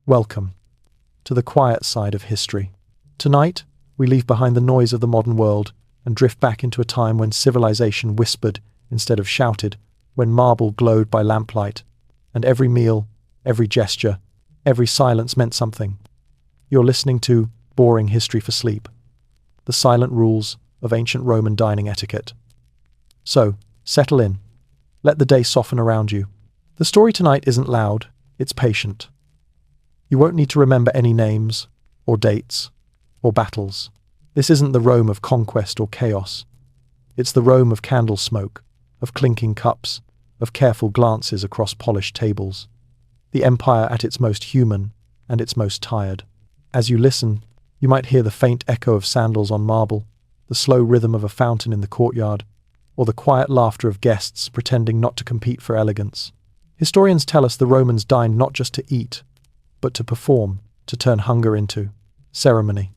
Welcome to the quiet side of history. Tonight, we leave behind the noise of the modern world and drift back into a time when civilization whispered instead of shouted, when marble glowed by lamplight, and every meal, every gesture, every silence meant something. You're listening to Boring History for Sleep, the silent rules of ancient Roman dining etiquette. So, settle in. Let the day soften around you. The story tonight isn't loud, it's patient. You won't need to remember any names, or dates, or battles. This isn't the Rome of conquest or chaos. It's the Rome of candle smoke, of clinking cups, of careful glances across polished tables. The empire at its most human and its most tired. As you listen, you might hear the faint echo of sandals on marble, the slow rhythm of a fountain in the courtyard, or the quiet laughter of guests pretending not to compete for elegance. Historians tell us the Romans dined not just to eat, but to perform, to turn hunger into ceremony.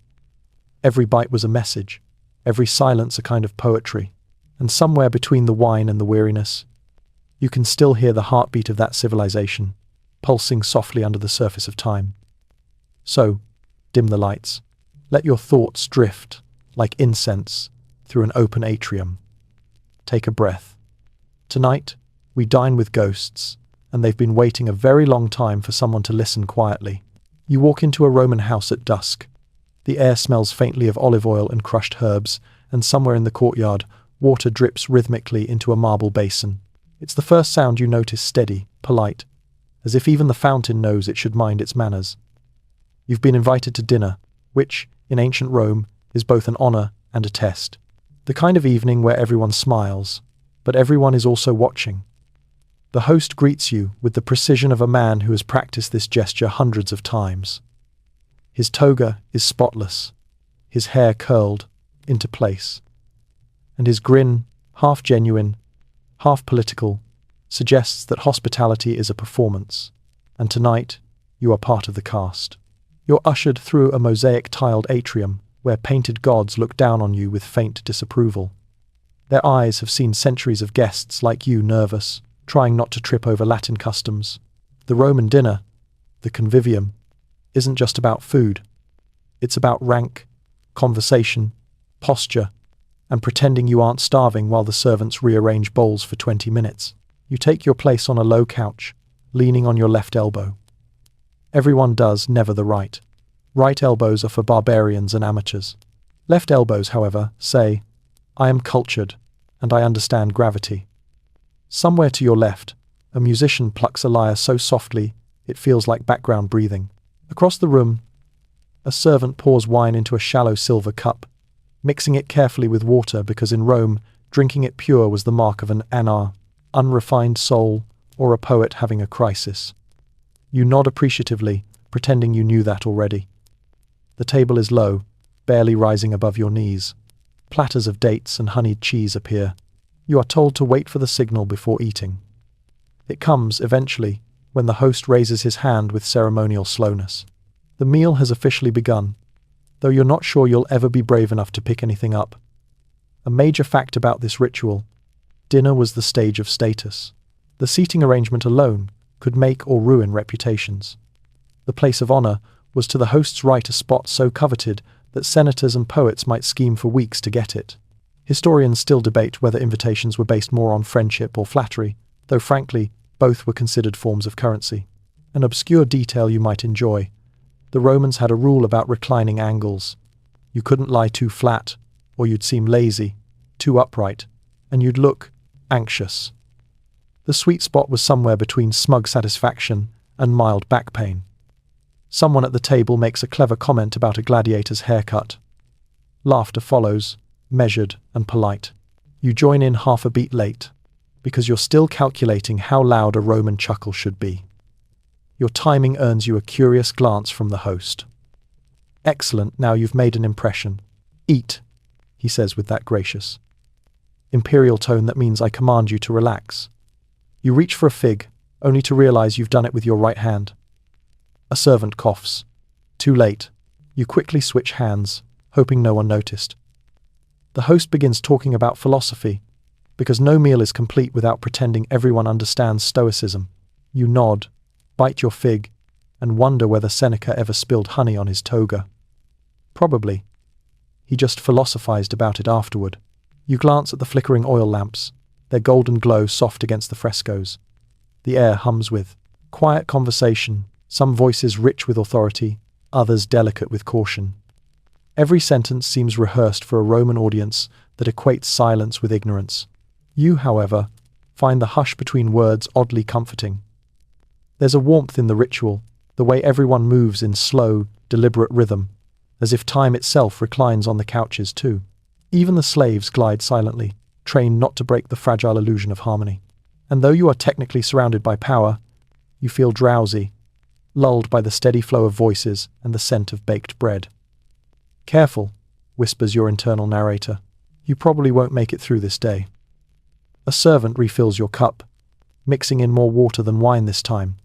Every bite was a message, every silence a kind of poetry, and somewhere between the wine and the weariness, you can still hear the heartbeat of that civilization, pulsing softly under the surface of time. So, dim the lights. Let your thoughts drift, like incense, through an open atrium. Take a breath. Tonight, we dine with ghosts, and they've been waiting a very long time for someone to listen quietly. You walk into a Roman house at dusk. The air smells faintly of olive oil and crushed herbs, and somewhere in the courtyard, water drips rhythmically into a marble basin. It's the first sound you notice, steady, polite, as if even the fountain knows it should mind its manners. You've been invited to dinner, which, in ancient Rome, is both an honor and a test. The kind of evening where everyone smiles, but everyone is also watching. The host greets you with the precision of a man who has practiced this gesture hundreds of times. His toga is spotless, his hair curled into place, and his grin, half genuine, half political, suggests that hospitality is a performance, and tonight you are part of the cast. You're ushered through a mosaic-tiled atrium where painted gods look down on you with faint disapproval. Their eyes have seen centuries of guests like you nervous, trying not to trip over Latin customs. The Roman dinner, the convivium, isn't just about food. It's about rank, conversation, posture, and pretending you aren't starving while the servants rearrange bowls for 20 minutes. You take your place on a low couch, leaning on your left elbow. Everyone does, never the right. Right elbows are for barbarians and amateurs. Left elbows, however, say, I am cultured, and I understand gravity. Somewhere to your left, a musician plucks a lyre so softly it feels like background breathing. Across the room, a servant pours wine into a shallow silver cup, mixing it carefully with water because in Rome, drinking it pure was the mark of an unrefined soul or a poet having a crisis. You nod appreciatively, pretending you knew that already. The table is low, barely rising above your knees. Platters of dates and honeyed cheese appear. You are told to wait for the signal before eating. It comes, eventually, when the host raises his hand with ceremonial slowness. The meal has officially begun, though you're not sure you'll ever be brave enough to pick anything up. A major fact about this ritual: dinner was the stage of status. The seating arrangement alone could make or ruin reputations. The place of honor was to the host's right, a spot so coveted that senators and poets might scheme for weeks to get it. Historians still debate whether invitations were based more on friendship or flattery, though frankly, both were considered forms of currency. An obscure detail you might enjoy: the Romans had a rule about reclining angles. You couldn't lie too flat, or you'd seem lazy, too upright, and you'd look anxious. The sweet spot was somewhere between smug satisfaction and mild back pain. Someone at the table makes a clever comment about a gladiator's haircut. Laughter follows, measured and polite. You join in half a beat late, because you're still calculating how loud a Roman chuckle should be. Your timing earns you a curious glance from the host. Excellent, now you've made an impression. Eat, he says with that gracious, imperial tone that means I command you to relax. You reach for a fig, only to realize you've done it with your right hand. A servant coughs. Too late. You quickly switch hands, hoping no one noticed. The host begins talking about philosophy, because no meal is complete without pretending everyone understands stoicism. You nod, bite your fig, and wonder whether Seneca ever spilled honey on his toga. Probably. He just philosophized about it afterward. You glance at the flickering oil lamps, their golden glow soft against the frescoes. The air hums with quiet conversation, some voices rich with authority, others delicate with caution. Every sentence seems rehearsed for a Roman audience that equates silence with ignorance. You, however, find the hush between words oddly comforting. There's a warmth in the ritual, the way everyone moves in slow, deliberate rhythm, as if time itself reclines on the couches too. Even the slaves glide silently, trained not to break the fragile illusion of harmony. And though you are technically surrounded by power, you feel drowsy, lulled by the steady flow of voices and the scent of baked bread. "Careful," whispers your internal narrator. "You probably won't make it through this day." A servant refills your cup, mixing in more water than wine this time.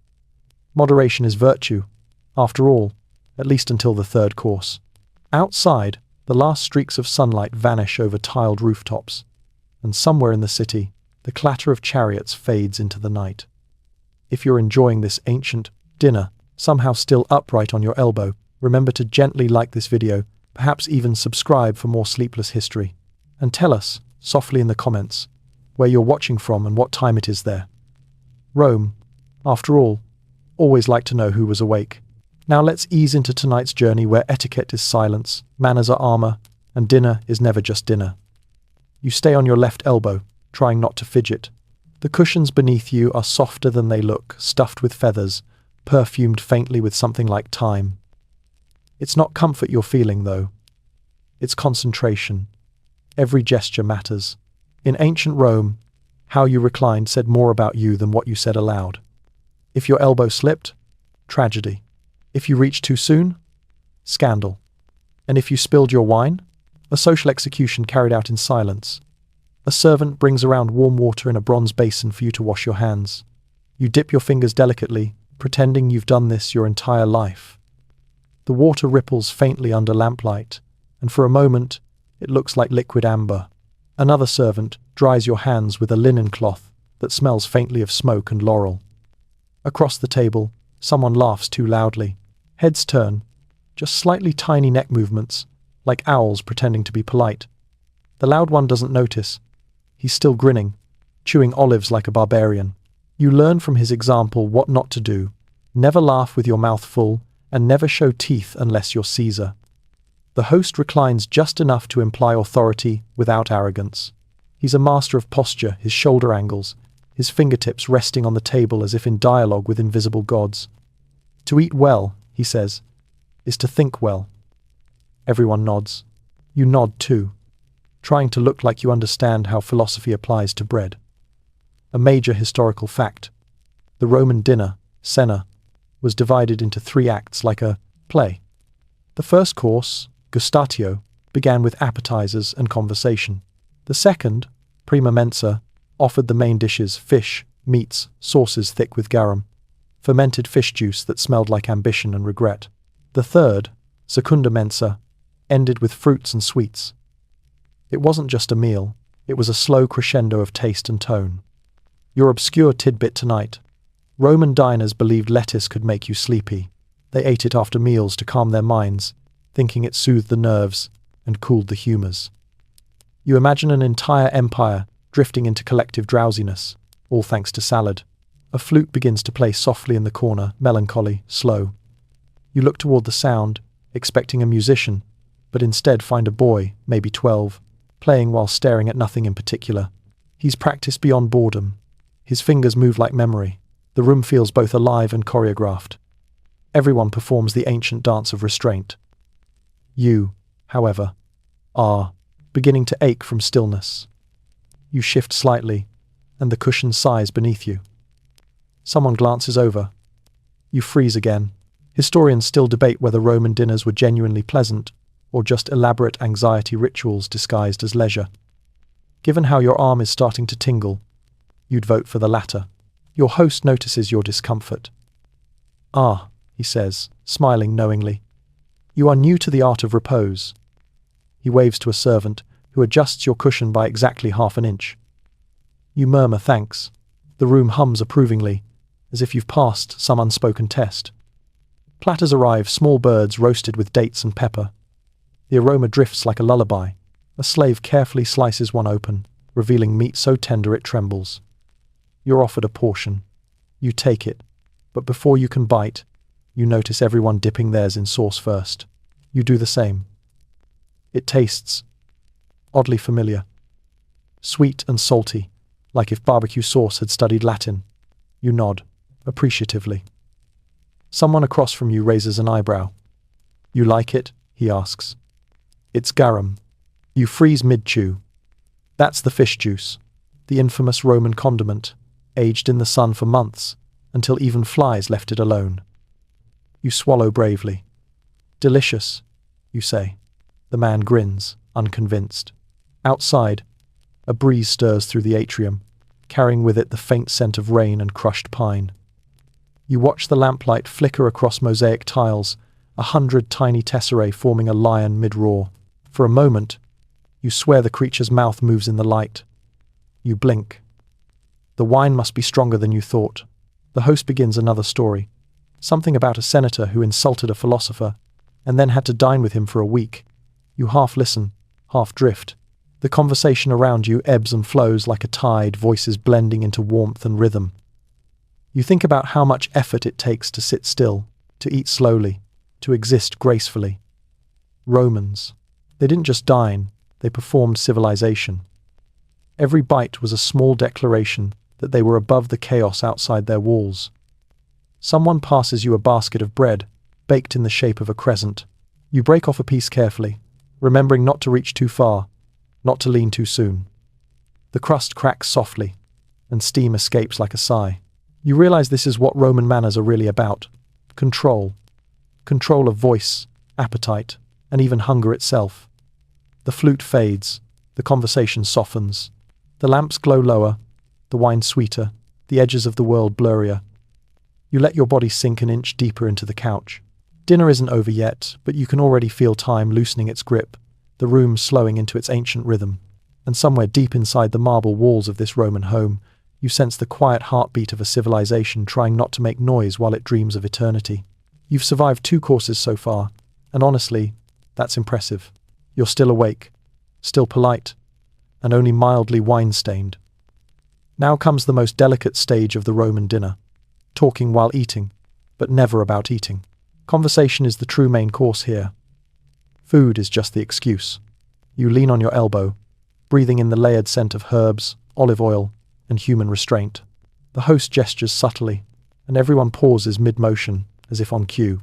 Moderation is virtue, after all, at least until the third course. Outside, the last streaks of sunlight vanish over tiled rooftops, and somewhere in the city, the clatter of chariots fades into the night. If you're enjoying this ancient dinner, somehow still upright on your elbow, remember to gently like this video, perhaps even subscribe for more sleepless history. And tell us, softly in the comments, where you're watching from and what time it is there. Rome, after all, always like to know who was awake. Now let's ease into tonight's journey where etiquette is silence, manners are armor, and dinner is never just dinner. You stay on your left elbow, trying not to fidget. The cushions beneath you are softer than they look, stuffed with feathers, perfumed faintly with something like thyme. It's not comfort you're feeling, though. It's concentration. Every gesture matters. In ancient Rome, how you reclined said more about you than what you said aloud. If your elbow slipped, tragedy. If you reached too soon, scandal. And if you spilled your wine, a social execution carried out in silence. A servant brings around warm water in a bronze basin for you to wash your hands. You dip your fingers delicately, pretending you've done this your entire life. The water ripples faintly under lamplight, and for a moment, it looks like liquid amber. Another servant dries your hands with a linen cloth that smells faintly of smoke and laurel. Across the table, someone laughs too loudly. Heads turn, just slightly tiny neck movements, like owls pretending to be polite. The loud one doesn't notice. He's still grinning, chewing olives like a barbarian. You learn from his example what not to do. Never laugh with your mouth full, and never show teeth unless you're Caesar. The host reclines just enough to imply authority without arrogance. He's a master of posture, his shoulder angles, his fingertips resting on the table as if in dialogue with invisible gods. To eat well, he says, is to think well. Everyone nods. You nod too, trying to look like you understand how philosophy applies to bread. A major historical fact. The Roman dinner, cena, was divided into 3 acts like a play. The first course, gustatio, began with appetizers and conversation. The second, prima mensa, offered the main dishes, fish, meats, sauces thick with garum, fermented fish juice that smelled like ambition and regret. The third, secunda mensa, ended with fruits and sweets. It wasn't just a meal, it was a slow crescendo of taste and tone. Your obscure tidbit tonight. Roman diners believed lettuce could make you sleepy. They ate it after meals to calm their minds, thinking it soothed the nerves and cooled the humors. You imagine an entire empire drifting into collective drowsiness, all thanks to salad. A flute begins to play softly in the corner, melancholy, slow. You look toward the sound, expecting a musician, but instead find a boy, maybe 12, playing while staring at nothing in particular. He's practiced beyond boredom. His fingers move like memory. The room feels both alive and choreographed. Everyone performs the ancient dance of restraint. You, however, are beginning to ache from stillness. You shift slightly, and the cushion sighs beneath you. Someone glances over. You freeze again. Historians still debate whether Roman dinners were genuinely pleasant or just elaborate anxiety rituals disguised as leisure. Given how your arm is starting to tingle, you'd vote for the latter. Your host notices your discomfort. "Ah," he says, smiling knowingly. "You are new to the art of repose." He waves to a servant, who adjusts your cushion by exactly half an inch. You murmur thanks. The room hums approvingly, as if you've passed some unspoken test. Platters arrive, small birds roasted with dates and pepper. The aroma drifts like a lullaby. A slave carefully slices one open, revealing meat so tender it trembles. You're offered a portion. You take it, but before you can bite, you notice everyone dipping theirs in sauce first. You do the same. It tastes oddly familiar. Sweet and salty, like if barbecue sauce had studied Latin. You nod, appreciatively. Someone across from you raises an eyebrow. You like it? He asks. It's garum. You freeze mid-chew. That's the fish juice, the infamous Roman condiment, aged in the sun for months, until even flies left it alone. You swallow bravely. Delicious, you say. The man grins, unconvinced. Outside, a breeze stirs through the atrium, carrying with it the faint scent of rain and crushed pine. You watch the lamplight flicker across mosaic tiles, 100 tiny tesserae forming a lion mid-roar. For a moment, you swear the creature's mouth moves in the light. You blink. The wine must be stronger than you thought. The host begins another story. Something about a senator who insulted a philosopher, and then had to dine with him for a week. You half listen, half drift. The conversation around you ebbs and flows like a tide, voices blending into warmth and rhythm. You think about how much effort it takes to sit still, to eat slowly, to exist gracefully. Romans. They didn't just dine, they performed civilization. Every bite was a small declaration that they were above the chaos outside their walls. Someone passes you a basket of bread, baked in the shape of a crescent. You break off a piece carefully, remembering not to reach too far, not to lean too soon. The crust cracks softly, and steam escapes like a sigh. You realize this is what Roman manners are really about. Control. Control of voice, appetite, and even hunger itself. The flute fades, the conversation softens. The lamps glow lower, the wine sweeter, the edges of the world blurrier. You let your body sink an inch deeper into the couch. Dinner isn't over yet, but you can already feel time loosening its grip, the room slowing into its ancient rhythm. And somewhere deep inside the marble walls of this Roman home, you sense the quiet heartbeat of a civilization trying not to make noise while it dreams of eternity. You've survived 2 courses so far, and honestly, that's impressive. You're still awake, still polite, and only mildly wine-stained. Now comes the most delicate stage of the Roman dinner, talking while eating, but never about eating. Conversation is the true main course here. Food is just the excuse. You lean on your elbow, breathing in the layered scent of herbs, olive oil, and human restraint. The host gestures subtly, and everyone pauses mid-motion, as if on cue.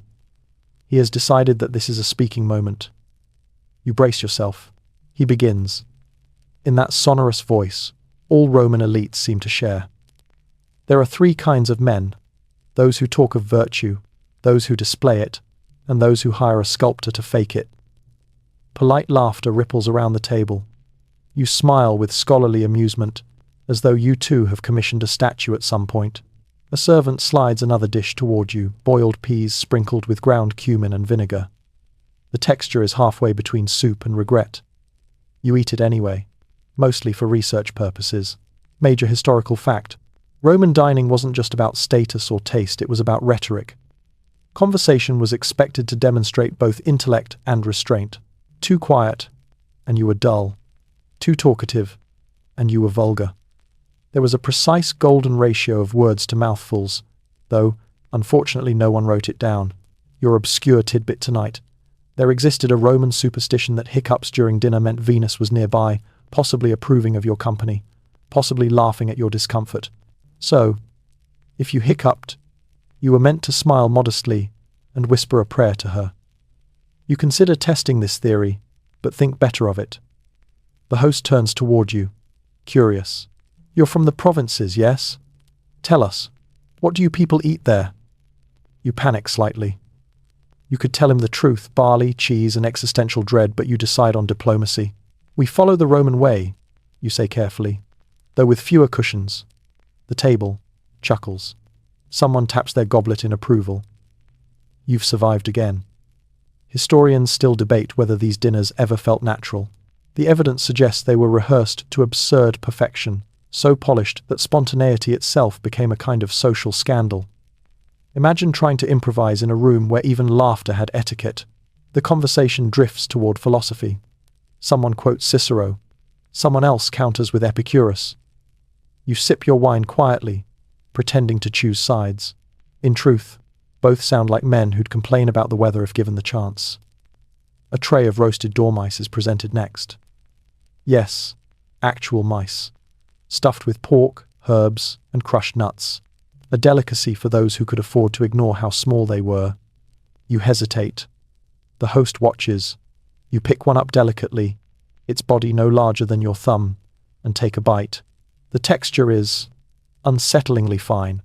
He has decided that this is a speaking moment. You brace yourself. He begins. In that sonorous voice, all Roman elites seem to share. There are 3 kinds of men: those who talk of virtue, those who display it, and those who hire a sculptor to fake it. Polite laughter ripples around the table. You smile with scholarly amusement, as though you too have commissioned a statue at some point. A servant slides another dish toward you, boiled peas sprinkled with ground cumin and vinegar. The texture is halfway between soup and regret. You eat it anyway, mostly for research purposes. Major historical fact: Roman dining wasn't just about status or taste, it was about rhetoric. Conversation was expected to demonstrate both intellect and restraint. Too quiet, and you were dull. Too talkative, and you were vulgar. There was a precise golden ratio of words to mouthfuls, though, unfortunately, no one wrote it down. Your obscure tidbit tonight. There existed a Roman superstition that hiccups during dinner meant Venus was nearby, possibly approving of your company, possibly laughing at your discomfort. So, if you hiccuped, you were meant to smile modestly and whisper a prayer to her. You consider testing this theory, but think better of it. The host turns toward you, curious. You're from the provinces, yes? Tell us, what do you people eat there? You panic slightly. You could tell him the truth, barley, cheese, and existential dread, but you decide on diplomacy. We follow the Roman way, you say carefully, though with fewer cushions. The table chuckles. Someone taps their goblet in approval. You've survived again. Historians still debate whether these dinners ever felt natural. The evidence suggests they were rehearsed to absurd perfection, so polished that spontaneity itself became a kind of social scandal. Imagine trying to improvise in a room where even laughter had etiquette. The conversation drifts toward philosophy. Someone quotes Cicero. Someone else counters with Epicurus. You sip your wine quietly, pretending to choose sides. In truth, both sound like men who'd complain about the weather if given the chance. A tray of roasted dormice is presented next. Yes, actual mice. Stuffed with pork, herbs, and crushed nuts. A delicacy for those who could afford to ignore how small they were. You hesitate. The host watches. You pick one up delicately, its body no larger than your thumb, and take a bite. The texture is unsettlingly fine.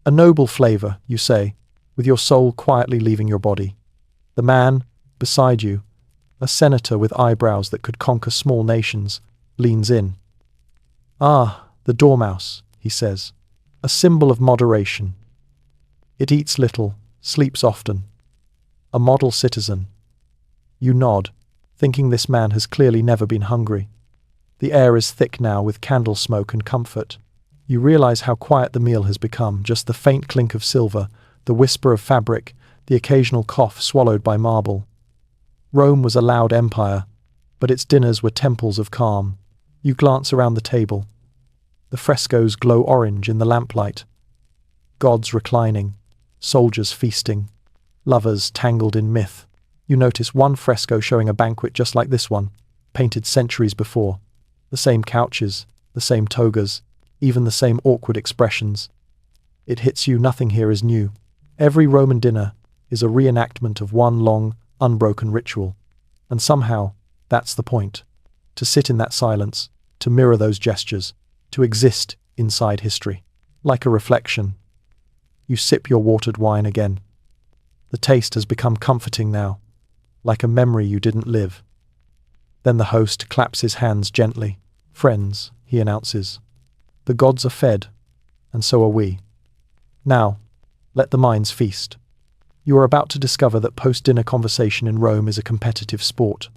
A noble flavor, you say, with your soul quietly leaving your body. The man, beside you, a senator with eyebrows that could conquer small nations, leans in. Ah, the dormouse, he says, a symbol of moderation. It eats little, sleeps often. A model citizen. You nod, thinking this man has clearly never been hungry. The air is thick now with candle smoke and comfort. You realize how quiet the meal has become, just the faint clink of silver, the whisper of fabric, the occasional cough swallowed by marble. Rome was a loud empire, but its dinners were temples of calm. You glance around the table. The frescoes glow orange in the lamplight. Gods reclining, soldiers feasting, lovers tangled in myth. You notice one fresco showing a banquet just like this one, painted centuries before. The same couches, the same togas, even the same awkward expressions. It hits you nothing here is new. Every Roman dinner is a reenactment of one long, unbroken ritual. And somehow, that's the point. To sit in that silence, to mirror those gestures, to exist inside history. Like a reflection. You sip your watered wine again. The taste has become comforting now, like a memory you didn't live. Then the host claps his hands gently. Friends, he announces. The gods are fed, and so are we. Now, let the minds feast. You are about to discover that post-dinner conversation in Rome is a competitive sport.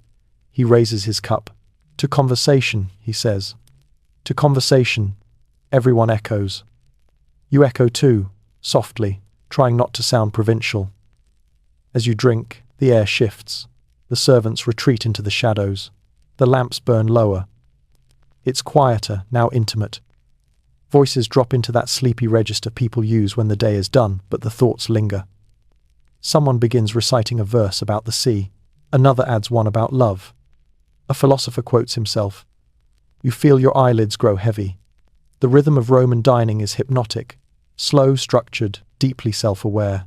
He raises his cup. To conversation, he says. To conversation, everyone echoes. You echo too, softly, trying not to sound provincial. As you drink, the air shifts. The servants retreat into the shadows. The lamps burn lower. It's quieter, now intimate. Voices drop into that sleepy register people use when the day is done, but the thoughts linger. Someone begins reciting a verse about the sea. Another adds one about love. A philosopher quotes himself. You feel your eyelids grow heavy. The rhythm of Roman dining is hypnotic, slow, structured, deeply self-aware.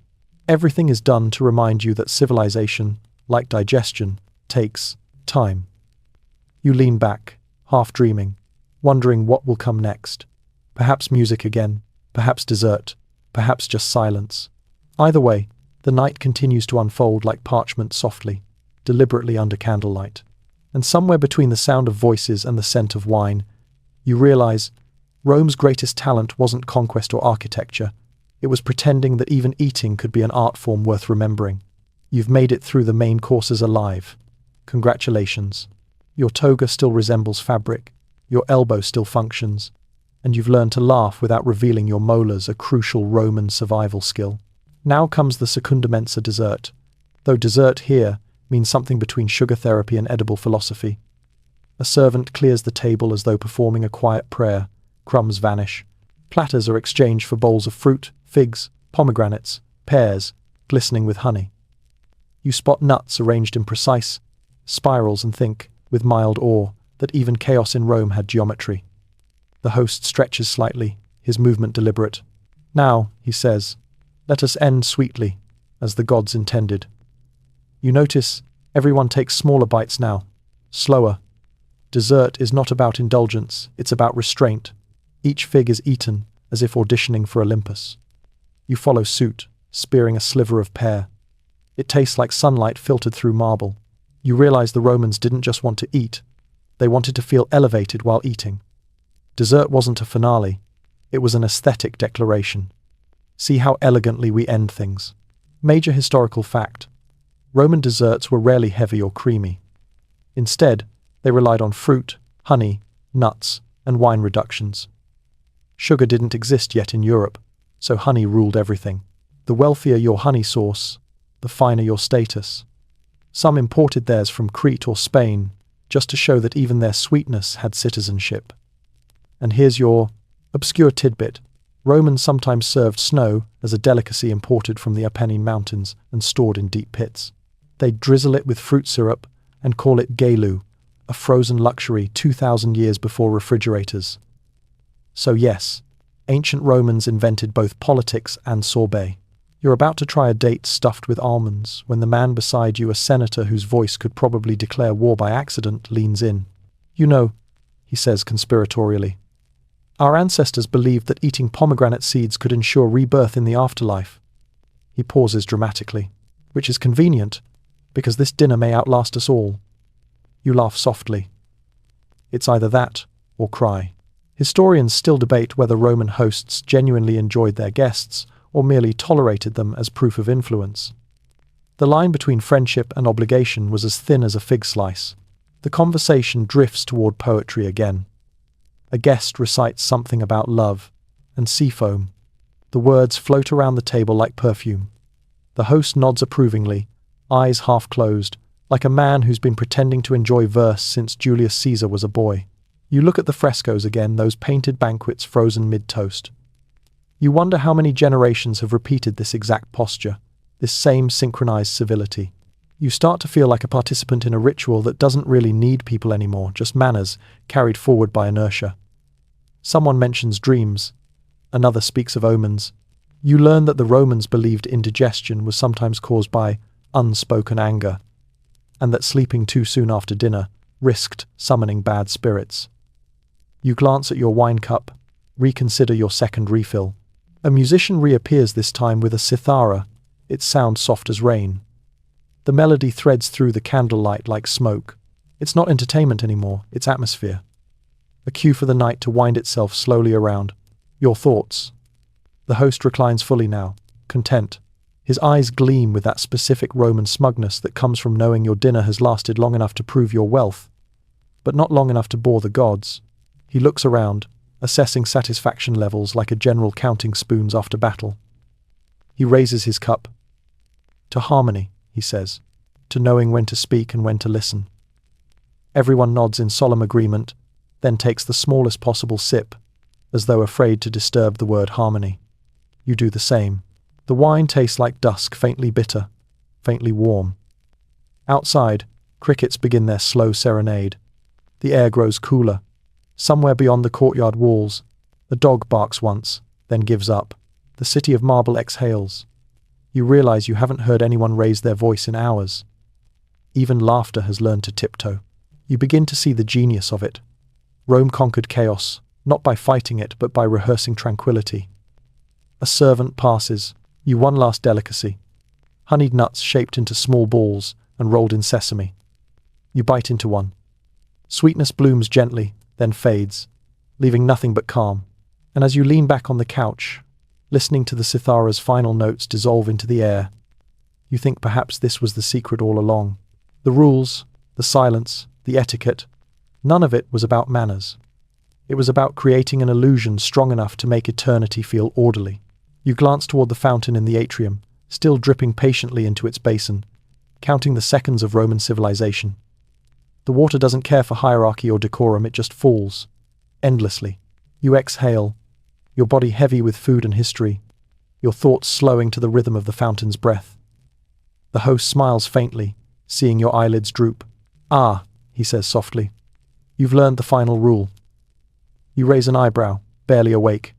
Everything is done to remind you that civilization, like digestion, takes time. You lean back, half dreaming, wondering what will come next. Perhaps music again, perhaps dessert, perhaps just silence. Either way, the night continues to unfold like parchment softly, deliberately under candlelight. And somewhere between the sound of voices and the scent of wine, you realize Rome's greatest talent wasn't conquest or architecture. It was pretending that even eating could be an art form worth remembering. You've made it through the main courses alive. Congratulations. Your toga still resembles fabric, your elbow still functions, and you've learned to laugh without revealing your molars, a crucial Roman survival skill. Now comes the secunda mensa dessert, though dessert here means something between sugar therapy and edible philosophy. A servant clears the table as though performing a quiet prayer. Crumbs vanish. Platters are exchanged for bowls of fruit, figs, pomegranates, pears, glistening with honey. You spot nuts arranged in precise spirals and think, with mild awe, that even chaos in Rome had geometry. The host stretches slightly, his movement deliberate. Now, he says, let us end sweetly, as the gods intended. You notice everyone takes smaller bites now, slower. Dessert is not about indulgence, it's about restraint. Each fig is eaten, as if auditioning for Olympus. You follow suit, spearing a sliver of pear. It tastes like sunlight filtered through marble. You realize the Romans didn't just want to eat, they wanted to feel elevated while eating. Dessert wasn't a finale, it was an aesthetic declaration. See how elegantly we end things. Major historical fact. Roman desserts were rarely heavy or creamy. Instead, they relied on fruit, honey, nuts, and wine reductions. Sugar didn't exist yet in Europe, so honey ruled everything. The wealthier your honey source, the finer your status. Some imported theirs from Crete or Spain, just to show that even their sweetness had citizenship. And here's your obscure tidbit. Romans sometimes served snow as a delicacy imported from the Apennine Mountains and stored in deep pits. They'd drizzle it with fruit syrup and call it gelu, a frozen luxury 2,000 years before refrigerators. So yes, ancient Romans invented both politics and sorbet. You're about to try a date stuffed with almonds when the man beside you, a senator whose voice could probably declare war by accident, leans in. You know, he says conspiratorially, our ancestors believed that eating pomegranate seeds could ensure rebirth in the afterlife. He pauses dramatically, which is convenient, because this dinner may outlast us all. You laugh softly. It's either that or cry. Historians still debate whether Roman hosts genuinely enjoyed their guests or merely tolerated them as proof of influence. The line between friendship and obligation was as thin as a fig slice. The conversation drifts toward poetry again. A guest recites something about love and sea foam. The words float around the table like perfume. The host nods approvingly, eyes half closed, like a man who's been pretending to enjoy verse since Julius Caesar was a boy. You look at the frescoes again, those painted banquets frozen mid-toast. You wonder how many generations have repeated this exact posture, this same synchronized civility. You start to feel like a participant in a ritual that doesn't really need people anymore, just manners carried forward by inertia. Someone mentions dreams. Another speaks of omens. You learn that the Romans believed indigestion was sometimes caused by unspoken anger, and that sleeping too soon after dinner risked summoning bad spirits. You glance at your wine cup, reconsider your second refill. A musician reappears this time with a cithara, its sound soft as rain. The melody threads through the candlelight like smoke. It's not entertainment anymore, it's atmosphere. A cue for the night to wind itself slowly around. Your thoughts. The host reclines fully now, content. His eyes gleam with that specific Roman smugness that comes from knowing your dinner has lasted long enough to prove your wealth, but not long enough to bore the gods. He looks around, assessing satisfaction levels like a general counting spoons after battle. He raises his cup. To harmony, he says, to knowing when to speak and when to listen. Everyone nods in solemn agreement, then takes the smallest possible sip, as though afraid to disturb the word harmony. You do the same. The wine tastes like dusk, faintly bitter, faintly warm. Outside, crickets begin their slow serenade. The air grows cooler. Somewhere beyond the courtyard walls, a dog barks once, then gives up. The city of marble exhales. You realize you haven't heard anyone raise their voice in hours. Even laughter has learned to tiptoe. You begin to see the genius of it. Rome conquered chaos, not by fighting it, but by rehearsing tranquility. A servant passes. You one last delicacy. Honeyed nuts shaped into small balls and rolled in sesame. You bite into one. Sweetness blooms gently, then fades, leaving nothing but calm. And as you lean back on the couch, listening to the cithara's final notes dissolve into the air, you think perhaps this was the secret all along. The rules, the silence, the etiquette, none of it was about manners. It was about creating an illusion strong enough to make eternity feel orderly. You glance toward the fountain in the atrium, still dripping patiently into its basin, counting the seconds of Roman civilization. The water doesn't care for hierarchy or decorum, it just falls, endlessly. You exhale, your body heavy with food and history, your thoughts slowing to the rhythm of the fountain's breath. The host smiles faintly, seeing your eyelids droop. Ah, he says softly, you've learned the final rule. You raise an eyebrow, barely awake.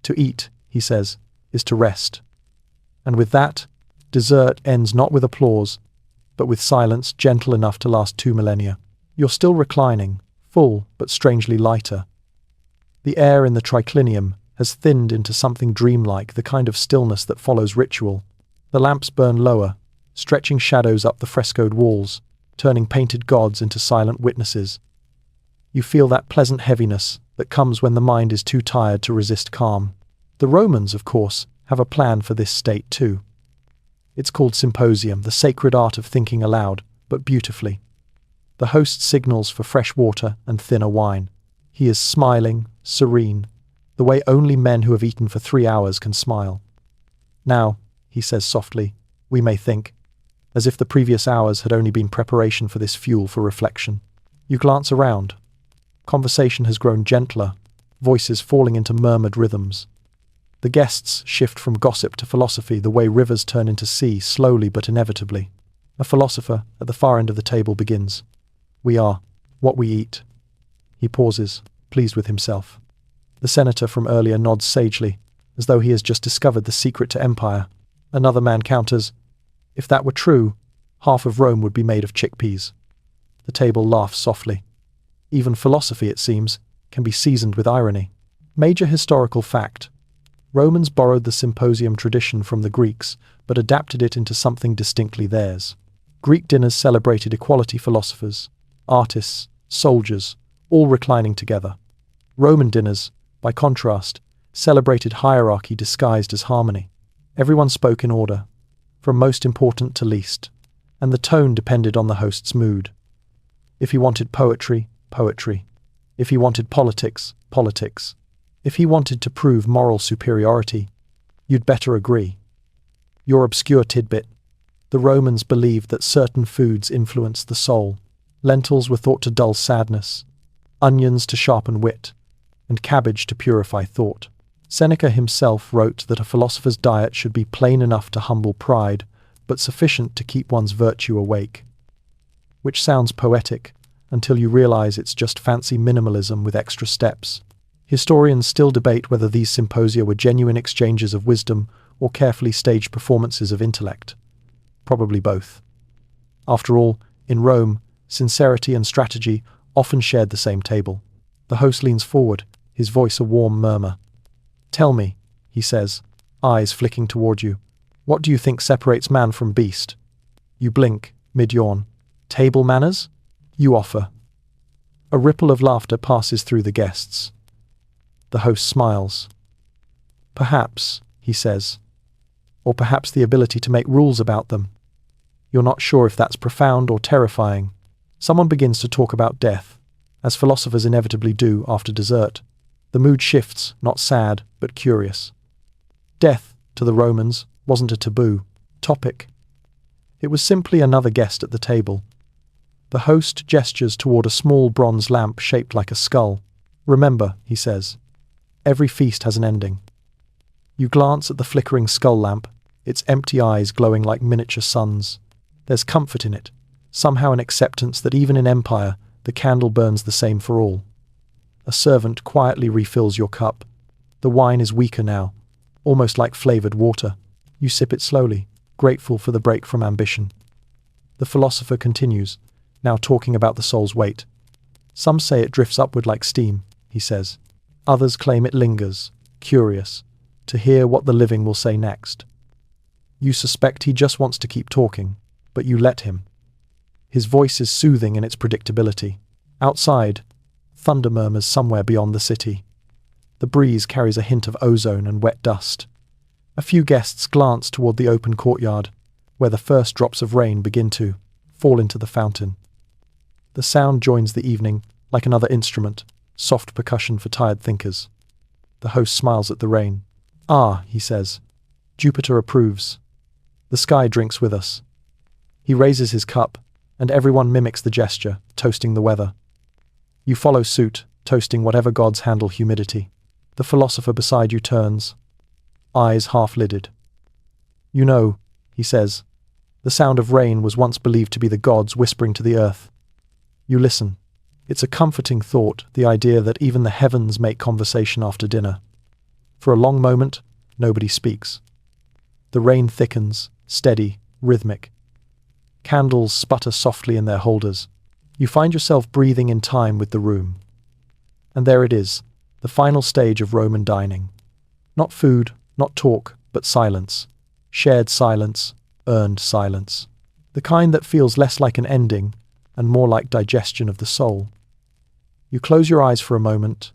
To eat, he says, is to rest. And with that, dessert ends not with applause, but with silence gentle enough to last 2 millennia. You're still reclining, full but strangely lighter. The air in the triclinium has thinned into something dreamlike, the kind of stillness that follows ritual. The lamps burn lower, stretching shadows up the frescoed walls, turning painted gods into silent witnesses. You feel that pleasant heaviness that comes when the mind is too tired to resist calm. The Romans, of course, have a plan for this state too. It's called symposium, the sacred art of thinking aloud, but beautifully. The host signals for fresh water and thinner wine. He is smiling, serene, the way only men who have eaten for 3 hours can smile. Now, he says softly, we may think, as if the previous hours had only been preparation for this fuel for reflection. You glance around. Conversation has grown gentler, voices falling into murmured rhythms. The guests shift from gossip to philosophy the way rivers turn into sea, slowly but inevitably. A philosopher at the far end of the table begins. We are what we eat. He pauses, pleased with himself. The senator from earlier nods sagely, as though he has just discovered the secret to empire. Another man counters, if that were true, half of Rome would be made of chickpeas. The table laughs softly. Even philosophy, it seems, can be seasoned with irony. Major historical fact. Romans borrowed the symposium tradition from the Greeks, but adapted it into something distinctly theirs. Greek dinners celebrated equality, philosophers, artists, soldiers, all reclining together. Roman dinners, by contrast, celebrated hierarchy disguised as harmony. Everyone spoke in order, from most important to least, and the tone depended on the host's mood. If he wanted poetry, poetry. If he wanted politics, politics. If he wanted to prove moral superiority, you'd better agree. Your obscure tidbit. The Romans believed that certain foods influenced the soul. Lentils were thought to dull sadness, onions to sharpen wit, and cabbage to purify thought. Seneca himself wrote that a philosopher's diet should be plain enough to humble pride, but sufficient to keep one's virtue awake. Which sounds poetic, until you realize it's just fancy minimalism with extra steps. Historians still debate whether these symposia were genuine exchanges of wisdom or carefully staged performances of intellect. Probably both. After all, in Rome, sincerity and strategy often shared the same table. The host leans forward, his voice a warm murmur. Tell me, he says, eyes flicking toward you, what do you think separates man from beast? You blink, mid-yawn. Table manners? You offer. A ripple of laughter passes through the guests. The host smiles. Perhaps, he says, or perhaps the ability to make rules about them. You're not sure if that's profound or terrifying. Someone begins to talk about death, as philosophers inevitably do after dessert. The mood shifts, not sad, but curious. Death, to the Romans, wasn't a taboo topic. It was simply another guest at the table. The host gestures toward a small bronze lamp shaped like a skull. Remember, he says, every feast has an ending. You glance at the flickering skull lamp, its empty eyes glowing like miniature suns. There's comfort in it, somehow an acceptance that even in empire, the candle burns the same for all. A servant quietly refills your cup. The wine is weaker now, almost like flavored water. You sip it slowly, grateful for the break from ambition. The philosopher continues, now talking about the soul's weight. Some say it drifts upward like steam, he says. Others claim it lingers, curious, to hear what the living will say next. You suspect he just wants to keep talking, but you let him. His voice is soothing in its predictability. Outside, thunder murmurs somewhere beyond the city. The breeze carries a hint of ozone and wet dust. A few guests glance toward the open courtyard, where the first drops of rain begin to fall into the fountain. The sound joins the evening like another instrument, soft percussion for tired thinkers. The host smiles at the rain. Ah, he says, Jupiter approves. The sky drinks with us. He raises his cup, and everyone mimics the gesture, toasting the weather. You follow suit, toasting whatever gods handle humidity. The philosopher beside you turns, eyes half-lidded. You know, he says, the sound of rain was once believed to be the gods whispering to the earth. You listen. It's a comforting thought, the idea that even the heavens make conversation after dinner. For a long moment, nobody speaks. The rain thickens, steady, rhythmic. Candles sputter softly in their holders. You find yourself breathing in time with the room. And there it is, the final stage of Roman dining. Not food, not talk, but silence. Shared silence, earned silence. The kind that feels less like an ending and more like digestion of the soul. You close your eyes for a moment.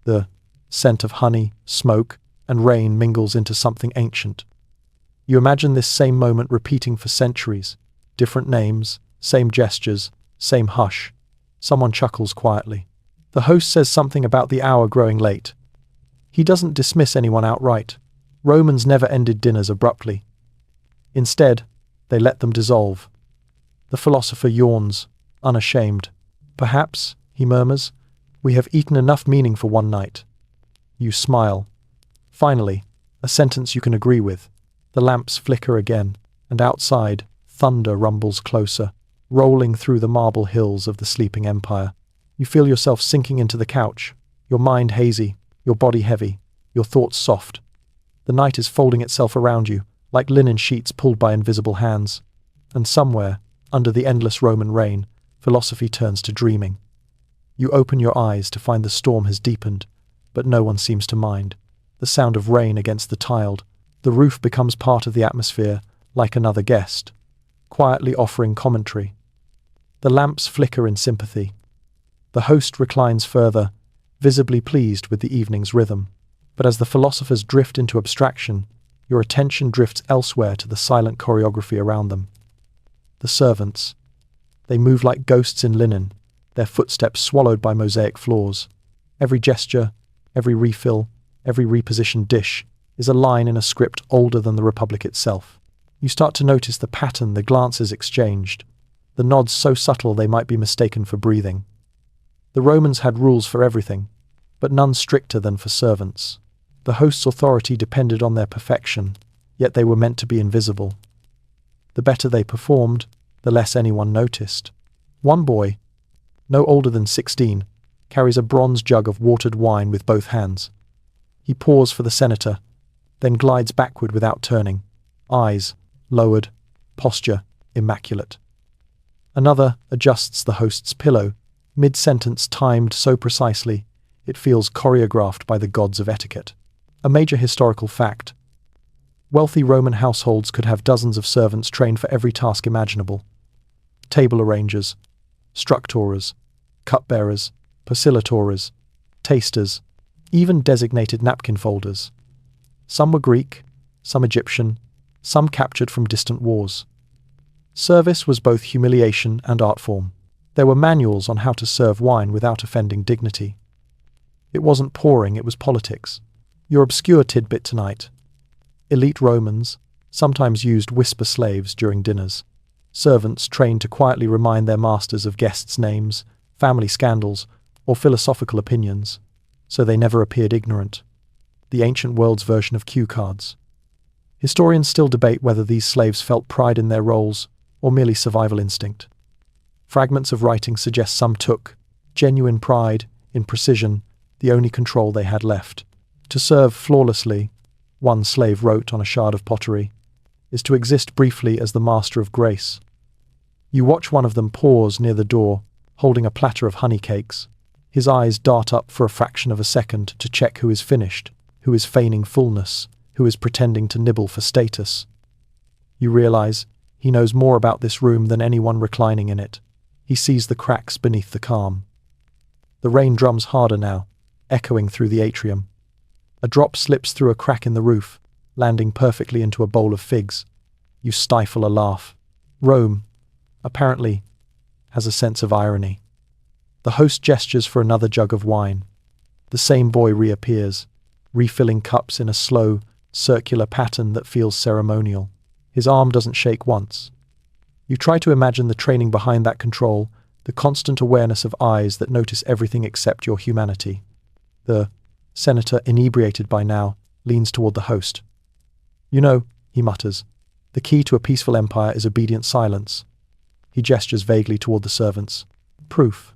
The scent of honey, smoke, and rain mingles into something ancient. You imagine this same moment repeating for centuries. Different names, same gestures, same hush. Someone chuckles quietly. The host says something about the hour growing late. He doesn't dismiss anyone outright. Romans never ended dinners abruptly. Instead, they let them dissolve. The philosopher yawns, unashamed. Perhaps, he murmurs, we have eaten enough meaning for one night. You smile. Finally, a sentence you can agree with. The lamps flicker again, and outside, thunder rumbles closer, rolling through the marble hills of the sleeping empire. You feel yourself sinking into the couch, your mind hazy, your body heavy, your thoughts soft. The night is folding itself around you, like linen sheets pulled by invisible hands. And somewhere, under the endless Roman rain, philosophy turns to dreaming. You open your eyes to find the storm has deepened, but no one seems to mind. The sound of rain against the tiled, the roof becomes part of the atmosphere, like another guest, quietly offering commentary. The lamps flicker in sympathy. The host reclines further, visibly pleased with the evening's rhythm. But as the philosophers drift into abstraction, your attention drifts elsewhere to the silent choreography around them. The servants. They move like ghosts in linen, their footsteps swallowed by mosaic floors. Every gesture, every refill, every repositioned dish is a line in a script older than the Republic itself. You start to notice the pattern, the glances exchanged, the nods so subtle they might be mistaken for breathing. The Romans had rules for everything, but none stricter than for servants. The host's authority depended on their perfection, yet they were meant to be invisible. The better they performed, the less anyone noticed. One boy, no older than 16, carries a bronze jug of watered wine with both hands. He pours for the senator, then glides backward without turning, eyes lowered, posture immaculate. Another adjusts the host's pillow, mid-sentence timed so precisely it feels choreographed by the gods of etiquette. A major historical fact. Wealthy Roman households could have dozens of servants trained for every task imaginable. Table arrangers, structurers, cupbearers, persilators, tasters, even designated napkin folders. Some were Greek, some Egyptian, some captured from distant wars. Service was both humiliation and art form. There were manuals on how to serve wine without offending dignity. It wasn't pouring, it was politics. Your obscure tidbit tonight. Elite Romans sometimes used whisper slaves during dinners. Servants trained to quietly remind their masters of guests' names, family scandals, or philosophical opinions, so they never appeared ignorant. The ancient world's version of cue cards. Historians still debate whether these slaves felt pride in their roles or merely survival instinct. Fragments of writing suggest some took genuine pride in precision, the only control they had left. To serve flawlessly, one slave wrote on a shard of pottery, is to exist briefly as the master of grace. You watch one of them pause near the door, holding a platter of honey cakes. His eyes dart up for a fraction of a second to check who is finished, who is feigning fullness, who is pretending to nibble for status. You realize he knows more about this room than anyone reclining in it. He sees the cracks beneath the calm. The rain drums harder now, echoing through the atrium. A drop slips through a crack in the roof, landing perfectly into a bowl of figs. You stifle a laugh. Rome, apparently, has a sense of irony. The host gestures for another jug of wine. The same boy reappears, refilling cups in a slow, circular pattern that feels ceremonial. His arm doesn't shake once. You try to imagine the training behind that control, the constant awareness of eyes that notice everything except your humanity. The senator, inebriated by now, leans toward the host. You know, he mutters, the key to a peaceful empire is obedient silence. He gestures vaguely toward the servants. Proof.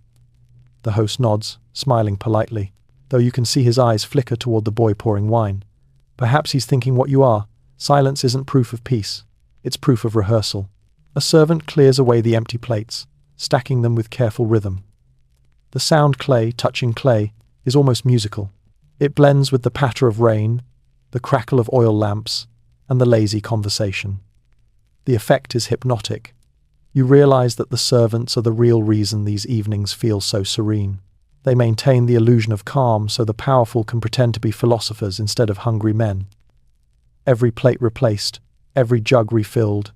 The host nods, smiling politely, though you can see his eyes flicker toward the boy pouring wine. Perhaps he's thinking what you are. Silence isn't proof of peace. It's proof of rehearsal. A servant clears away the empty plates, stacking them with careful rhythm. The sound clay touching clay is almost musical. It blends with the patter of rain, the crackle of oil lamps, and the lazy conversation. The effect is hypnotic. You realize that the servants are the real reason these evenings feel so serene. They maintain the illusion of calm so the powerful can pretend to be philosophers instead of hungry men. Every plate replaced, every jug refilled.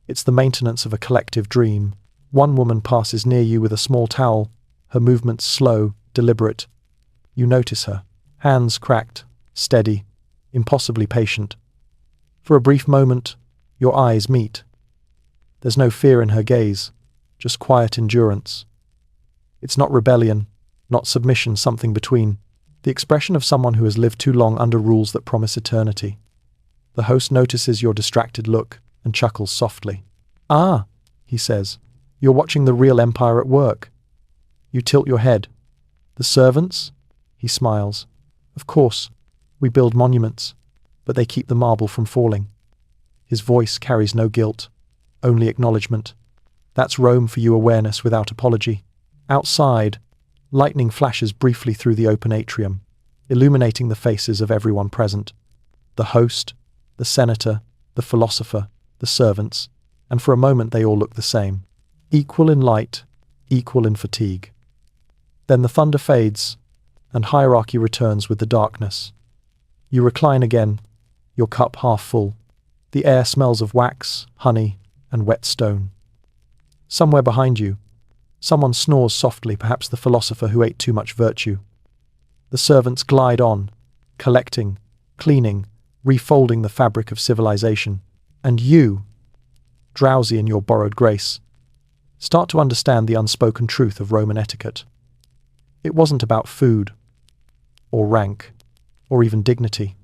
It's the maintenance of a collective dream. One woman passes near you with a small towel, her movements slow, deliberate. You notice her, hands cracked, steady, impossibly patient. For a brief moment, Your eyes meet. There's no fear in her gaze, just quiet endurance. It's not rebellion, not submission, something between. The expression of someone who has lived too long under rules that promise eternity. The host notices your distracted look and chuckles softly. "Ah," he says, "you're watching the real empire at work." You tilt your head. "The servants?" He smiles. "Of course, we build monuments, but they keep the marble from falling." His voice carries no guilt, only acknowledgement. That's Rome for you, awareness without apology. Outside, lightning flashes briefly through the open atrium, illuminating the faces of everyone present. The host, the senator, the philosopher, the servants, and for a moment they all look the same. Equal in light, equal in fatigue. Then the thunder fades, and hierarchy returns with the darkness. You recline again, your cup half full. The air smells of wax, honey, and wet stone. Somewhere behind you, someone snores softly, perhaps the philosopher who ate too much virtue. The servants glide on, collecting, cleaning, refolding the fabric of civilization. And you, drowsy in your borrowed grace, start to understand the unspoken truth of Roman etiquette. It wasn't about food, or rank, or even dignity.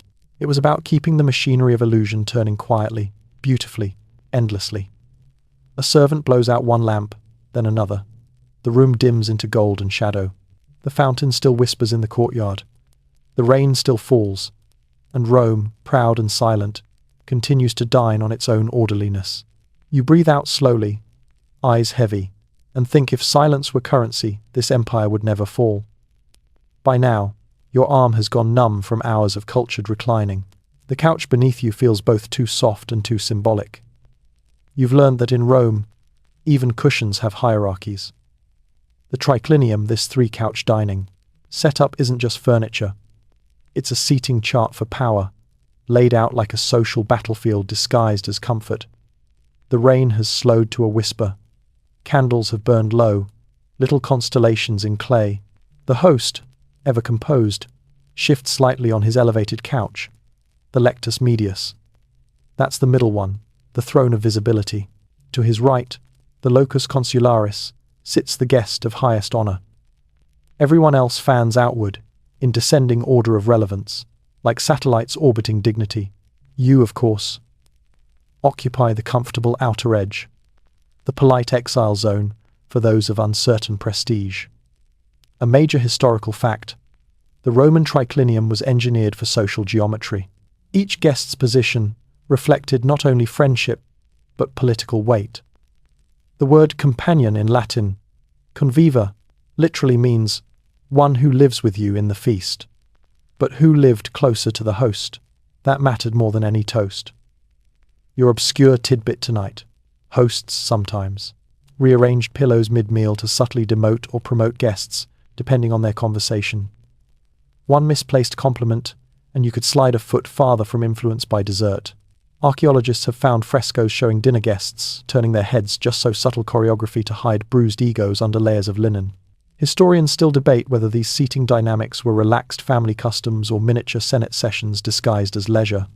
It was about keeping the machinery of illusion turning quietly, beautifully, endlessly. A servant blows out one lamp, then another. The room dims into gold and shadow. The fountain still whispers in the courtyard. The rain still falls, and Rome, proud and silent, continues to dine on its own orderliness. You breathe out slowly, eyes heavy, and think if silence were currency, this empire would never fall. By now, your arm has gone numb from hours of cultured reclining. The couch beneath you feels both too soft and too symbolic. You've learned that in Rome, even cushions have hierarchies. The triclinium, this three-couch dining, setup isn't just furniture. It's a seating chart for power, laid out like a social battlefield disguised as comfort. The rain has slowed to a whisper. Candles have burned low, little constellations in clay. The host, ever composed, shifts slightly on his elevated couch, the lectus medius. That's the middle one, the throne of visibility. To his right, the locus consularis, sits the guest of highest honor. Everyone else fans outward, in descending order of relevance, like satellites orbiting dignity. You, of course, occupy the comfortable outer edge, the polite exile zone for those of uncertain prestige. A major historical fact: the Roman triclinium was engineered for social geometry. Each guest's position reflected not only friendship, but political weight. The word companion in Latin, conviva, literally means one who lives with you in the feast. But who lived closer to the host? That mattered more than any toast. Your obscure tidbit tonight: hosts sometimes rearranged pillows mid-meal to subtly demote or promote guests, depending on their conversation. One misplaced compliment, and you could slide a foot farther from influence by dessert. Archaeologists have found frescoes showing dinner guests turning their heads, just so subtle choreography to hide bruised egos under layers of linen. Historians still debate whether these seating dynamics were relaxed family customs or miniature Senate sessions disguised as leisure.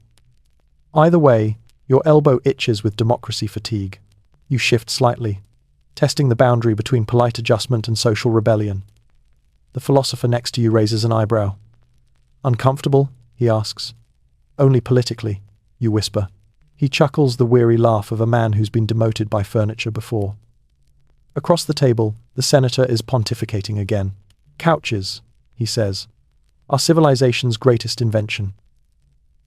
Either way, your elbow itches with democracy fatigue. You shift slightly, testing the boundary between polite adjustment and social rebellion. The philosopher next to you raises an eyebrow. "Uncomfortable?" he asks. "Only politically," you whisper. He chuckles, the weary laugh of a man who's been demoted by furniture before. Across the table, the senator is pontificating again. "Couches," he says, "are civilization's greatest invention.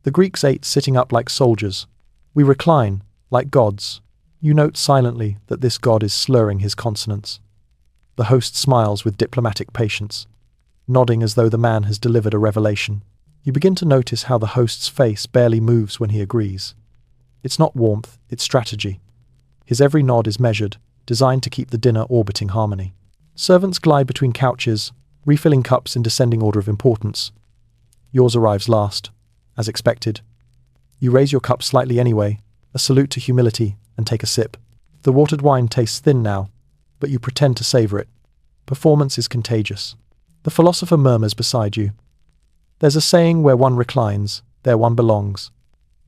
The Greeks ate sitting up like soldiers. We recline, like gods." You note silently that this god is slurring his consonants. The host smiles with diplomatic patience, nodding as though the man has delivered a revelation. You begin to notice how the host's face barely moves when he agrees. It's not warmth, it's strategy. His every nod is measured, designed to keep the dinner orbiting harmony. Servants glide between couches, refilling cups in descending order of importance. Yours arrives last, as expected. You raise your cup slightly anyway, a salute to humility, and take a sip. The watered wine tastes thin now, but you pretend to savor it. Performance is contagious. The philosopher murmurs beside you. "There's a saying, where one reclines, there one belongs."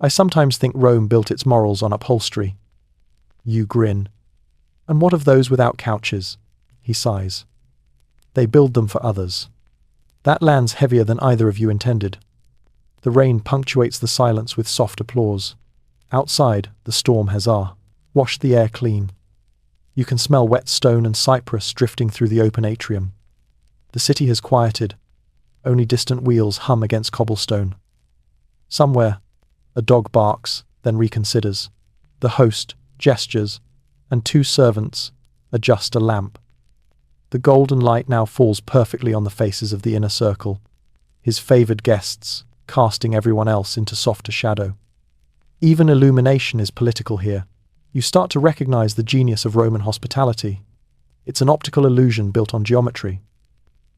I sometimes think Rome built its morals on upholstery. You grin. And what of those without couches? He sighs. They build them for others. That lands heavier than either of you intended. The rain punctuates the silence with soft applause. Outside, the storm has washed the air clean. You can smell wet stone and cypress drifting through the open atrium. The city has quieted. Only distant wheels hum against cobblestone. Somewhere, a dog barks, then reconsiders. The host gestures, and two servants adjust a lamp. The golden light now falls perfectly on the faces of the inner circle, his favoured guests, casting everyone else into softer shadow. Even illumination is political here. You start to recognize the genius of Roman hospitality. It's an optical illusion built on geometry.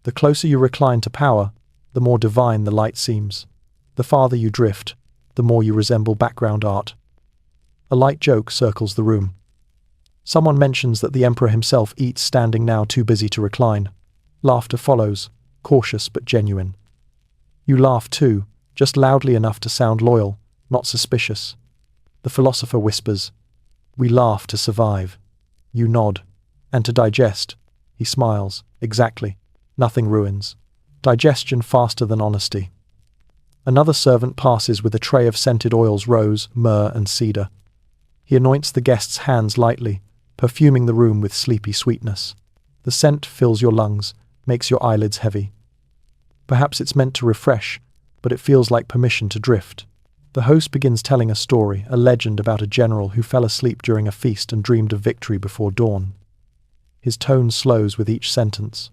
The closer you recline to power, the more divine the light seems. The farther you drift, the more you resemble background art. A light joke circles the room. Someone mentions that the emperor himself eats standing, now too busy to recline. Laughter follows, cautious but genuine. You laugh too, just loudly enough to sound loyal, not suspicious. The philosopher whispers, "We laugh to survive." You nod. "And to digest." He smiles. "Exactly. Nothing ruins. Digestion faster than honesty." Another servant passes with a tray of scented oils, rose, myrrh, and cedar. He anoints the guest's hands lightly, perfuming the room with sleepy sweetness. The scent fills your lungs, makes your eyelids heavy. Perhaps it's meant to refresh, but it feels like permission to drift. The host begins telling a story, a legend about a general who fell asleep during a feast and dreamed of victory before dawn. His tone slows with each sentence,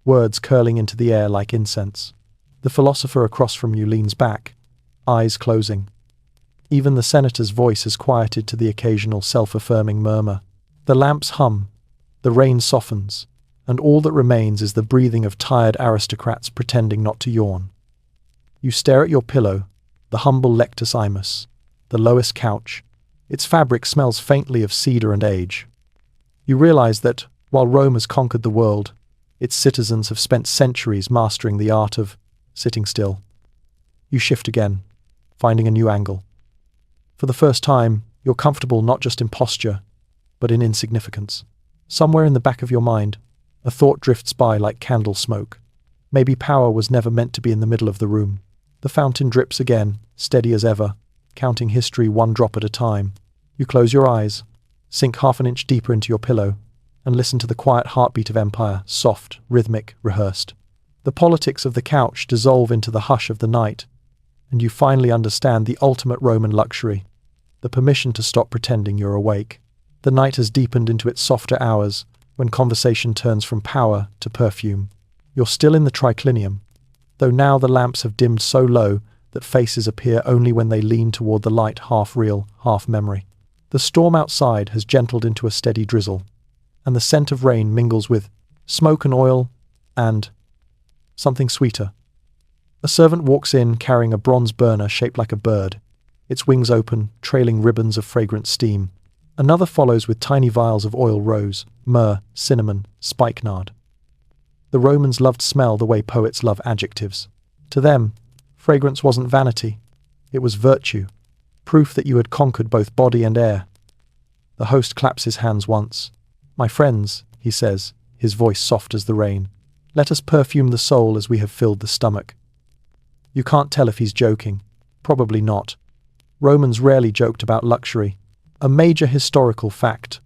words curling into the air like incense. The philosopher across from you leans back, eyes closing. Even the senator's voice is quieted to the occasional self-affirming murmur. The lamps hum, the rain softens, and all that remains is the breathing of tired aristocrats pretending not to yawn. You stare at your pillow, the humble lectus imus, the lowest couch. Its fabric smells faintly of cedar and age. You realize that, while Rome has conquered the world, its citizens have spent centuries mastering the art of sitting still. You shift again, finding a new angle. For the first time, you're comfortable not just in posture, but in insignificance. Somewhere in the back of your mind, a thought drifts by like candle smoke. Maybe power was never meant to be in the middle of the room. The fountain drips again, steady as ever, counting history one drop at a time. You close your eyes, sink half an inch deeper into your pillow, and listen to the quiet heartbeat of empire, soft, rhythmic, rehearsed. The politics of the couch dissolve into the hush of the night, and you finally understand the ultimate Roman luxury, the permission to stop pretending you're awake. The night has deepened into its softer hours, when conversation turns from power to perfume. You're still in the triclinium, though now the lamps have dimmed so low that faces appear only when they lean toward the light, half real, half memory. The storm outside has gentled into a steady drizzle, and the scent of rain mingles with smoke and oil and something sweeter. A servant walks in carrying a bronze burner shaped like a bird, its wings open, trailing ribbons of fragrant steam. Another follows with tiny vials of oil, rose, myrrh, cinnamon, spikenard. The Romans loved smell the way poets love adjectives. To them, fragrance wasn't vanity, it was virtue, proof that you had conquered both body and air. The host claps his hands once. "My friends," he says, his voice soft as the rain, "let us perfume the soul as we have filled the stomach." You can't tell if he's joking. Probably not. Romans rarely joked about luxury. A major historical fact: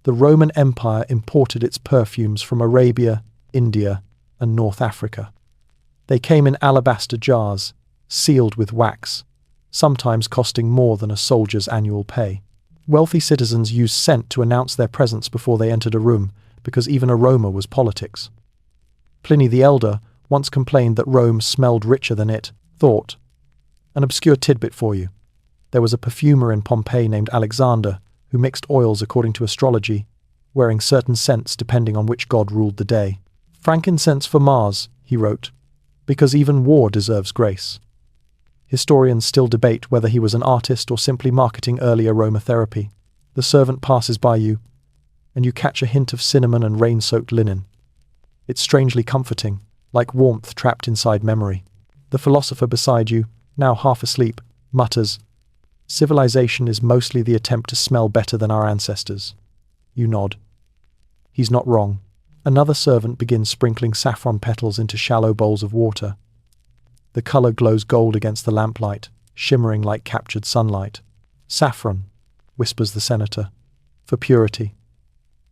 the Roman Empire imported its perfumes from Arabia, India, and North Africa. They came in alabaster jars, sealed with wax, sometimes costing more than a soldier's annual pay. Wealthy citizens used scent to announce their presence before they entered a room, because even aroma was politics. Pliny the Elder once complained that Rome smelled richer than it thought. An obscure tidbit for you. There was a perfumer in Pompeii named Alexander who mixed oils according to astrology, wearing certain scents depending on which god ruled the day. "Frankincense for Mars," he wrote, "because even war deserves grace." Historians still debate whether he was an artist or simply marketing early aromatherapy. The servant passes by you, and you catch a hint of cinnamon and rain-soaked linen. It's strangely comforting, like warmth trapped inside memory. The philosopher beside you, now half asleep, mutters, Civilization is mostly the attempt to smell better than our ancestors. You nod. He's not wrong. Another servant begins sprinkling saffron petals into shallow bowls of water. The color glows gold against the lamplight, shimmering like captured sunlight. Saffron, whispers the senator, for purity.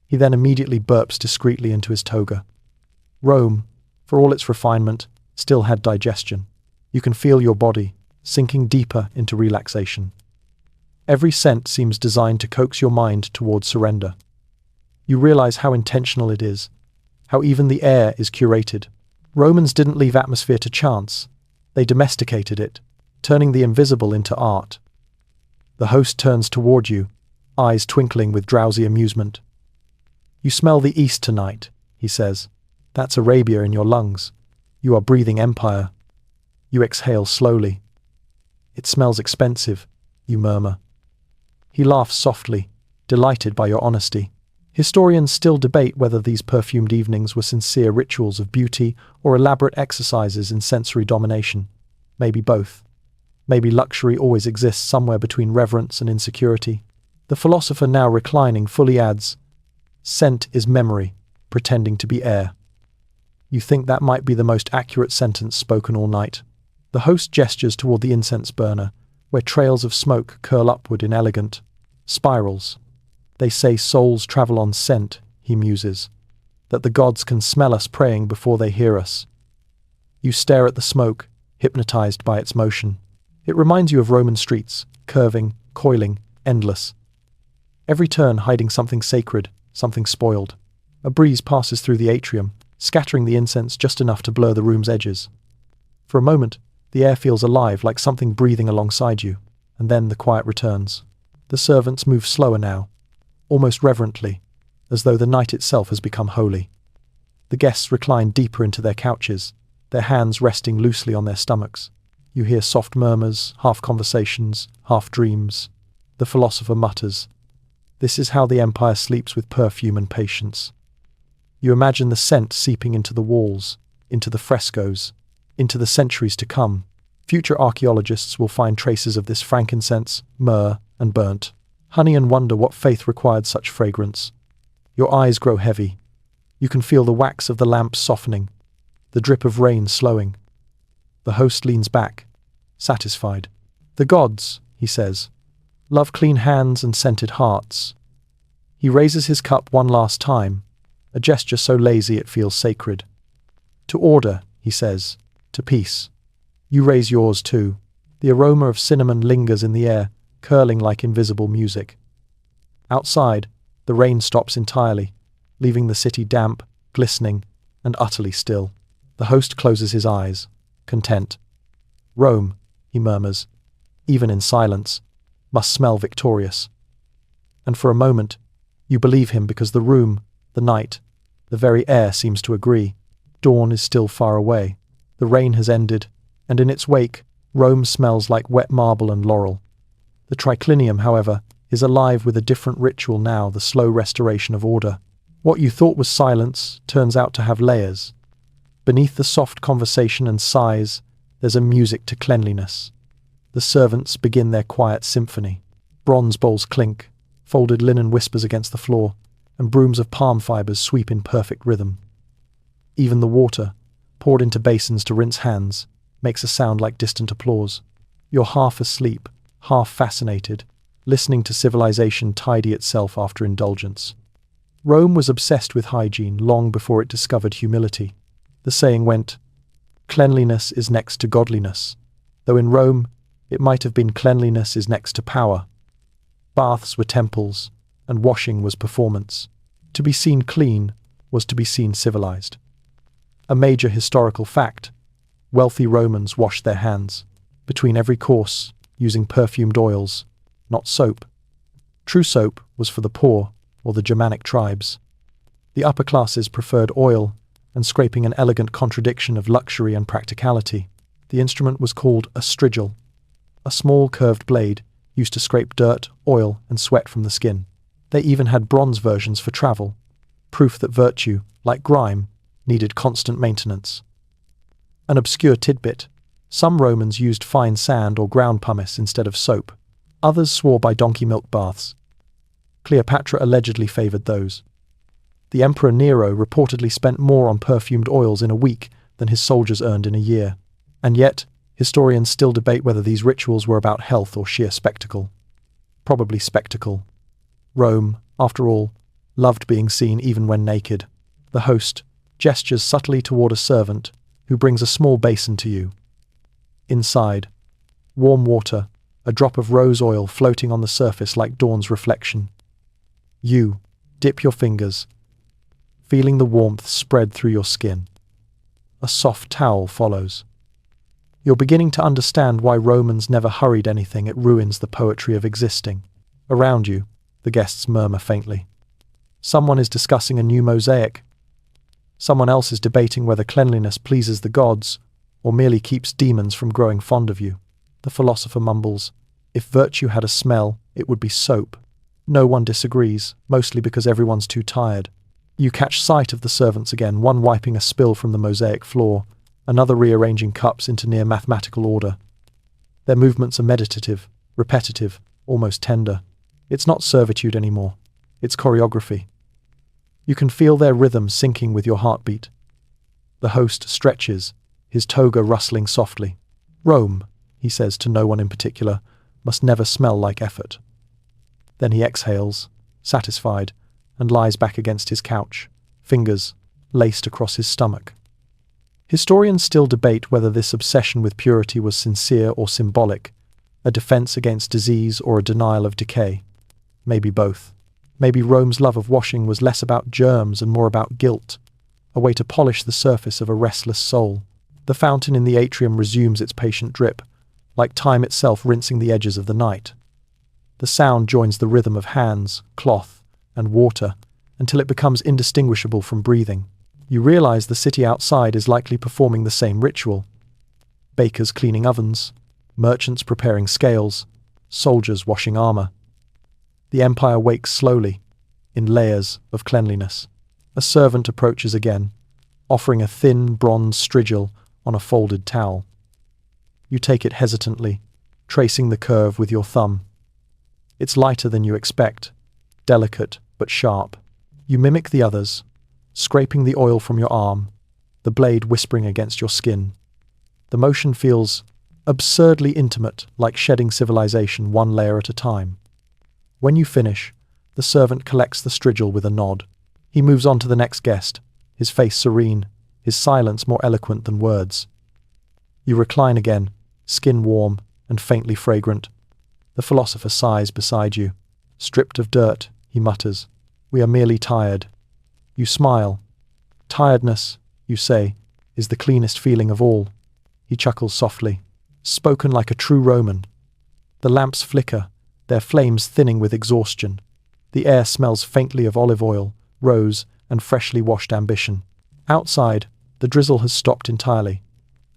He then immediately burps discreetly into his toga. Rome, for all its refinement, still had digestion. You can feel your body sinking deeper into relaxation. Every scent seems designed to coax your mind towards surrender. You realize how intentional it is, how even the air is curated. Romans didn't leave atmosphere to chance. They domesticated it, turning the invisible into art. The host turns toward you, eyes twinkling with drowsy amusement. You smell the east tonight, he says. That's Arabia in your lungs. You are breathing empire. You exhale slowly. It smells expensive, you murmur. He laughs softly, delighted by your honesty. Historians still debate whether these perfumed evenings were sincere rituals of beauty or elaborate exercises in sensory domination. Maybe both. Maybe luxury always exists somewhere between reverence and insecurity. The philosopher, now reclining, fully adds, "Scent is memory, pretending to be air." You think that might be the most accurate sentence spoken all night. The host gestures toward the incense burner, where trails of smoke curl upward in elegant spirals. They say souls travel on scent, he muses, that the gods can smell us praying before they hear us. You stare at the smoke, hypnotized by its motion. It reminds you of Roman streets, curving, coiling, endless. Every turn hiding something sacred, something spoiled. A breeze passes through the atrium, scattering the incense just enough to blur the room's edges. For a moment, the air feels alive, like something breathing alongside you, and then the quiet returns. The servants move slower now, almost reverently, as though the night itself has become holy. The guests recline deeper into their couches, their hands resting loosely on their stomachs. You hear soft murmurs, half conversations, half dreams. The philosopher mutters, "This is how the empire sleeps, with perfume and patience." You imagine the scent seeping into the walls, into the frescoes, into the centuries to come. Future archaeologists will find traces of this frankincense, myrrh, and burnt honey and wonder what faith required such fragrance. Your eyes grow heavy. You can feel the wax of the lamps softening, the drip of rain slowing. The host leans back, satisfied. "The gods," he says, "love clean hands and scented hearts." He raises his cup one last time, a gesture so lazy it feels sacred. "To order," he says, "to peace." You raise yours too. The aroma of cinnamon lingers in the air, curling like invisible music. Outside, the rain stops entirely, leaving the city damp, glistening, and utterly still. The host closes his eyes, content. Rome, he murmurs, even in silence, must smell victorious. And for a moment, you believe him, because the room, the night, the very air seems to agree. Dawn is still far away. The rain has ended, and in its wake, Rome smells like wet marble and laurel. The triclinium, however, is alive with a different ritual now, the slow restoration of order. What you thought was silence turns out to have layers. Beneath the soft conversation and sighs, there's a music to cleanliness. The servants begin their quiet symphony. Bronze bowls clink, folded linen whispers against the floor, and brooms of palm fibers sweep in perfect rhythm. Even the water, poured into basins to rinse hands, makes a sound like distant applause. You're half asleep, half fascinated, listening to civilization tidy itself after indulgence. Rome was obsessed with hygiene long before it discovered humility. The saying went, "Cleanliness is next to godliness," though in Rome, it might have been "cleanliness is next to power." Baths were temples, and washing was performance. To be seen clean was to be seen civilized. A major historical fact: wealthy Romans washed their hands, between every course, using perfumed oils, not soap. True soap was for the poor or the Germanic tribes. The upper classes preferred oil, and scraping, an elegant contradiction of luxury and practicality. The instrument was called a strigil, a small curved blade used to scrape dirt, oil, and sweat from the skin. They even had bronze versions for travel, proof that virtue, like grime, needed constant maintenance. An obscure tidbit: some Romans used fine sand or ground pumice instead of soap. Others swore by donkey milk baths. Cleopatra allegedly favored those. The Emperor Nero reportedly spent more on perfumed oils in a week than his soldiers earned in a year. And yet, historians still debate whether these rituals were about health or sheer spectacle. Probably spectacle. Rome, after all, loved being seen even when naked. The host gestures subtly toward a servant who brings a small basin to you. Inside, warm water, a drop of rose oil floating on the surface like dawn's reflection. You dip your fingers, feeling the warmth spread through your skin. A soft towel follows. You're beginning to understand why Romans never hurried anything. It ruins the poetry of existing. Around you, the guests murmur faintly. Someone is discussing a new mosaic. Someone else is debating whether cleanliness pleases the gods or merely keeps demons from growing fond of you. The philosopher mumbles, "If virtue had a smell, it would be soap." No one disagrees, mostly because everyone's too tired. You catch sight of the servants again, one wiping a spill from the mosaic floor, another rearranging cups into near mathematical order. Their movements are meditative, repetitive, almost tender. It's not servitude anymore. It's choreography. You can feel their rhythm syncing with your heartbeat. The host stretches, his toga rustling softly. Rome, he says to no one in particular, must never smell like effort. Then he exhales, satisfied, and lies back against his couch, fingers laced across his stomach. Historians still debate whether this obsession with purity was sincere or symbolic, a defense against disease or a denial of decay. Maybe both. Maybe Rome's love of washing was less about germs and more about guilt, a way to polish the surface of a restless soul. The fountain in the atrium resumes its patient drip, like time itself rinsing the edges of the night. The sound joins the rhythm of hands, cloth, and water until it becomes indistinguishable from breathing. You realize the city outside is likely performing the same ritual. Bakers cleaning ovens, merchants preparing scales, soldiers washing armor. The empire wakes slowly, in layers of cleanliness. A servant approaches again, offering a thin bronze strigil on a folded towel. You take it hesitantly, tracing the curve with your thumb. It's lighter than you expect, delicate but sharp. You mimic the others, scraping the oil from your arm, the blade whispering against your skin. The motion feels absurdly intimate, like shedding civilization one layer at a time. When you finish, the servant collects the strigil with a nod. He moves on to the next guest, his face serene, his silence more eloquent than words. You recline again, skin warm and faintly fragrant. The philosopher sighs beside you. Stripped of dirt, he mutters, "We are merely tired." You smile. "Tiredness," you say, "is the cleanest feeling of all." He chuckles softly, spoken like a true Roman. The lamps flicker, their flames thinning with exhaustion. The air smells faintly of olive oil, rose, and freshly washed ambition. Outside, the drizzle has stopped entirely,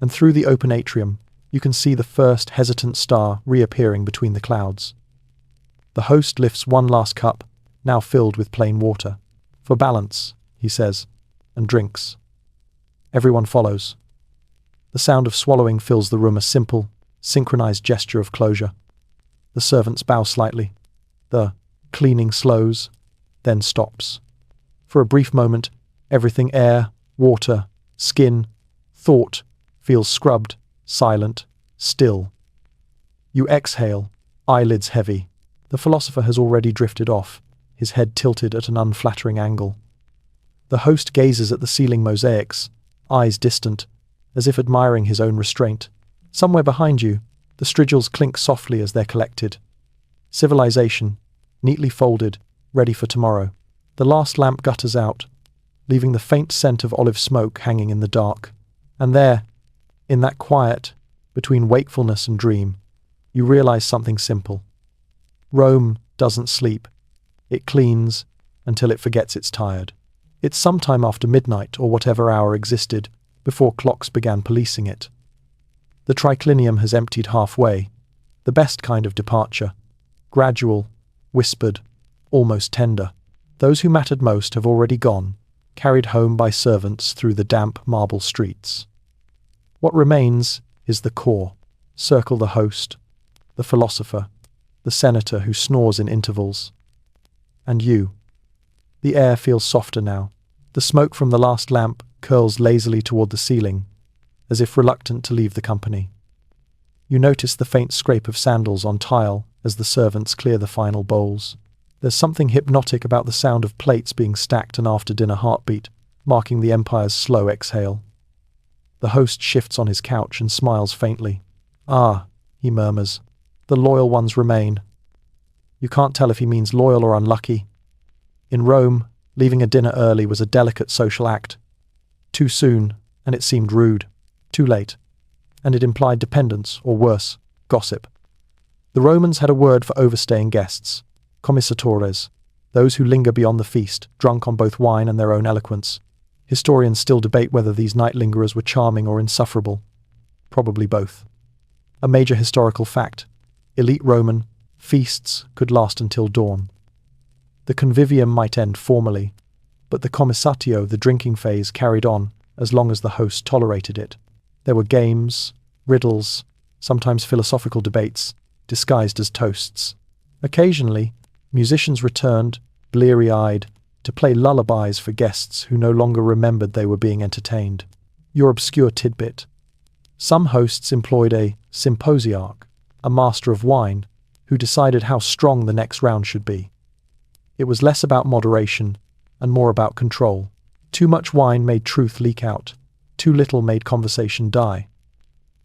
and through the open atrium, you can see the first hesitant star reappearing between the clouds. The host lifts one last cup, now filled with plain water. "For balance," he says, and drinks. Everyone follows. The sound of swallowing fills the room, a simple, synchronized gesture of closure. The servants bow slightly. The cleaning slows, then stops. For a brief moment, everything air, water, skin, thought feels scrubbed, silent, still. You exhale, eyelids heavy. The philosopher has already drifted off, his head tilted at an unflattering angle. The host gazes at the ceiling mosaics, eyes distant, as if admiring his own restraint. Somewhere behind you, the strigils clink softly as they're collected. Civilization, neatly folded, ready for tomorrow. The last lamp gutters out, leaving the faint scent of olive smoke hanging in the dark. And there, in that quiet, between wakefulness and dream, you realize something simple. Rome doesn't sleep. It cleans until it forgets it's tired. It's sometime after midnight or whatever hour existed before clocks began policing it. The triclinium has emptied halfway, the best kind of departure. Gradual, whispered, almost tender. Those who mattered most have already gone, carried home by servants through the damp marble streets. What remains is the core. Circle the host, the philosopher, the senator who snores in intervals. And you. The air feels softer now. The smoke from the last lamp curls lazily toward the ceiling, as if reluctant to leave the company. You notice the faint scrape of sandals on tile as the servants clear the final bowls. There's something hypnotic about the sound of plates being stacked and after-dinner heartbeat, marking the empire's slow exhale. The host shifts on his couch and smiles faintly. "Ah," he murmurs, "the loyal ones remain." You can't tell if he means loyal or unlucky. In Rome, leaving a dinner early was a delicate social act. Too soon, and it seemed rude. Too late, and it implied dependence, or worse, gossip. The Romans had a word for overstaying guests, commissatores, those who linger beyond the feast, drunk on both wine and their own eloquence. Historians still debate whether these night lingerers were charming or insufferable. Probably both. A major historical fact: elite Roman feasts could last until dawn. The convivium might end formally, but the commissatio, the drinking phase, carried on as long as the host tolerated it. There were games, riddles, sometimes philosophical debates, disguised as toasts. Occasionally, musicians returned, bleary-eyed, to play lullabies for guests who no longer remembered they were being entertained. Your obscure tidbit. Some hosts employed a symposiarch, a master of wine, who decided how strong the next round should be. It was less about moderation and more about control. Too much wine made truth leak out. Too little made conversation die.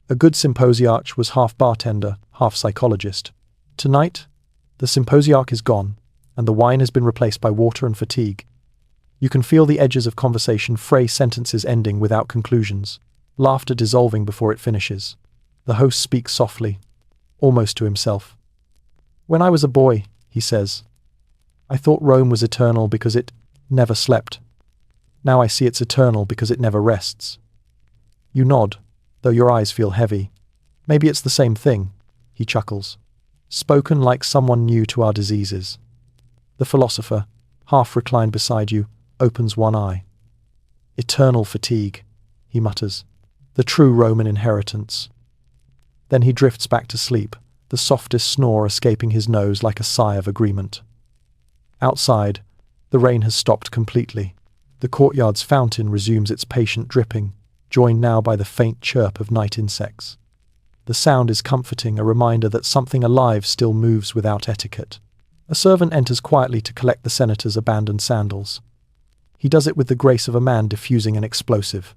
A good symposiarch was half bartender, half psychologist. Tonight, the symposiarch is gone, and the wine has been replaced by water and fatigue. You can feel the edges of conversation fray, sentences ending without conclusions, laughter dissolving before it finishes. The host speaks softly, almost to himself. "When I was a boy," he says, "I thought Rome was eternal because it never slept. Now I see it's eternal because it never rests." You nod, though your eyes feel heavy. "Maybe it's the same thing," he chuckles, spoken like someone new to our diseases. The philosopher, half reclined beside you, opens one eye. "Eternal fatigue," he mutters, "the true Roman inheritance." Then he drifts back to sleep, the softest snore escaping his nose like a sigh of agreement. Outside, the rain has stopped completely. The courtyard's fountain resumes its patient dripping, joined now by the faint chirp of night insects. The sound is comforting, a reminder that something alive still moves without etiquette. A servant enters quietly to collect the senator's abandoned sandals. He does it with the grace of a man diffusing an explosive.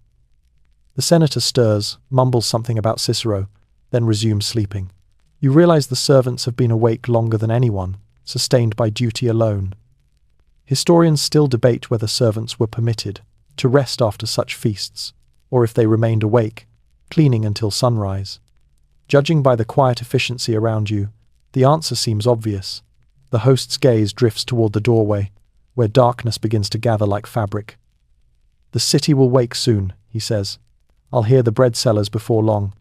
The senator stirs, mumbles something about Cicero, then resumes sleeping. You realize the servants have been awake longer than anyone, sustained by duty alone. Historians still debate whether servants were permitted to rest after such feasts, or if they remained awake, cleaning until sunrise. Judging by the quiet efficiency around you, the answer seems obvious. The host's gaze drifts toward the doorway, where darkness begins to gather like fabric. "The city will wake soon," he says. "I'll hear the bread sellers before long."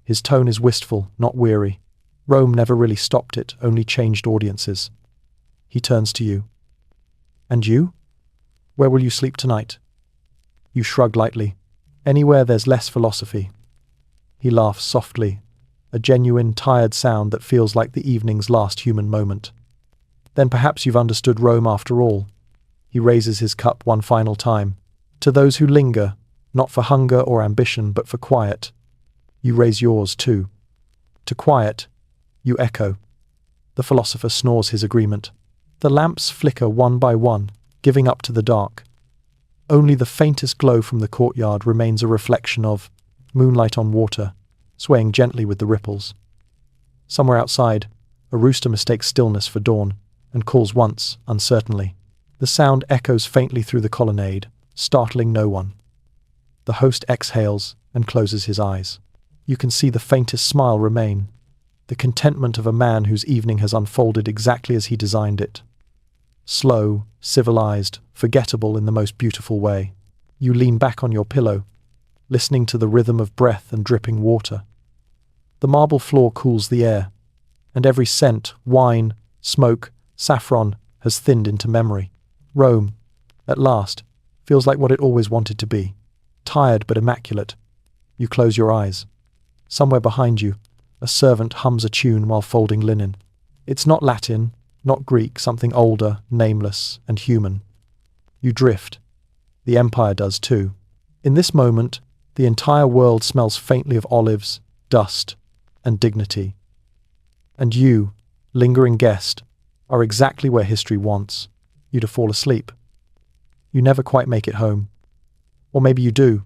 His tone is wistful, not weary. Rome never really stopped it, only changed audiences. He turns to you. "And you? Where will you sleep tonight?" You shrug lightly. "Anywhere there's less philosophy." He laughs softly, a genuine, tired sound that feels like the evening's last human moment. "Then perhaps you've understood Rome after all." He raises his cup one final time. "To those who linger, not for hunger or ambition, but for quiet." You raise yours too. "To quiet," you echo. The philosopher snores his agreement. The lamps flicker one by one, giving up to the dark. Only the faintest glow from the courtyard remains a reflection of moonlight on water, swaying gently with the ripples. Somewhere outside, a rooster mistakes stillness for dawn and calls once, uncertainly. The sound echoes faintly through the colonnade, startling no one. The host exhales and closes his eyes. You can see the faintest smile remain, the contentment of a man whose evening has unfolded exactly as he designed it. Slow, civilized, forgettable in the most beautiful way. You lean back on your pillow, listening to the rhythm of breath and dripping water. The marble floor cools the air, and every scent, wine, smoke, saffron, has thinned into memory. Rome, at last, feels like what it always wanted to be. Tired but immaculate. You close your eyes. Somewhere behind you, a servant hums a tune while folding linen. It's not Latin, not Greek, something older, nameless, and human. You drift. The Empire does too. In this moment, the entire world smells faintly of olives, dust, and dignity. And you, lingering guest, are exactly where history wants you to fall asleep. You never quite make it home. Or maybe you do,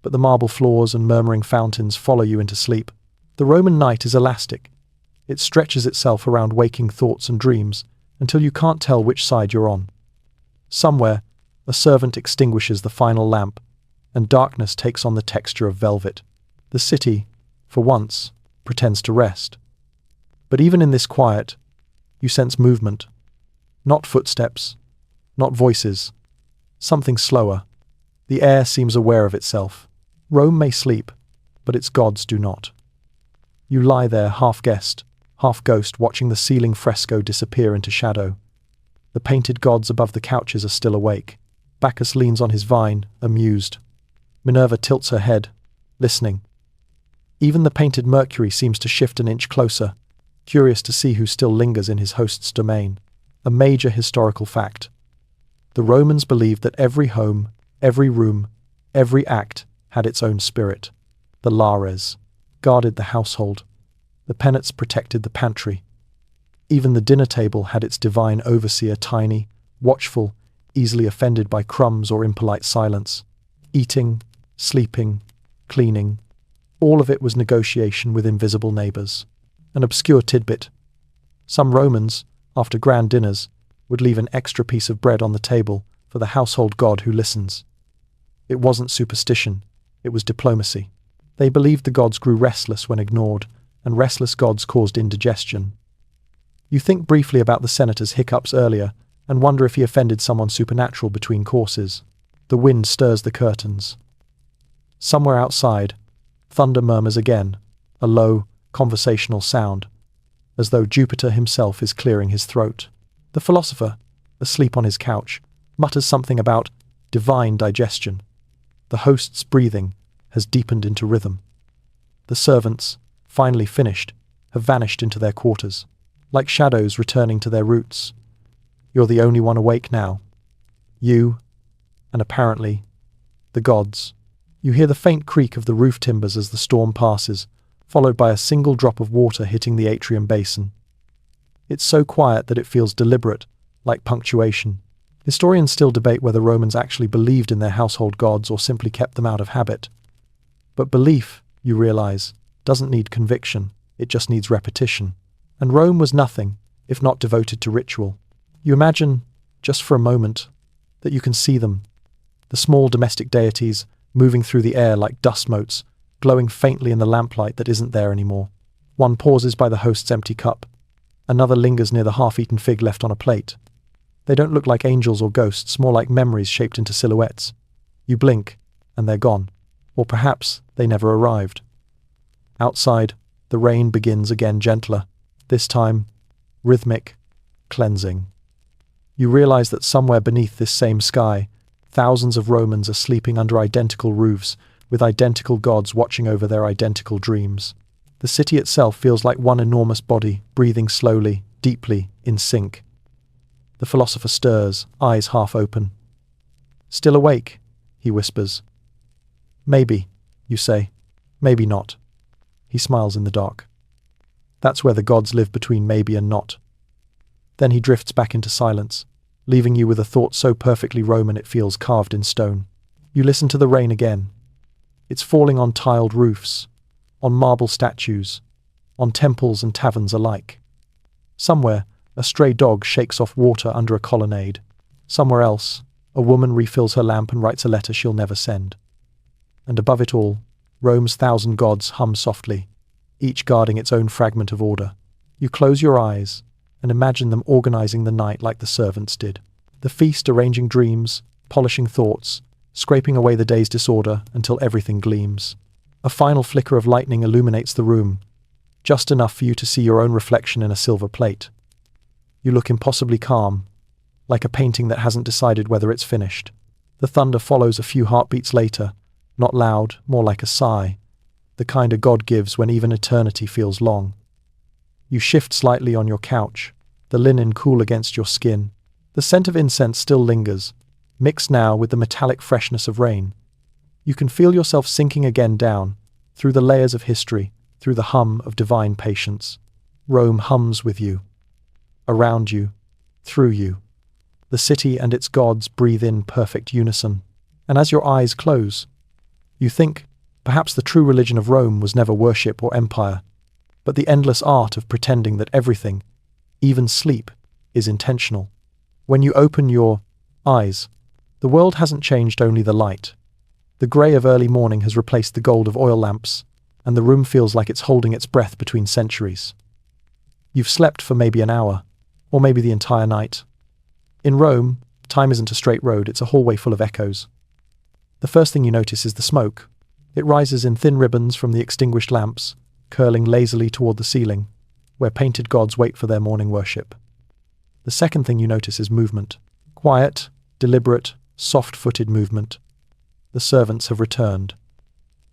but the marble floors and murmuring fountains follow you into sleep. The Roman night is elastic. It stretches itself around waking thoughts and dreams until you can't tell which side you're on. Somewhere, a servant extinguishes the final lamp, and darkness takes on the texture of velvet. The city, for once, pretends to rest. But even in this quiet, you sense movement. Not footsteps, not voices. Something slower. The air seems aware of itself. Rome may sleep, but its gods do not. You lie there, half guest, half ghost, watching the ceiling fresco disappear into shadow. The painted gods above the couches are still awake. Bacchus leans on his vine, amused. Minerva tilts her head, listening. Even the painted Mercury seems to shift an inch closer, curious to see who still lingers in his host's domain. A major historical fact. The Romans believed that every home, every room, every act had its own spirit. The lares guarded the household. The penates protected the pantry. Even the dinner table had its divine overseer, tiny, watchful, easily offended by crumbs or impolite silence. Eating, sleeping, cleaning, all of it was negotiation with invisible neighbors. An obscure tidbit. Some Romans, after grand dinners, would leave an extra piece of bread on the table for the household god who listens. It wasn't superstition, it was diplomacy. They believed the gods grew restless when ignored, and restless gods caused indigestion. You think briefly about the senator's hiccups earlier, and wonder if he offended someone supernatural between courses. The wind stirs the curtains. Somewhere outside, thunder murmurs again, a low, conversational sound, as though Jupiter himself is clearing his throat. The philosopher, asleep on his couch, mutters something about divine digestion. The host's breathing has deepened into rhythm. The servants, finally finished, have vanished into their quarters, like shadows returning to their roots. You're the only one awake now. You, and apparently, the gods. You hear the faint creak of the roof timbers as the storm passes, followed by a single drop of water hitting the atrium basin. It's so quiet that it feels deliberate, like punctuation. Historians still debate whether Romans actually believed in their household gods or simply kept them out of habit. But belief, you realize, doesn't need conviction, it just needs repetition. And Rome was nothing, if not devoted to ritual. You imagine, just for a moment, that you can see them. The small domestic deities moving through the air like dust motes, glowing faintly in the lamplight that isn't there anymore. One pauses by the host's empty cup. Another lingers near the half-eaten fig left on a plate. They don't look like angels or ghosts, more like memories shaped into silhouettes. You blink, and they're gone. Or perhaps they never arrived. Outside, the rain begins again, gentler. This time, rhythmic, cleansing. You realize that somewhere beneath this same sky, thousands of Romans are sleeping under identical roofs, with identical gods watching over their identical dreams. The city itself feels like one enormous body, breathing slowly, deeply, in sync. The philosopher stirs, eyes half open. "Still awake?" he whispers. "Maybe," you say. "Maybe not." He smiles in the dark. That's where the gods live, between maybe and not. Then he drifts back into silence, leaving you with a thought so perfectly Roman it feels carved in stone. You listen to the rain again. It's falling on tiled roofs, on marble statues, on temples and taverns alike. Somewhere, a stray dog shakes off water under a colonnade. Somewhere else, a woman refills her lamp and writes a letter she'll never send. And above it all, Rome's 1,000 gods hum softly, each guarding its own fragment of order. You close your eyes and imagine them organizing the night like the servants did. The feast arranging dreams, polishing thoughts, scraping away the day's disorder until everything gleams. A final flicker of lightning illuminates the room, just enough for you to see your own reflection in a silver plate. You look impossibly calm, like a painting that hasn't decided whether it's finished. The thunder follows a few heartbeats later, not loud, more like a sigh, the kind a god gives when even eternity feels long. You shift slightly on your couch, the linen cool against your skin. The scent of incense still lingers, mixed now with the metallic freshness of rain. You can feel yourself sinking again down, through the layers of history, through the hum of divine patience. Rome hums with you. Around you. Through you. The city and its gods breathe in perfect unison. And as your eyes close, you think, perhaps the true religion of Rome was never worship or empire, but the endless art of pretending that everything, even sleep, is intentional. When you open your eyes, the world hasn't changed, only the light. The grey of early morning has replaced the gold of oil lamps, and the room feels like it's holding its breath between centuries. You've slept for maybe an hour, or maybe the entire night. In Rome, time isn't a straight road, it's a hallway full of echoes. The first thing you notice is the smoke. It rises in thin ribbons from the extinguished lamps, curling lazily toward the ceiling, where painted gods wait for their morning worship. The second thing you notice is movement. Quiet, deliberate, soft-footed movement. The servants have returned.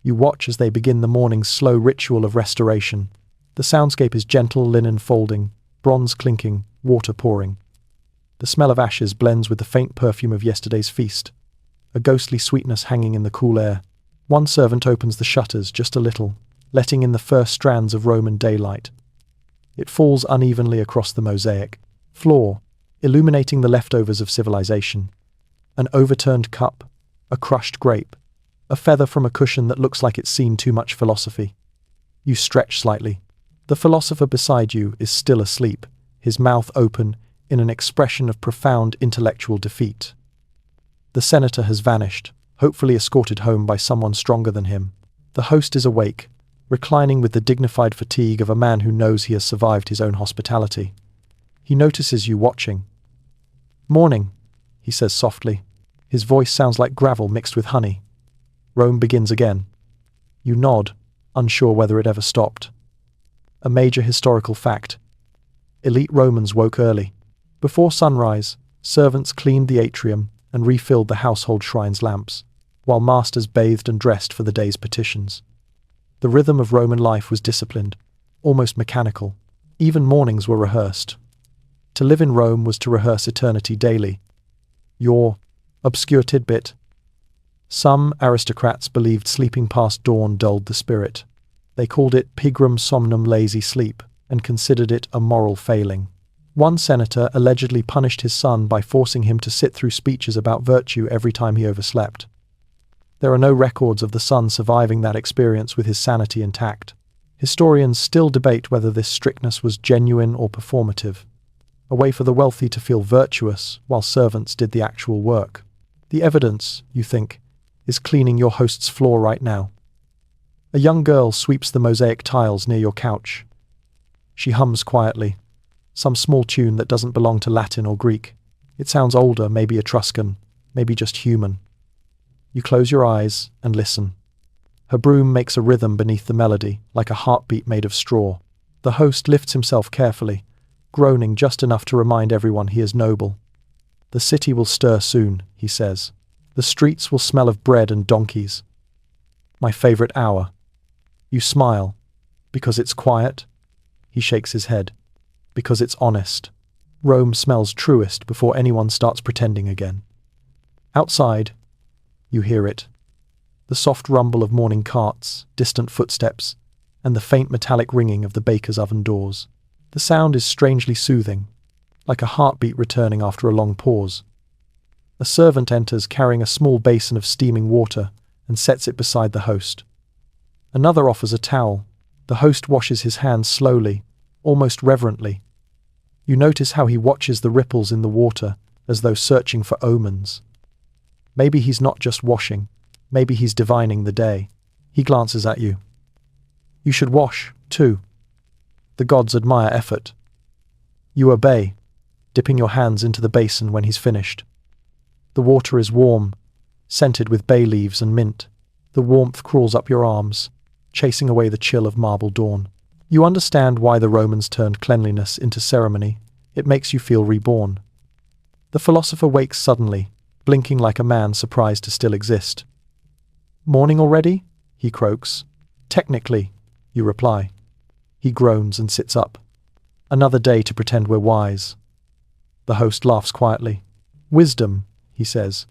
You watch as they begin the morning's slow ritual of restoration. The soundscape is gentle linen folding, bronze clinking, water pouring. The smell of ashes blends with the faint perfume of yesterday's feast, a ghostly sweetness hanging in the cool air. One servant opens the shutters just a little, letting in the first strands of Roman daylight. It falls unevenly across the mosaic floor, illuminating the leftovers of civilization. An overturned cup, a crushed grape, a feather from a cushion that looks like it's seen too much philosophy. You stretch slightly. The philosopher beside you is still asleep, his mouth open in an expression of profound intellectual defeat. The senator has vanished, hopefully escorted home by someone stronger than him. The host is awake, reclining with the dignified fatigue of a man who knows he has survived his own hospitality. He notices you watching. "Morning," he says softly. His voice sounds like gravel mixed with honey. Rome begins again. You nod, unsure whether it ever stopped. A major historical fact. Elite Romans woke early. Before sunrise, servants cleaned the atrium and refilled the household shrine's lamps, while masters bathed and dressed for the day's petitions. The rhythm of Roman life was disciplined, almost mechanical. Even mornings were rehearsed. To live in Rome was to rehearse eternity daily. Your obscure tidbit. Some aristocrats believed sleeping past dawn dulled the spirit. They called it pigrum somnum, lazy sleep, and considered it a moral failing. One senator allegedly punished his son by forcing him to sit through speeches about virtue every time he overslept. There are no records of the son surviving that experience with his sanity intact. Historians still debate whether this strictness was genuine or performative, a way for the wealthy to feel virtuous while servants did the actual work. The evidence, you think, is cleaning your host's floor right now. A young girl sweeps the mosaic tiles near your couch. She hums quietly, some small tune that doesn't belong to Latin or Greek. It sounds older, maybe Etruscan, maybe just human. You close your eyes and listen. Her broom makes a rhythm beneath the melody, like a heartbeat made of straw. The host lifts himself carefully, groaning just enough to remind everyone he is noble. The city will stir soon, he says. The streets will smell of bread and donkeys. My favorite hour. You smile. Because it's quiet? He shakes his head. Because it's honest. Rome smells truest before anyone starts pretending again. Outside, you hear it. The soft rumble of morning carts, distant footsteps, and the faint metallic ringing of the baker's oven doors. The sound is strangely soothing, like a heartbeat returning after a long pause. A servant enters carrying a small basin of steaming water and sets it beside the host. Another offers a towel. The host washes his hands slowly, almost reverently. You notice how he watches the ripples in the water as though searching for omens. Maybe he's not just washing, maybe he's divining the day. He glances at you. You should wash, too. The gods admire effort. You obey, dipping your hands into the basin when he's finished. The water is warm, scented with bay leaves and mint. The warmth crawls up your arms, chasing away the chill of marble dawn. You understand why the Romans turned cleanliness into ceremony. It makes you feel reborn. The philosopher wakes suddenly, blinking like a man surprised to still exist. "Morning already?" he croaks. "Technically," you reply. He groans and sits up. Another day to pretend we're wise. The host laughs quietly. Wisdom, he says,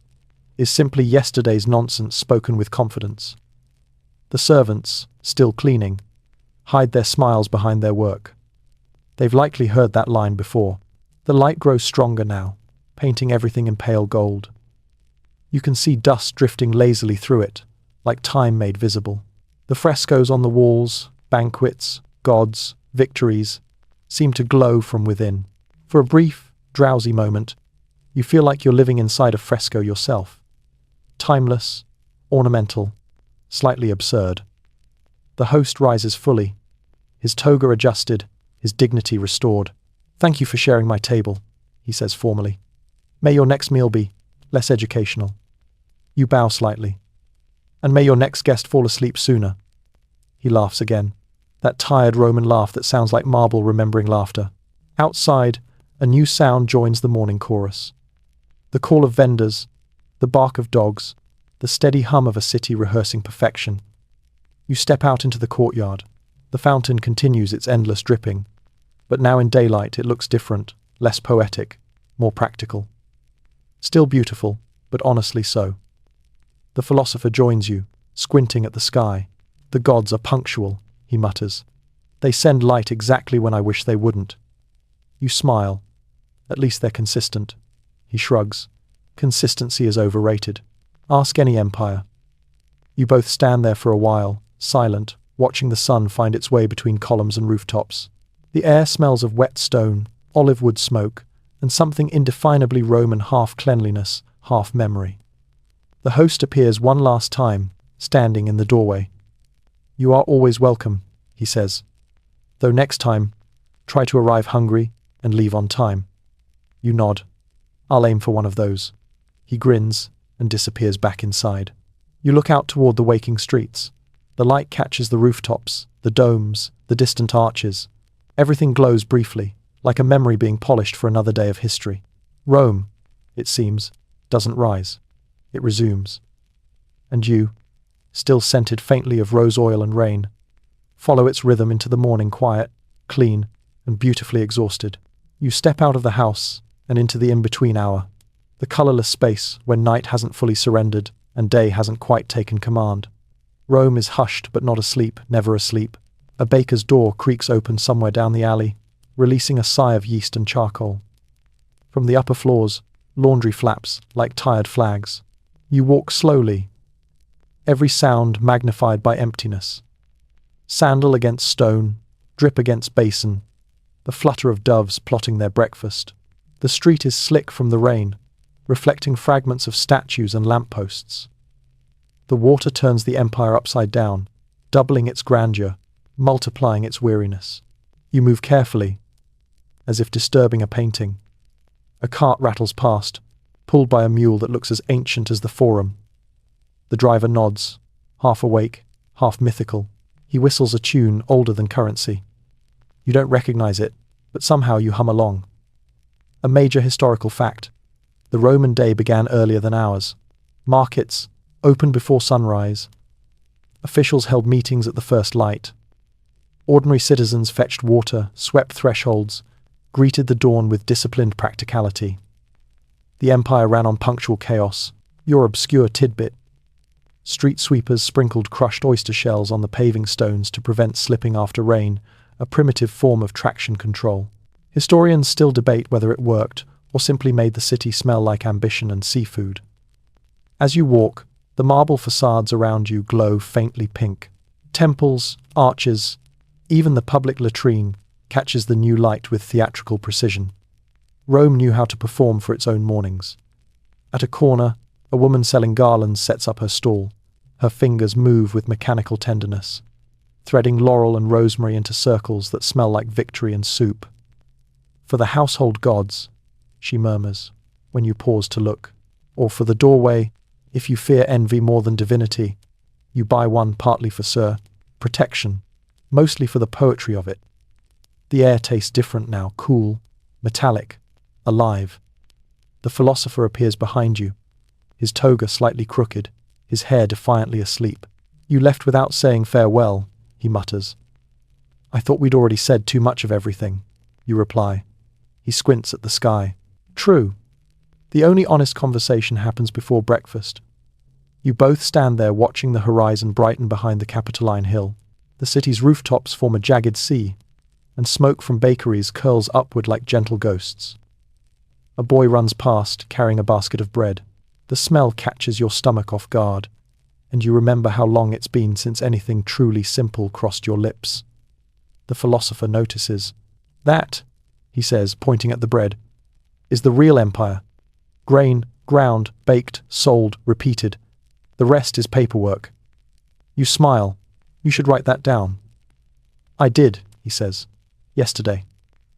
is simply yesterday's nonsense spoken with confidence. The servants, still cleaning, hide their smiles behind their work. They've likely heard that line before. The light grows stronger now, painting everything in pale gold. You can see dust drifting lazily through it, like time made visible. The frescoes on the walls, banquets, gods, victories, seem to glow from within. For a brief, drowsy moment, you feel like you're living inside a fresco yourself. Timeless, ornamental, slightly absurd. The host rises fully, his toga adjusted, his dignity restored. Thank you for sharing my table, he says formally. May your next meal be less educational. You bow slightly. And may your next guest fall asleep sooner. He laughs again, that tired Roman laugh that sounds like marble remembering laughter. Outside, a new sound joins the morning chorus. The call of vendors, the bark of dogs, the steady hum of a city rehearsing perfection. You step out into the courtyard. The fountain continues its endless dripping, but now in daylight it looks different, less poetic, more practical. Still beautiful, but honestly so. The philosopher joins you, squinting at the sky. The gods are punctual, he mutters. They send light exactly when I wish they wouldn't. You smile. At least they're consistent. He shrugs. Consistency is overrated. Ask any empire. You both stand there for a while, silent, watching the sun find its way between columns and rooftops. The air smells of wet stone, olive wood smoke, and something indefinably Roman, half cleanliness, half memory. The host appears one last time, standing in the doorway. You are always welcome, he says. Though next time, try to arrive hungry and leave on time. You nod. I'll aim for one of those. He grins and disappears back inside. You look out toward the waking streets. The light catches the rooftops, the domes, the distant arches. Everything glows briefly, like a memory being polished for another day of history. Rome, it seems, doesn't rise. It resumes. And you, still scented faintly of rose oil and rain, follow its rhythm into the morning quiet, clean, and beautifully exhausted. You step out of the house and into the in-between hour, the colorless space when night hasn't fully surrendered and day hasn't quite taken command. Rome is hushed but not asleep, never asleep. A baker's door creaks open somewhere down the alley, releasing a sigh of yeast and charcoal. From the upper floors, laundry flaps like tired flags. You walk slowly, every sound magnified by emptiness. Sandal against stone, drip against basin, the flutter of doves plotting their breakfast. The street is slick from the rain, reflecting fragments of statues and lampposts. The water turns the empire upside down, doubling its grandeur, multiplying its weariness. You move carefully, as if disturbing a painting. A cart rattles past, pulled by a mule that looks as ancient as the Forum. The driver nods, half awake, half mythical. He whistles a tune older than currency. You don't recognize it, but somehow you hum along. A major historical fact. The Roman day began earlier than ours. Markets opened before sunrise. Officials held meetings at the first light. Ordinary citizens fetched water, swept thresholds, greeted the dawn with disciplined practicality. The empire ran on punctual chaos, your obscure tidbit. Street sweepers sprinkled crushed oyster shells on the paving stones to prevent slipping after rain, a primitive form of traction control. Historians still debate whether it worked or simply made the city smell like ambition and seafood. As you walk, the marble facades around you glow faintly pink. Temples, arches, even the public latrine catches the new light with theatrical precision. Rome knew how to perform for its own mornings. At a corner, a woman selling garlands sets up her stall. Her fingers move with mechanical tenderness, threading laurel and rosemary into circles that smell like victory and soup. For the household gods, she murmurs, when you pause to look. Or for the doorway, if you fear envy more than divinity, you buy one partly for protection, mostly for the poetry of it. The air tastes different now, cool, metallic, alive. The philosopher appears behind you, his toga slightly crooked, his hair defiantly asleep. You left without saying farewell, he mutters. I thought we'd already said too much of everything. you reply. He squints at the sky. True. The only honest conversation happens before breakfast. You both stand there watching the horizon brighten behind the Capitoline Hill. The city's rooftops form a jagged sea, and smoke from bakeries curls upward like gentle ghosts. A boy runs past, carrying a basket of bread. The smell catches your stomach off guard, and you remember how long it's been since anything truly simple crossed your lips. The philosopher notices. That, he says, pointing at the bread, is the real empire. Grain, ground, baked, sold, repeated. The rest is paperwork. You smile. You should write that down. I did, he says. Yesterday.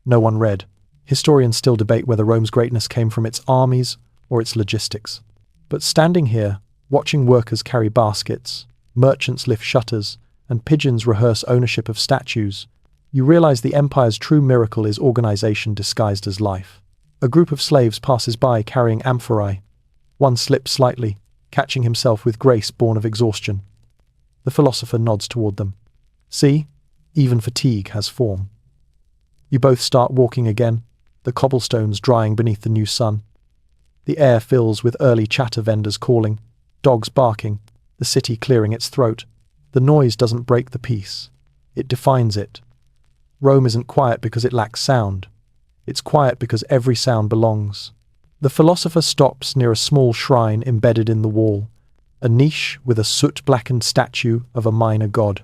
No one read. Historians still debate whether Rome's greatness came from its armies or its logistics. But standing here, watching workers carry baskets, merchants lift shutters, and pigeons rehearse ownership of statues, you realize the empire's true miracle is organization disguised as life. A group of slaves passes by carrying amphorae. One slips slightly, catching himself with grace born of exhaustion. The philosopher nods toward them. See, even fatigue has form. You both start walking again, the cobblestones drying beneath the new sun. The air fills with early chatter vendors calling, dogs barking, the city clearing its throat. The noise doesn't break the peace. It defines it. Rome isn't quiet because it lacks sound. It's quiet because every sound belongs. The philosopher stops near a small shrine embedded in the wall, a niche with a soot-blackened statue of a minor god.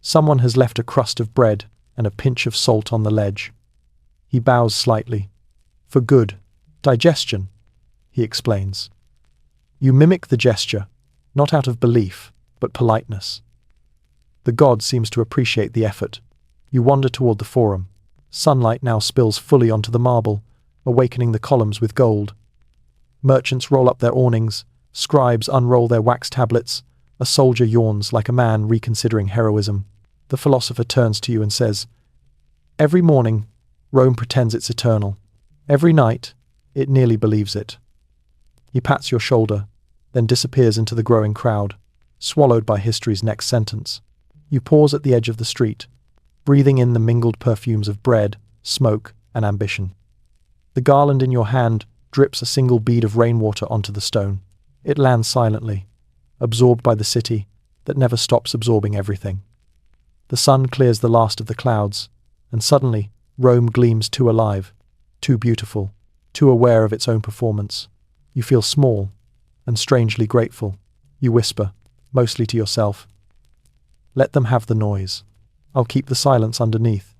Someone has left a crust of bread and a pinch of salt on the ledge. He bows slightly. For good. Digestion, he explains. You mimic the gesture, not out of belief, but politeness. The god seems to appreciate the effort. You wander toward the forum. Sunlight now spills fully onto the marble, awakening the columns with gold. Merchants roll up their awnings, scribes unroll their wax tablets, a soldier yawns like a man reconsidering heroism. The philosopher turns to you and says, Every morning, Rome pretends it's eternal. Every night, it nearly believes it. He pats your shoulder, then disappears into the growing crowd, swallowed by history's next sentence. You pause at the edge of the street, breathing in the mingled perfumes of bread, smoke, and ambition. The garland in your hand drips a single bead of rainwater onto the stone. It lands silently, absorbed by the city that never stops absorbing everything. The sun clears the last of the clouds, and suddenly Rome gleams too alive, too beautiful, too aware of its own performance. You feel small and strangely grateful. You whisper, mostly to yourself, Let them have the noise. I'll keep the silence underneath.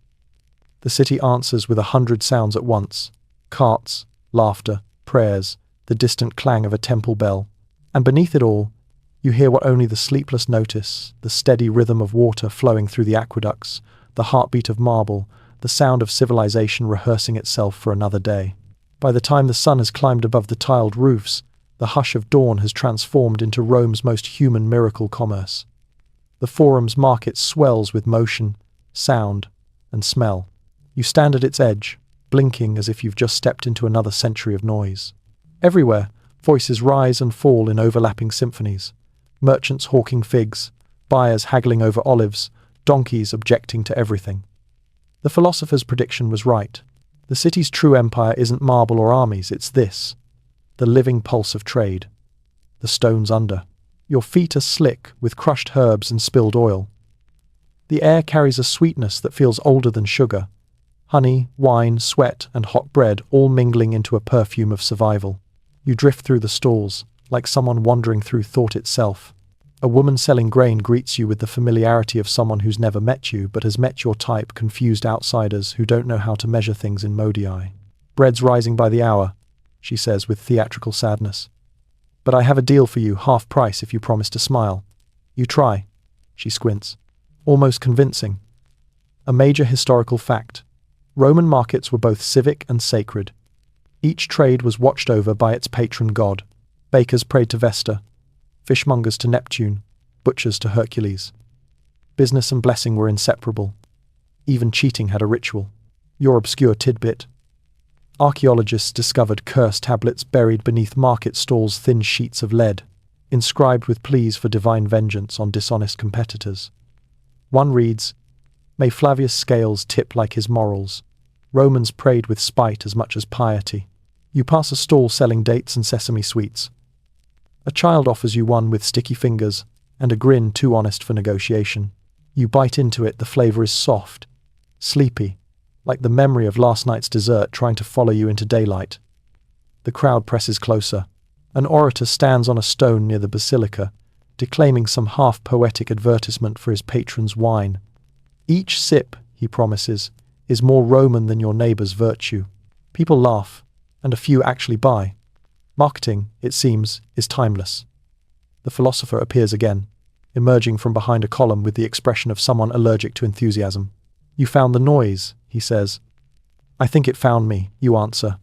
The city answers with 100 sounds at once. Carts, laughter, prayers, the distant clang of a temple bell. And beneath it all, you hear what only the sleepless notice, the steady rhythm of water flowing through the aqueducts, the heartbeat of marble, the sound of civilization rehearsing itself for another day. By the time the sun has climbed above the tiled roofs, the hush of dawn has transformed into Rome's most human miracle commerce. The forum's market swells with motion, sound, and smell. You stand at its edge, blinking as if you've just stepped into another century of noise. Everywhere, voices rise and fall in overlapping symphonies. Merchants hawking figs, buyers haggling over olives, donkeys objecting to everything. The philosopher's prediction was right. The city's true empire isn't marble or armies, it's this, the living pulse of trade. The stones under. Your feet are slick with crushed herbs and spilled oil. The air carries a sweetness that feels older than sugar. Honey, wine, sweat, and hot bread all mingling into a perfume of survival. You drift through the stalls, like someone wandering through thought itself. A woman selling grain greets you with the familiarity of someone who's never met you but has met your type, confused outsiders who don't know how to measure things in modii. Bread's rising by the hour, she says with theatrical sadness. But I have a deal for you, half price if you promise to smile. You try. She squints. Almost convincing. A major historical fact. Roman markets were both civic and sacred. Each trade was watched over by its patron god. Bakers prayed to Vesta, fishmongers to Neptune, butchers to Hercules. Business and blessing were inseparable. Even cheating had a ritual. Your obscure tidbit. Archaeologists discovered curse tablets buried beneath market stalls' thin sheets of lead, inscribed with pleas for divine vengeance on dishonest competitors. One reads, "May Flavius' scales tip like his morals." Romans prayed with spite as much as piety. You pass a stall selling dates and sesame sweets. A child offers you one with sticky fingers and a grin too honest for negotiation. You bite into it, the flavor is soft, sleepy, like the memory of last night's dessert trying to follow you into daylight. The crowd presses closer. An orator stands on a stone near the basilica, declaiming some half-poetic advertisement for his patron's wine. Each sip, he promises, is more Roman than your neighbor's virtue. People laugh, and a few actually buy. Marketing, it seems, is timeless. The philosopher appears again, emerging from behind a column with the expression of someone allergic to enthusiasm. You found the noise, he says. I think it found me, you answer.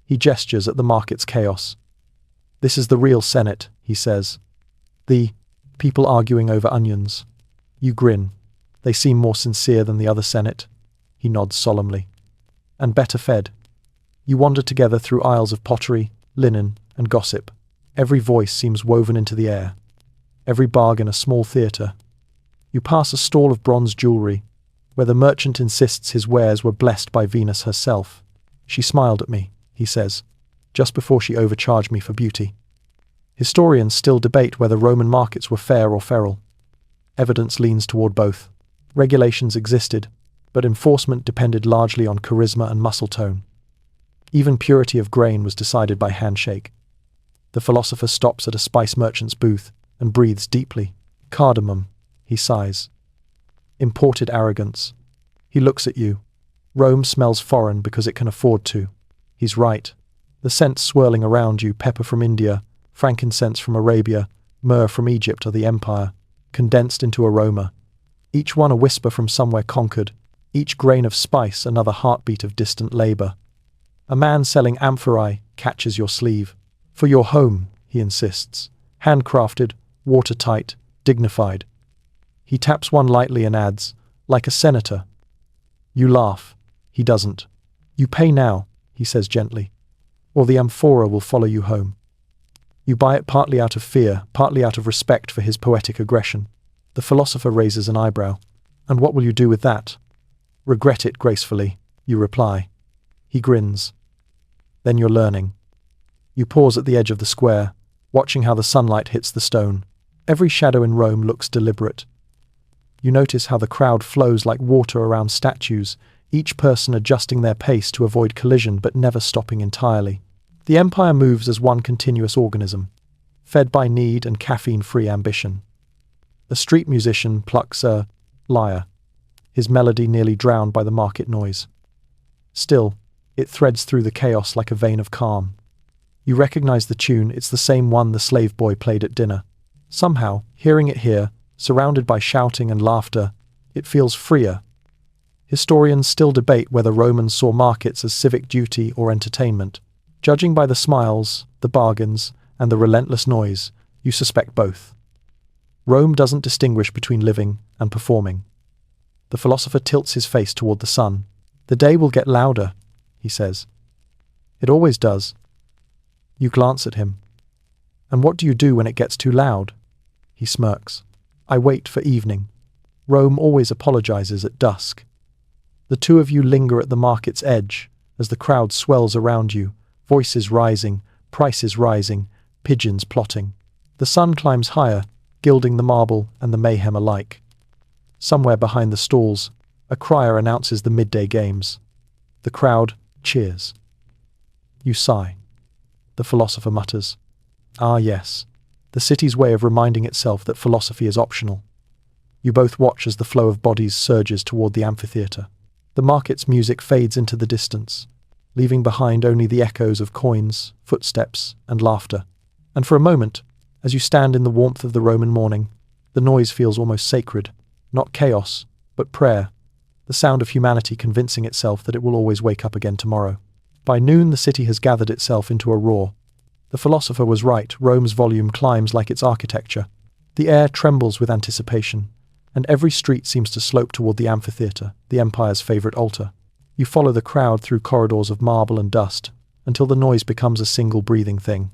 He gestures at the market's chaos. This is the real Senate, he says. The people arguing over onions. You grin. They seem more sincere than the other Senate. He nods solemnly. And better fed. You wander together through aisles of pottery, linen, and gossip. Every voice seems woven into the air. Every bargain a small theatre. You pass a stall of bronze jewelry, where the merchant insists his wares were blessed by Venus herself. She smiled at me, he says, just before she overcharged me for beauty. Historians still debate whether Roman markets were fair or feral. Evidence leans toward both. Regulations existed, but enforcement depended largely on charisma and muscle tone. Even purity of grain was decided by handshake. The philosopher stops at a spice merchant's booth and breathes deeply. Cardamom, he sighs. Imported arrogance. He looks at you. Rome smells foreign because it can afford to. He's right. The scents swirling around you, pepper from India, frankincense from Arabia, myrrh from Egypt or the Empire, condensed into aroma. Each one a whisper from somewhere conquered, each grain of spice another heartbeat of distant labor. A man selling amphorae catches your sleeve. For your home, he insists. Handcrafted, watertight, dignified. He taps one lightly and adds, like a senator. You laugh. He doesn't. You pay now, he says gently, or the amphora will follow you home. You buy it partly out of fear, partly out of respect for his poetic aggression. The philosopher raises an eyebrow. And what will you do with that? Regret it gracefully, you reply. He grins. Then you're learning. You pause at the edge of the square, watching how the sunlight hits the stone. Every shadow in Rome looks deliberate. You notice how the crowd flows like water around statues, each person adjusting their pace to avoid collision but never stopping entirely. The empire moves as one continuous organism, fed by need and caffeine-free ambition. A street musician plucks a lyre, his melody nearly drowned by the market noise. Still, it threads through the chaos like a vein of calm. You recognize the tune, it's the same one the slave boy played at dinner. Somehow, hearing it here, surrounded by shouting and laughter, it feels freer. Historians still debate whether Romans saw markets as civic duty or entertainment. Judging by the smiles, the bargains, and the relentless noise, you suspect both. Rome doesn't distinguish between living and performing. The philosopher tilts his face toward the sun. The day will get louder, he says. It always does. You glance at him. And what do you do when it gets too loud? He smirks. I wait for evening. Rome always apologizes at dusk. The two of you linger at the market's edge as the crowd swells around you, voices rising, prices rising, pigeons plotting. The sun climbs higher, gilding the marble and the mayhem alike. Somewhere behind the stalls, a crier announces the midday games. The crowd cheers. You sigh. The philosopher mutters, Ah yes, the city's way of reminding itself that philosophy is optional. You both watch as the flow of bodies surges toward the amphitheater. The market's music fades into the distance, leaving behind only the echoes of coins, footsteps, and laughter. And for a moment, as you stand in the warmth of the Roman morning, the noise feels almost sacred, not chaos, but prayer, the sound of humanity convincing itself that it will always wake up again tomorrow. By noon, the city has gathered itself into a roar. The philosopher was right, Rome's volume climbs like its architecture. The air trembles with anticipation, and every street seems to slope toward the amphitheater, the empire's favorite altar. You follow the crowd through corridors of marble and dust, until the noise becomes a single breathing thing.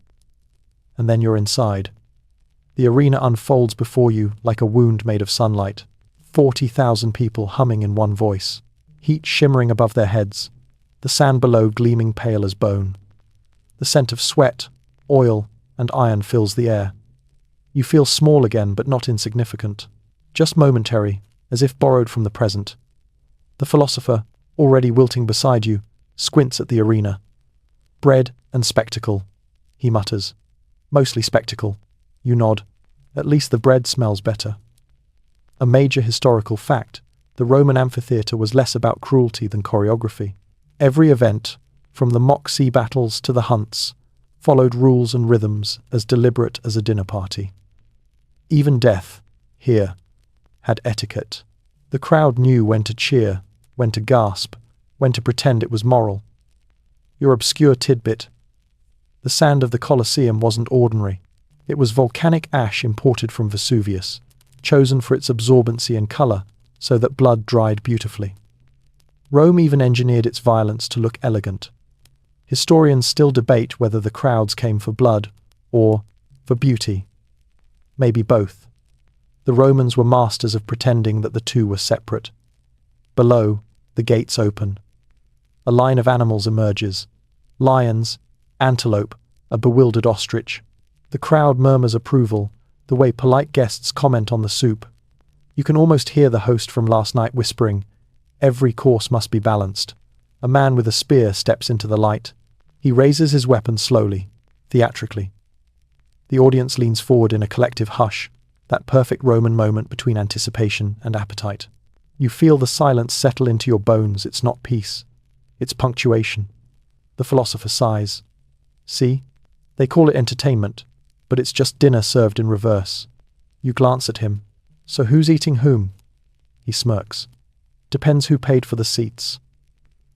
And then you're inside. The arena unfolds before you like a wound made of sunlight. 40,000 people humming in one voice. Heat shimmering above their heads, the sand below gleaming pale as bone. The scent of sweat, oil, and iron fills the air. You feel small again, but not insignificant. Just momentary, as if borrowed from the present. The philosopher, already wilting beside you, squints at the arena. Bread and spectacle, he mutters. Mostly spectacle. You nod. At least the bread smells better. A major historical fact, the Roman amphitheatre was less about cruelty than choreography. Every event, from the mock sea battles to the hunts, followed rules and rhythms as deliberate as a dinner party. Even death, here, had etiquette. The crowd knew when to cheer, when to gasp, when to pretend it was moral. Your obscure tidbit. The sand of the Colosseum wasn't ordinary. It was volcanic ash imported from Vesuvius, chosen for its absorbency and colour, so that blood dried beautifully. Rome even engineered its violence to look elegant. Historians still debate whether the crowds came for blood or for beauty. Maybe both. The Romans were masters of pretending that the two were separate. Below, the gates open. A line of animals emerges. Lions, antelope, a bewildered ostrich. The crowd murmurs approval, the way polite guests comment on the soup. You can almost hear the host from last night whispering, "Every course must be balanced." A man with a spear steps into the light. He raises his weapon slowly, theatrically. The audience leans forward in a collective hush, that perfect Roman moment between anticipation and appetite. You feel the silence settle into your bones. It's not peace. It's punctuation. The philosopher sighs. See? They call it entertainment, but it's just dinner served in reverse. You glance at him. So who's eating whom? He smirks. Depends who paid for the seats.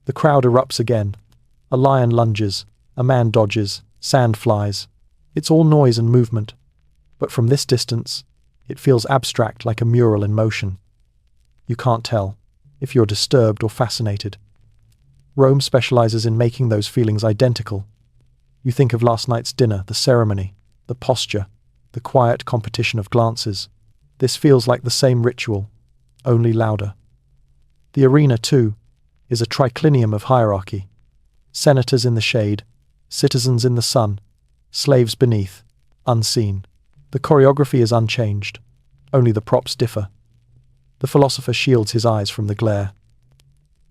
The crowd erupts again. A lion lunges, a man dodges, sand flies. It's all noise and movement. But from this distance, it feels abstract, like a mural in motion. You can't tell if you're disturbed or fascinated. Rome specializes in making those feelings identical. You think of last night's dinner, the ceremony, the posture, the quiet competition of glances. This feels like the same ritual, only louder. The arena, too, is a triclinium of hierarchy. Senators in the shade, citizens in the sun, slaves beneath, unseen. The choreography is unchanged, only the props differ. The philosopher shields his eyes from the glare.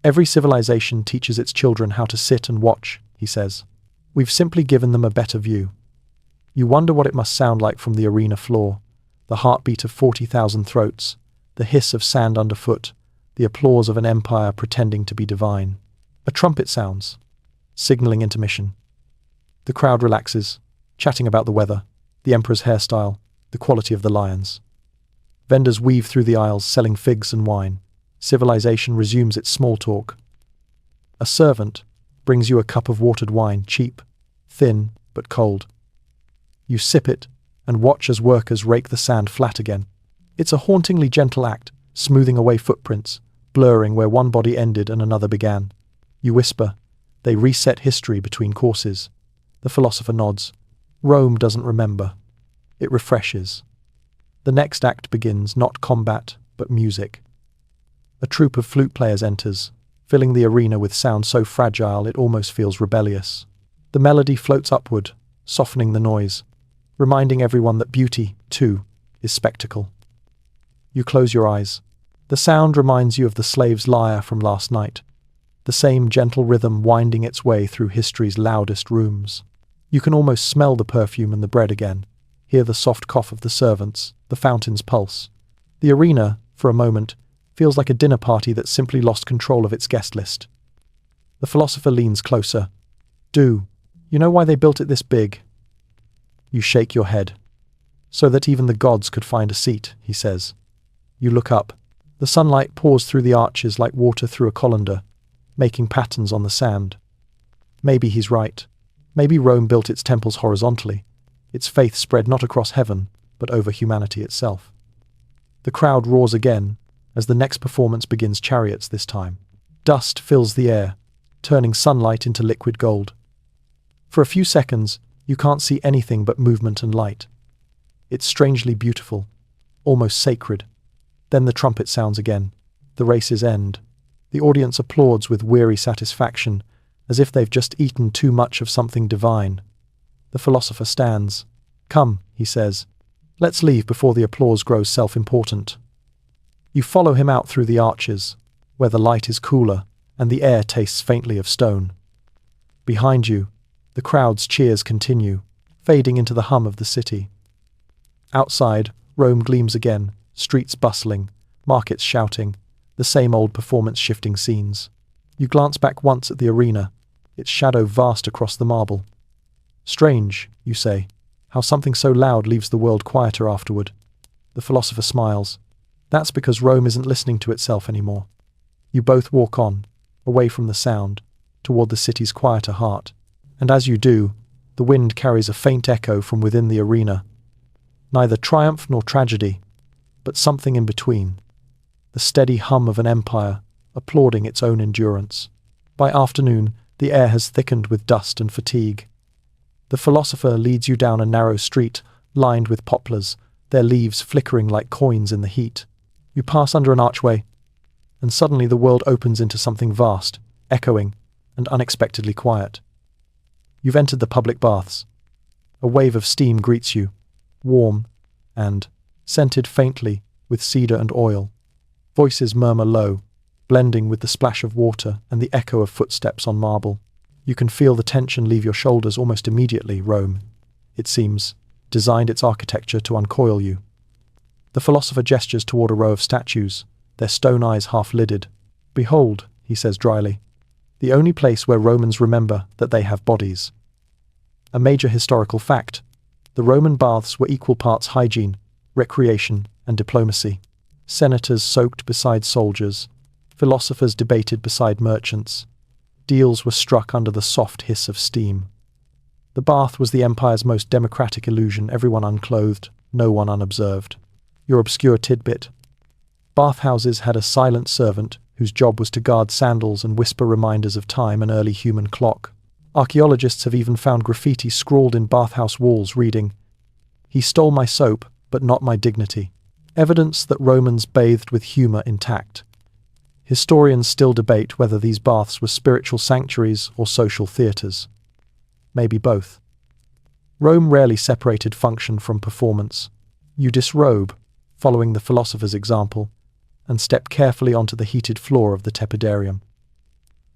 Every civilization teaches its children how to sit and watch, he says. We've simply given them a better view. You wonder what it must sound like from the arena floor, the heartbeat of 40,000 throats, the hiss of sand underfoot, the applause of an empire pretending to be divine. A trumpet sounds, signaling intermission. The crowd relaxes, chatting about the weather, the emperor's hairstyle, the quality of the lions. Vendors weave through the aisles selling figs and wine. Civilization resumes its small talk. A servant brings you a cup of watered wine, cheap, thin, but cold. You sip it and watch as workers rake the sand flat again. It's a hauntingly gentle act, smoothing away footprints, blurring where one body ended and another began. You whisper, they reset history between courses. The philosopher nods. Rome doesn't remember. It refreshes. The next act begins, not combat, but music. A troupe of flute players enters, filling the arena with sound so fragile it almost feels rebellious. The melody floats upward, softening the noise, reminding everyone that beauty, too, is spectacle. You close your eyes. The sound reminds you of the slave's lyre from last night, the same gentle rhythm winding its way through history's loudest rooms. You can almost smell the perfume and the bread again, hear the soft cough of the servants, the fountain's pulse. The arena, for a moment, feels like a dinner party that simply lost control of its guest list. The philosopher leans closer. You know why they built it this big? You shake your head. So that even the gods could find a seat, he says. You look up. The sunlight pours through the arches like water through a colander, making patterns on the sand. Maybe he's right. Maybe Rome built its temples horizontally, its faith spread not across heaven, but over humanity itself. The crowd roars again, as the next performance begins, chariots this time. Dust fills the air, turning sunlight into liquid gold. For a few seconds, you can't see anything but movement and light. It's strangely beautiful, almost sacred. Then the trumpet sounds again. The races end. The audience applauds with weary satisfaction, as if they've just eaten too much of something divine. The philosopher stands. "Come," he says. "Let's leave before the applause grows self-important." You follow him out through the arches, where the light is cooler and the air tastes faintly of stone. Behind you, the crowd's cheers continue, fading into the hum of the city. Outside, Rome gleams again, streets bustling, markets shouting, the same old performance-shifting scenes. You glance back once at the arena, its shadow vast across the marble. "Strange," you say, "how something so loud leaves the world quieter afterward." The philosopher smiles. "That's because Rome isn't listening to itself anymore." You both walk on, away from the sound, toward the city's quieter heart. And as you do, the wind carries a faint echo from within the arena. Neither triumph nor tragedy, but something in between. The steady hum of an empire, applauding its own endurance. By afternoon, the air has thickened with dust and fatigue. The philosopher leads you down a narrow street, lined with poplars, their leaves flickering like coins in the heat. You pass under an archway, and suddenly the world opens into something vast, echoing, and unexpectedly quiet. You've entered the public baths. A wave of steam greets you, warm and scented faintly with cedar and oil. Voices murmur low, blending with the splash of water and the echo of footsteps on marble. You can feel the tension leave your shoulders almost immediately. Rome, it seems, designed its architecture to uncoil you. The philosopher gestures toward a row of statues, their stone eyes half-lidded. "Behold," he says dryly, "the only place where Romans remember that they have bodies." A major historical fact: the Roman baths were equal parts hygiene, recreation, and diplomacy. Senators soaked beside soldiers, philosophers debated beside merchants. Deals were struck under the soft hiss of steam. The bath was the empire's most democratic illusion, everyone unclothed, no one unobserved. Your obscure tidbit: bathhouses had a silent servant whose job was to guard sandals and whisper reminders of time, an early human clock. Archaeologists have even found graffiti scrawled in bathhouse walls reading, "He stole my soap, but not my dignity." Evidence that Romans bathed with humor intact. Historians still debate whether these baths were spiritual sanctuaries or social theatres. Maybe both. Rome rarely separated function from performance. You disrobe, following the philosopher's example, and step carefully onto the heated floor of the tepidarium.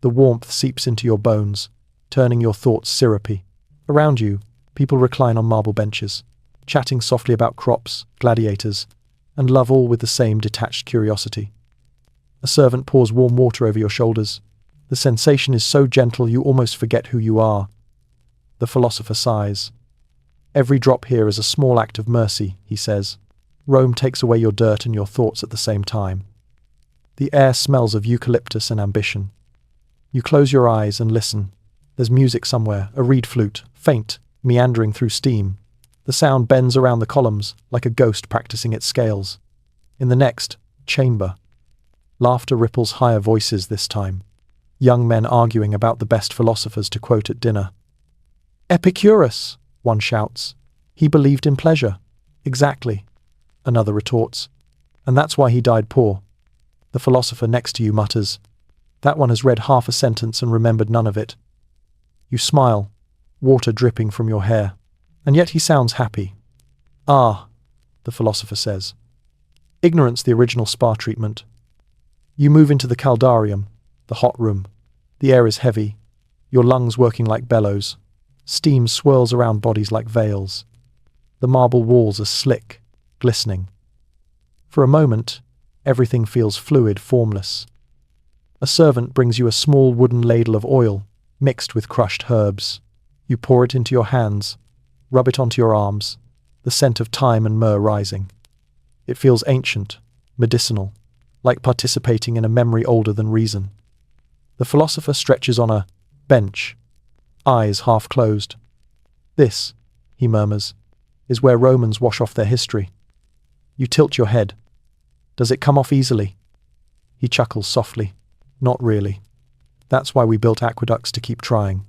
The warmth seeps into your bones, turning your thoughts syrupy. Around you, people recline on marble benches, chatting softly about crops, gladiators, and love, all with the same detached curiosity. A servant pours warm water over your shoulders. The sensation is so gentle you almost forget who you are. The philosopher sighs. "Every drop here is a small act of mercy," he says. "Rome takes away your dirt and your thoughts at the same time." The air smells of eucalyptus and ambition. You close your eyes and listen. There's music somewhere, a reed flute, faint, meandering through steam. The sound bends around the columns like a ghost practicing its scales. In the next, chamber. Laughter ripples higher voices this time. Young men arguing about the best philosophers to quote at dinner. "Epicurus," one shouts. "He believed in pleasure." "Exactly," another retorts. "And that's why he died poor." The philosopher next to you mutters, "That one has read half a sentence and remembered none of it." You smile, water dripping from your hair. And yet he sounds happy. "Ah," the philosopher says. "Ignorance, the original spa treatment." You move into the caldarium, the hot room. The air is heavy, your lungs working like bellows. Steam swirls around bodies like veils. The marble walls are slick, glistening. For a moment, everything feels fluid, formless. A servant brings you a small wooden ladle of oil, mixed with crushed herbs. You pour it into your hands, rub it onto your arms, the scent of thyme and myrrh rising. It feels ancient, medicinal, like participating in a memory older than reason. The philosopher stretches on a bench, eyes half closed. "This," he murmurs, "is where Romans wash off their history." You tilt your head. "Does it come off easily?" He chuckles softly. "Not really. That's why we built aqueducts, to keep trying."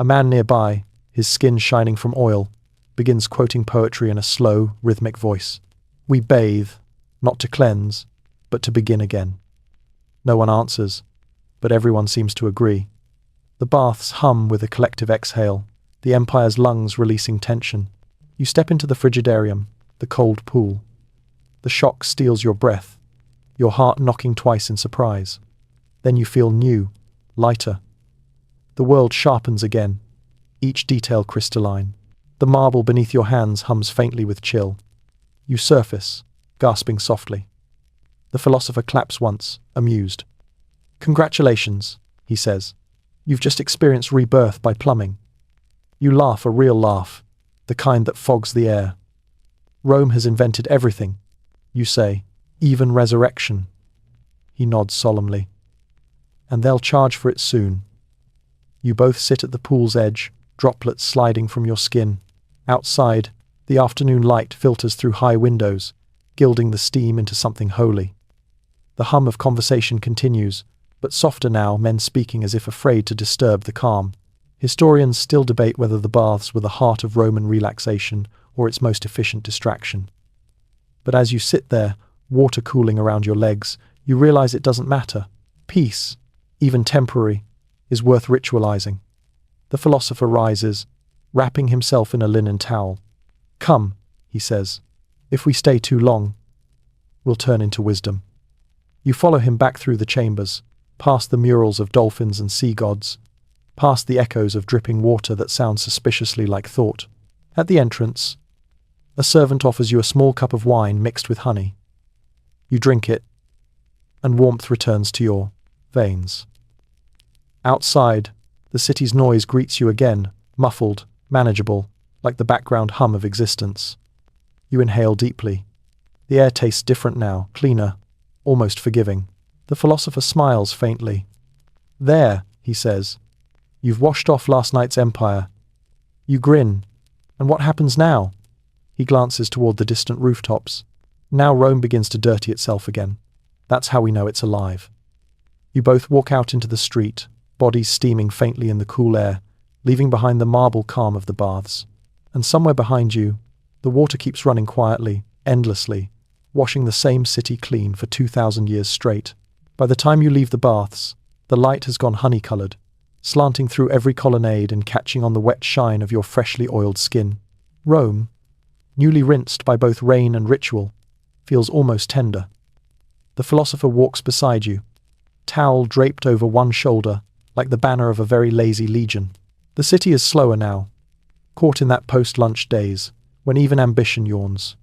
A man nearby, his skin shining from oil, begins quoting poetry in a slow, rhythmic voice. "We bathe, not to cleanse, but to begin again." No one answers, but everyone seems to agree. The baths hum with a collective exhale, the Empire's lungs releasing tension. You step into the frigidarium, the cold pool. The shock steals your breath, your heart knocking twice in surprise. Then you feel new, lighter. The world sharpens again, each detail crystalline. The marble beneath your hands hums faintly with chill. You surface, gasping softly. The philosopher claps once, amused. "Congratulations," he says. "You've just experienced rebirth by plumbing." You laugh a real laugh, the kind that fogs the air. "Rome has invented everything," you say, "even resurrection." He nods solemnly. "And they'll charge for it soon." You both sit at the pool's edge, droplets sliding from your skin. Outside, the afternoon light filters through high windows, gilding the steam into something holy. The hum of conversation continues, but softer now, men speaking as if afraid to disturb the calm. Historians still debate whether the baths were the heart of Roman relaxation or its most efficient distraction. But as you sit there, water cooling around your legs, you realize it doesn't matter. Peace, even temporary, is worth ritualizing. The philosopher rises, wrapping himself in a linen towel. "Come," he says. "If we stay too long, we'll turn into wisdom." You follow him back through the chambers, past the murals of dolphins and sea gods, past the echoes of dripping water that sound suspiciously like thought. At the entrance, a servant offers you a small cup of wine mixed with honey. You drink it, and warmth returns to your veins. Outside, the city's noise greets you again, muffled, manageable, like the background hum of existence. You inhale deeply. The air tastes different now, cleaner, almost forgiving. The philosopher smiles faintly. "There," he says. "You've washed off last night's empire." You grin. "And what happens now?" He glances toward the distant rooftops. "Now Rome begins to dirty itself again. That's how we know it's alive." You both walk out into the street, bodies steaming faintly in the cool air, leaving behind the marble calm of the baths. And somewhere behind you, the water keeps running quietly, endlessly, washing the same city clean for 2,000 years straight. By the time you leave the baths, the light has gone honey-colored, slanting through every colonnade and catching on the wet shine of your freshly oiled skin. Rome, newly rinsed by both rain and ritual, feels almost tender. The philosopher walks beside you, towel draped over one shoulder, like the banner of a very lazy legion. The city is slower now, caught in that post-lunch daze, when even ambition yawns.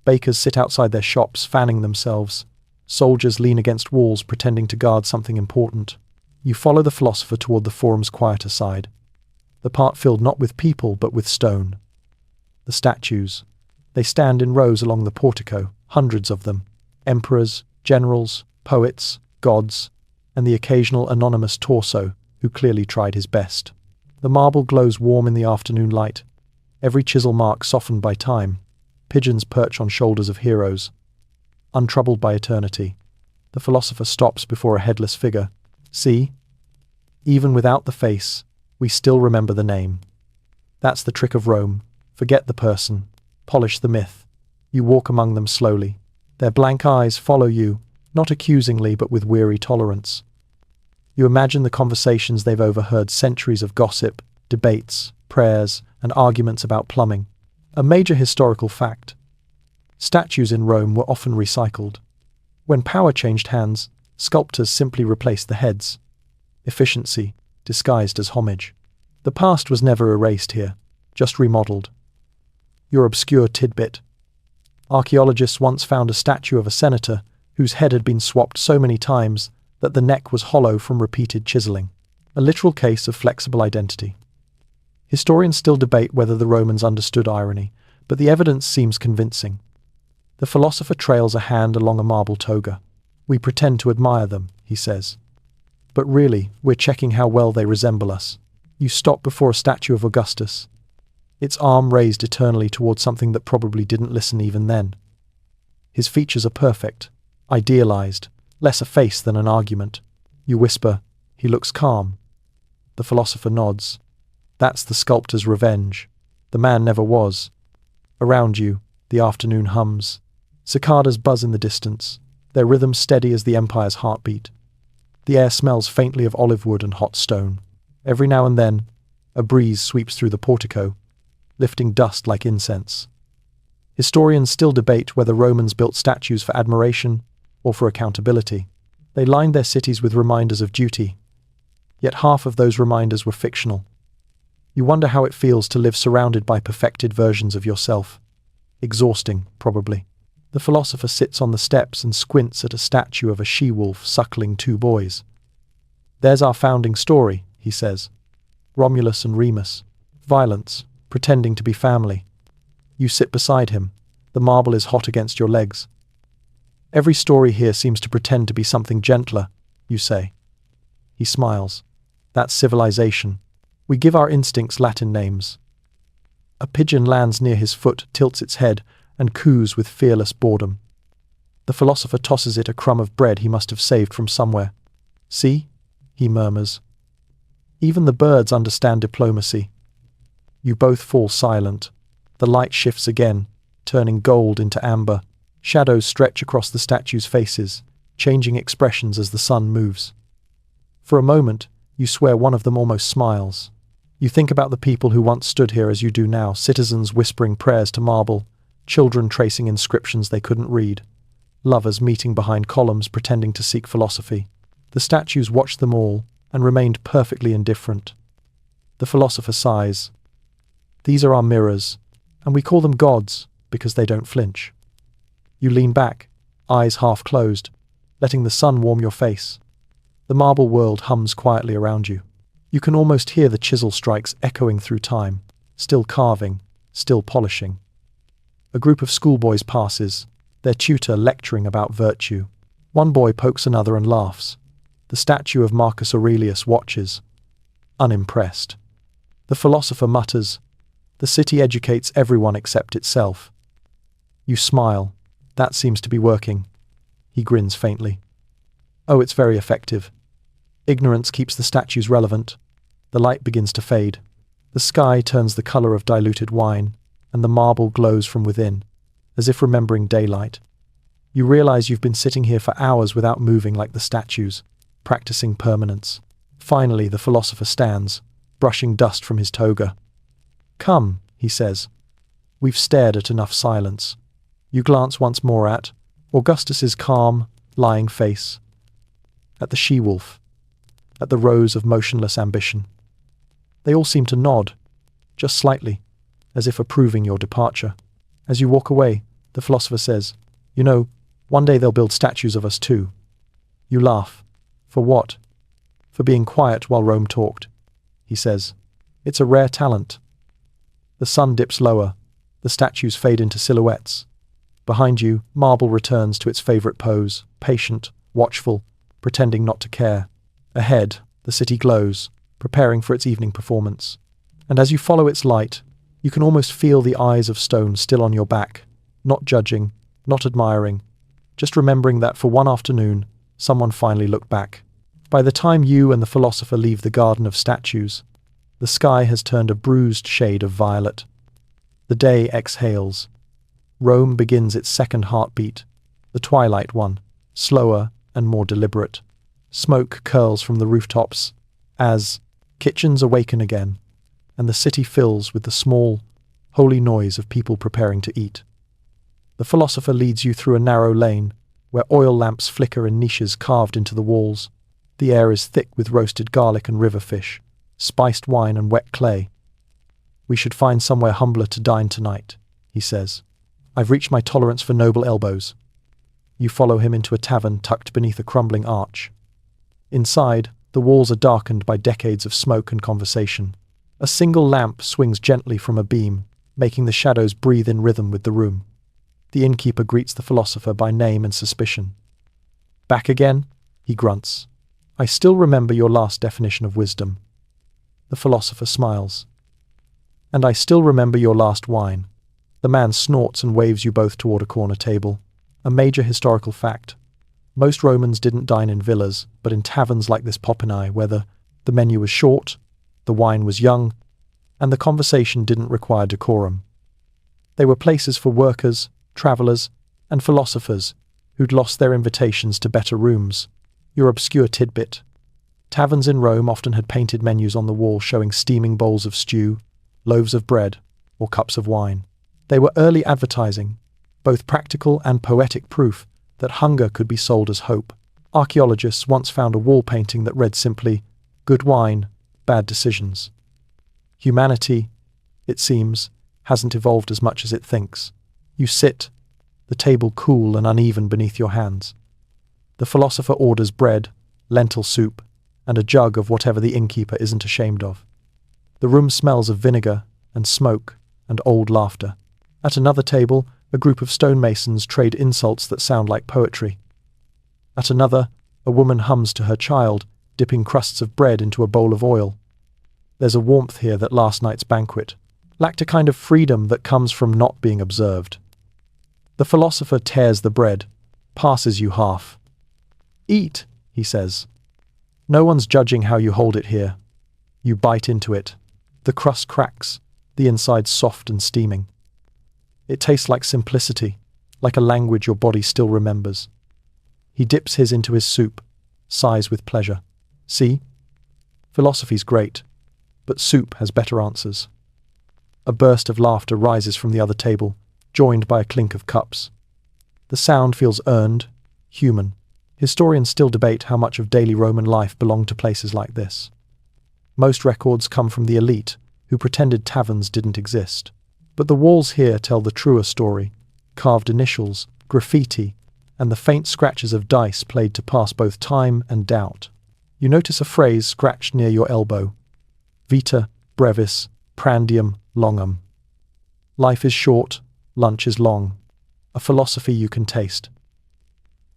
Bakers sit outside their shops, fanning themselves. Soldiers lean against walls, pretending to guard something important. You follow the philosopher toward the forum's quieter side, the part filled not with people but with stone. The statues. They stand in rows along the portico, hundreds of them. Emperors, generals, poets, gods, and the occasional anonymous torso who clearly tried his best. The marble glows warm in the afternoon light, every chisel mark softened by time. Pigeons perch on shoulders of heroes, untroubled by eternity. The philosopher stops before a headless figure. "See? Even without the face, we still remember the name. That's the trick of Rome. Forget the person. Polish the myth." You walk among them slowly. Their blank eyes follow you, not accusingly but with weary tolerance. You imagine the conversations they've overheard, centuries of gossip, debates, prayers, and arguments about plumbing. A major historical fact. Statues in Rome were often recycled. When power changed hands, sculptors simply replaced the heads. Efficiency, disguised as homage. The past was never erased here, just remodeled. Your obscure tidbit. Archaeologists once found a statue of a senator whose head had been swapped so many times that the neck was hollow from repeated chiseling. A literal case of flexible identity. Historians still debate whether the Romans understood irony, but the evidence seems convincing. The philosopher trails a hand along a marble toga. "We pretend to admire them," he says. "But really, we're checking how well they resemble us." You stop before a statue of Augustus, its arm raised eternally toward something that probably didn't listen even then. His features are perfect, idealized, less a face than an argument. You whisper, "He looks calm." The philosopher nods. That's the sculptor's revenge. The man never was. Around you, the afternoon hums. Cicadas buzz in the distance, their rhythm steady as the Empire's heartbeat. The air smells faintly of olive wood and hot stone. Every now and then, a breeze sweeps through the portico, lifting dust like incense. Historians still debate whether Romans built statues for admiration or for accountability. They lined their cities with reminders of duty, yet half of those reminders were fictional. You wonder how it feels to live surrounded by perfected versions of yourself. Exhausting, probably. The philosopher sits on the steps and squints at a statue of a she-wolf suckling two boys. "There's our founding story," he says. "Romulus and Remus. Violence, pretending to be family." You sit beside him. The marble is hot against your legs. "Every story here seems to pretend to be something gentler," you say. He smiles. "That's civilization. We give our instincts Latin names." A pigeon lands near his foot, tilts its head, and coos with fearless boredom. The philosopher tosses it a crumb of bread he must have saved from somewhere. "See?" he murmurs. "Even the birds understand diplomacy." You both fall silent. The light shifts again, turning gold into amber. Shadows stretch across the statues' faces, changing expressions as the sun moves. For a moment, you swear one of them almost smiles. You think about the people who once stood here as you do now, citizens whispering prayers to marble, children tracing inscriptions they couldn't read, lovers meeting behind columns pretending to seek philosophy. The statues watched them all and remained perfectly indifferent. The philosopher sighs. "These are our mirrors, and we call them gods because they don't flinch." You lean back, eyes half closed, letting the sun warm your face. The marble world hums quietly around you. You can almost hear the chisel strikes echoing through time, still carving, still polishing. A group of schoolboys passes, their tutor lecturing about virtue. One boy pokes another and laughs. The statue of Marcus Aurelius watches, unimpressed. The philosopher mutters, "The city educates everyone except itself." You smile. "That seems to be working." He grins faintly. "Oh, it's very effective. Ignorance keeps the statues relevant." The light begins to fade. The sky turns the color of diluted wine, and the marble glows from within, as if remembering daylight. You realize you've been sitting here for hours without moving like the statues, practicing permanence. Finally, the philosopher stands, brushing dust from his toga. "Come," he says. "We've stared at enough silence." You glance once more at Augustus's calm, lying face, at the she-wolf, at the rows of motionless ambition. They all seem to nod, just slightly, as if approving your departure. As you walk away, the philosopher says, "You know, one day they'll build statues of us too." You laugh. "For what?" "For being quiet while Rome talked," he says. "It's a rare talent." The sun dips lower. The statues fade into silhouettes. Behind you, marble returns to its favorite pose, patient, watchful, pretending not to care. Ahead, the city glows, preparing for its evening performance. And as you follow its light, you can almost feel the eyes of stone still on your back, not judging, not admiring, just remembering that for one afternoon, someone finally looked back. By the time you and the philosopher leave the garden of statues, the sky has turned a bruised shade of violet. The day exhales. Rome begins its second heartbeat, the twilight one, slower and more deliberate. Smoke curls from the rooftops as kitchens awaken again, and the city fills with the small, holy noise of people preparing to eat. The philosopher leads you through a narrow lane where oil lamps flicker in niches carved into the walls. The air is thick with roasted garlic and river fish, spiced wine and wet clay. "We should find somewhere humbler to dine tonight," he says. "I've reached my tolerance for noble elbows." You follow him into a tavern tucked beneath a crumbling arch. Inside, the walls are darkened by decades of smoke and conversation. A single lamp swings gently from a beam, making the shadows breathe in rhythm with the room. The innkeeper greets the philosopher by name and suspicion. "Back again?" he grunts. "I still remember your last definition of wisdom." The philosopher smiles. "And I still remember your last wine." The man snorts and waves you both toward a corner table. A major historical fact. Most Romans didn't dine in villas, but in taverns like this Popini, where the menu was short, the wine was young, and the conversation didn't require decorum. They were places for workers, travellers, and philosophers who'd lost their invitations to better rooms. Your obscure tidbit. Taverns in Rome often had painted menus on the wall showing steaming bowls of stew, loaves of bread, or cups of wine. They were early advertising, both practical and poetic proof that hunger could be sold as hope. Archaeologists once found a wall painting that read simply, "Good wine, bad decisions." Humanity, it seems, hasn't evolved as much as it thinks. You sit, the table cool and uneven beneath your hands. The philosopher orders bread, lentil soup, and a jug of whatever the innkeeper isn't ashamed of. The room smells of vinegar and smoke and old laughter. At another table, a group of stonemasons trade insults that sound like poetry. At another, a woman hums to her child, dipping crusts of bread into a bowl of oil. There's a warmth here that last night's banquet lacked, a kind of freedom that comes from not being observed. The philosopher tears the bread, passes you half. "Eat," he says. "No one's judging how you hold it here." You bite into it. The crust cracks, the inside soft and steaming. It tastes like simplicity, like a language your body still remembers. He dips his into his soup, sighs with pleasure. See? Philosophy's great, but soup has better answers. A burst of laughter rises from the other table, joined by a clink of cups. The sound feels earned, human. Historians still debate how much of daily Roman life belonged to places like this. Most records come from the elite, who pretended taverns didn't exist. But the walls here tell the truer story: carved initials, graffiti, and the faint scratches of dice played to pass both time and doubt. You notice a phrase scratched near your elbow: Vita brevis prandium longum. Life is short, lunch is long. A philosophy you can taste.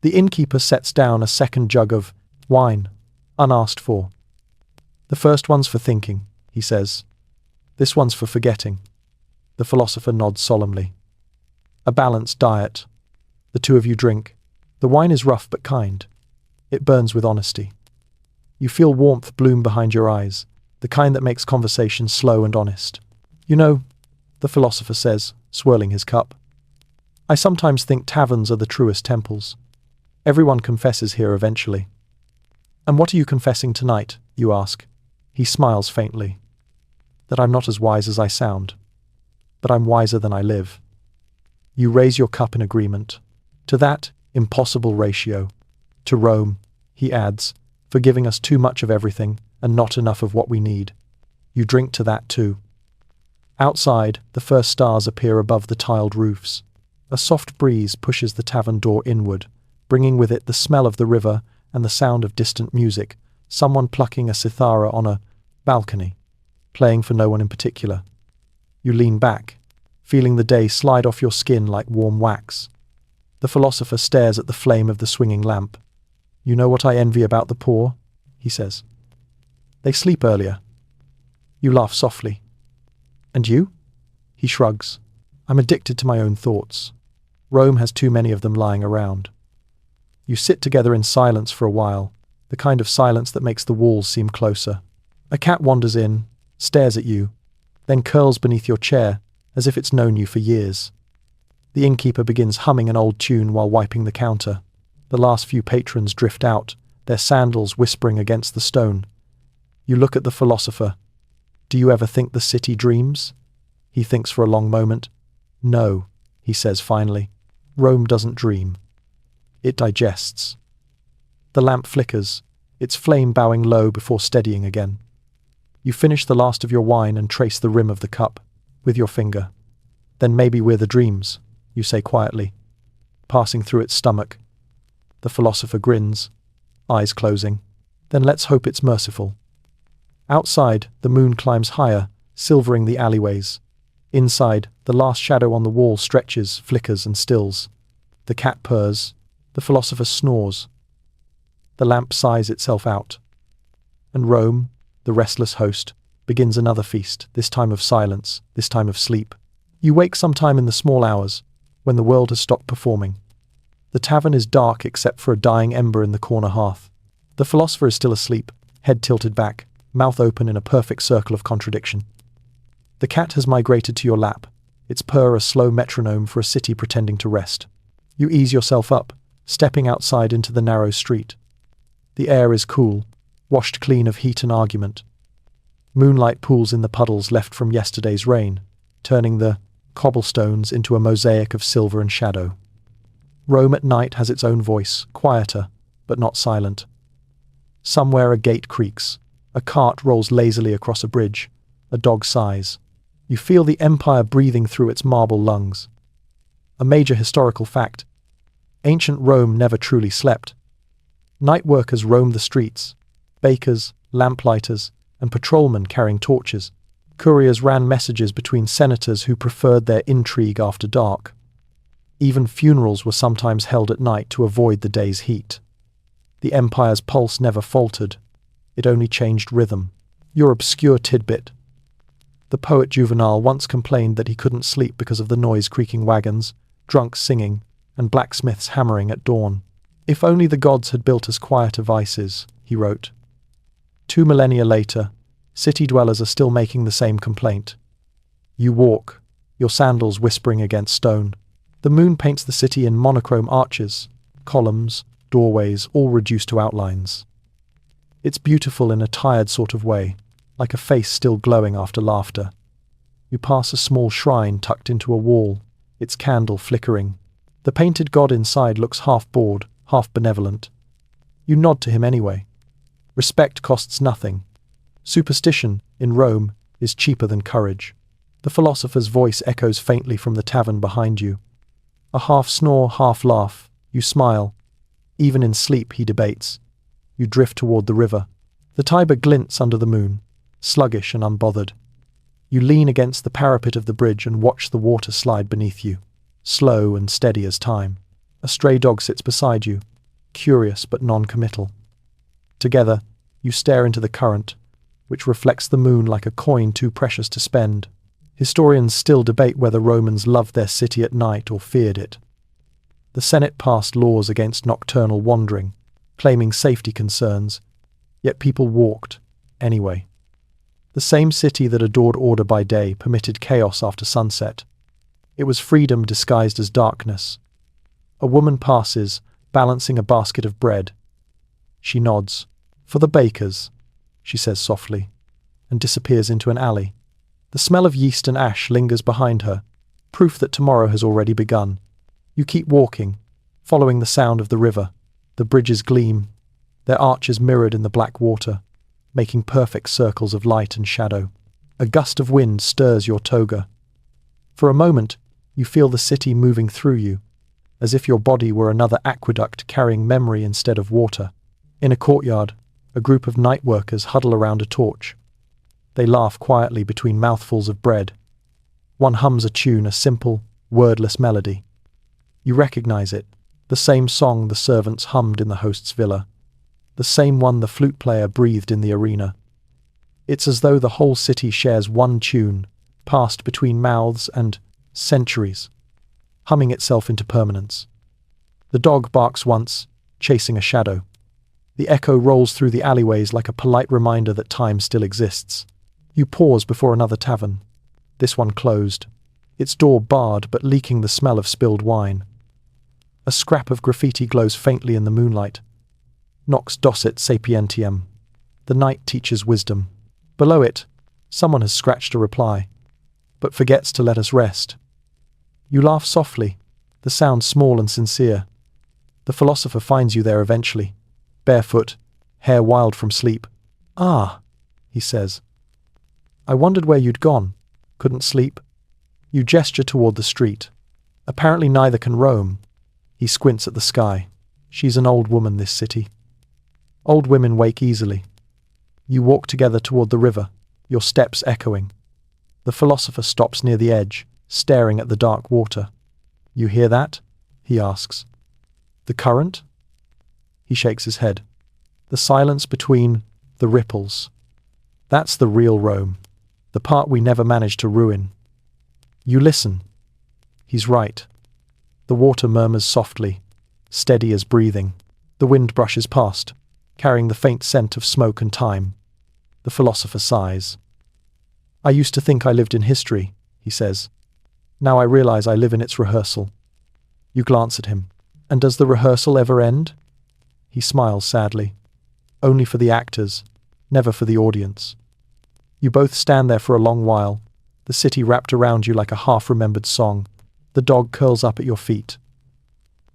The innkeeper sets down a second jug of wine, unasked for. "The first one's for thinking," he says. "This one's for forgetting." The philosopher nods solemnly. A balanced diet. The two of you drink. The wine is rough but kind. It burns with honesty. You feel warmth bloom behind your eyes, the kind that makes conversation slow and honest. "You know," the philosopher says, swirling his cup, "I sometimes think taverns are the truest temples. Everyone confesses here eventually." "And what are you confessing tonight?" you ask. He smiles faintly. "That I'm not as wise as I sound. But I'm wiser than I live." You raise your cup in agreement. "To that impossible ratio. To Rome," he adds, "for giving us too much of everything and not enough of what we need." You drink to that too. Outside, the first stars appear above the tiled roofs. A soft breeze pushes the tavern door inward, bringing with it the smell of the river and the sound of distant music, someone plucking a cithara on a balcony, playing for no one in particular. You lean back, feeling the day slide off your skin like warm wax. The philosopher stares at the flame of the swinging lamp. "You know what I envy about the poor?" he says. "They sleep earlier." You laugh softly. "And you?" He shrugs. "I'm addicted to my own thoughts. Rome has too many of them lying around." You sit together in silence for a while, the kind of silence that makes the walls seem closer. A cat wanders in, stares at you, then curls beneath your chair as if it's known you for years. The innkeeper begins humming an old tune while wiping the counter. The last few patrons drift out, their sandals whispering against the stone. You look at the philosopher. "Do you ever think the city dreams?" He thinks for a long moment. "No," he says finally. "Rome doesn't dream. It digests." The lamp flickers, its flame bowing low before steadying again. You finish the last of your wine and trace the rim of the cup with your finger. "Then maybe we're the dreams," you say quietly, passing through its stomach. The philosopher grins, eyes closing. "Then let's hope it's merciful." Outside, the moon climbs higher, silvering the alleyways. Inside, the last shadow on the wall stretches, flickers, and stills. The cat purrs. The philosopher snores. The lamp sighs itself out. And Rome, the restless host, begins another feast, this time of silence, this time of sleep. You wake sometime in the small hours, when the world has stopped performing. The tavern is dark except for a dying ember in the corner hearth. The philosopher is still asleep, head tilted back, mouth open in a perfect circle of contradiction. The cat has migrated to your lap, its purr a slow metronome for a city pretending to rest. You ease yourself up, stepping outside into the narrow street. The air is cool, washed clean of heat and argument. Moonlight pools in the puddles left from yesterday's rain, turning the cobblestones into a mosaic of silver and shadow. Rome at night has its own voice, quieter, but not silent. Somewhere a gate creaks, a cart rolls lazily across a bridge, a dog sighs. You feel the empire breathing through its marble lungs. A major historical fact: ancient Rome never truly slept. Night workers roamed the streets, bakers, lamplighters, and patrolmen carrying torches. Couriers ran messages between senators who preferred their intrigue after dark. Even funerals were sometimes held at night to avoid the day's heat. The empire's pulse never faltered, it only changed rhythm. Your obscure tidbit. The poet Juvenal once complained that he couldn't sleep because of the noise creaking wagons, drunks singing, and blacksmiths hammering at dawn. If only the gods had built us quieter vices, he wrote. 2 millennia later, city dwellers are still making the same complaint. You walk, your sandals whispering against stone. The moon paints the city in monochrome arches, columns, doorways, all reduced to outlines. It's beautiful in a tired sort of way, like a face still glowing after laughter. You pass a small shrine tucked into a wall, its candle flickering. The painted god inside looks half bored, half benevolent. You nod to him anyway. Respect costs nothing. Superstition, in Rome, is cheaper than courage. The philosopher's voice echoes faintly from the tavern behind you. A half snore, half laugh. You smile. Even in sleep, he debates. You drift toward the river. The Tiber glints under the moon, sluggish and unbothered. You lean against the parapet of the bridge and watch the water slide beneath you, slow and steady as time. A stray dog sits beside you, curious but non-committal. Together, you stare into the current, which reflects the moon like a coin too precious to spend. Historians still debate whether Romans loved their city at night or feared it. The Senate passed laws against nocturnal wandering, claiming safety concerns, yet people walked anyway. The same city that adored order by day permitted chaos after sunset. It was freedom disguised as darkness. A woman passes, balancing a basket of bread. She nods. For the bakers, she says softly, and disappears into an alley. The smell of yeast and ash lingers behind her, proof that tomorrow has already begun. You keep walking, following the sound of the river. The bridges gleam, their arches mirrored in the black water, making perfect circles of light and shadow. A gust of wind stirs your toga. For a moment, you feel the city moving through you, as if your body were another aqueduct carrying memory instead of water. In a courtyard, a group of night workers huddle around a torch. They laugh quietly between mouthfuls of bread. One hums a tune, a simple, wordless melody. You recognize it, the same song the servants hummed in the host's villa, the same one the flute player breathed in the arena. It's as though the whole city shares one tune, passed between mouths and centuries, humming itself into permanence. The dog barks once, chasing a shadow. The echo rolls through the alleyways like a polite reminder that time still exists. You pause before another tavern. This one closed, its door barred but leaking the smell of spilled wine. A scrap of graffiti glows faintly in the moonlight. Nox docet sapientiam. The night teaches wisdom. Below it, someone has scratched a reply, but forgets to let us rest. You laugh softly, the sound small and sincere. The philosopher finds you there eventually, barefoot, hair wild from sleep. Ah, he says. I wondered where you'd gone. Couldn't sleep? You gesture toward the street. Apparently neither can Rome. He squints at the sky. She's an old woman, this city. Old women wake easily. You walk together toward the river, your steps echoing. The philosopher stops near the edge, staring at the dark water. You hear that? He asks. The current? He shakes his head. The silence between the ripples. That's the real Rome, the part we never managed to ruin. You listen. He's right. The water murmurs softly, steady as breathing. The wind brushes past, carrying the faint scent of smoke and time. The philosopher sighs. I used to think I lived in history, he says. Now I realize I live in its rehearsal. You glance at him. And does the rehearsal ever end? He smiles sadly. only for the actors, never for the audience. You both stand there for a long while, the city wrapped around you like a half-remembered song. The dog curls up at your feet.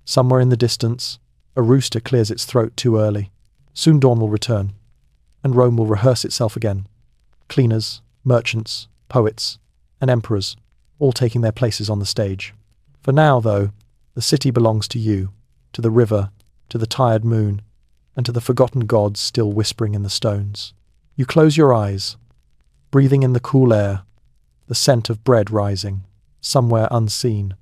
Somewhere in the distance, a rooster clears its throat too early. Soon dawn will return, and Rome will rehearse itself again. Cleaners, merchants, poets, and emperors, all taking their places on the stage. For now, though, the city belongs to you, to the river, to the tired moon, and to the forgotten gods still whispering in the stones. You close your eyes, breathing in the cool air, the scent of bread rising, somewhere unseen.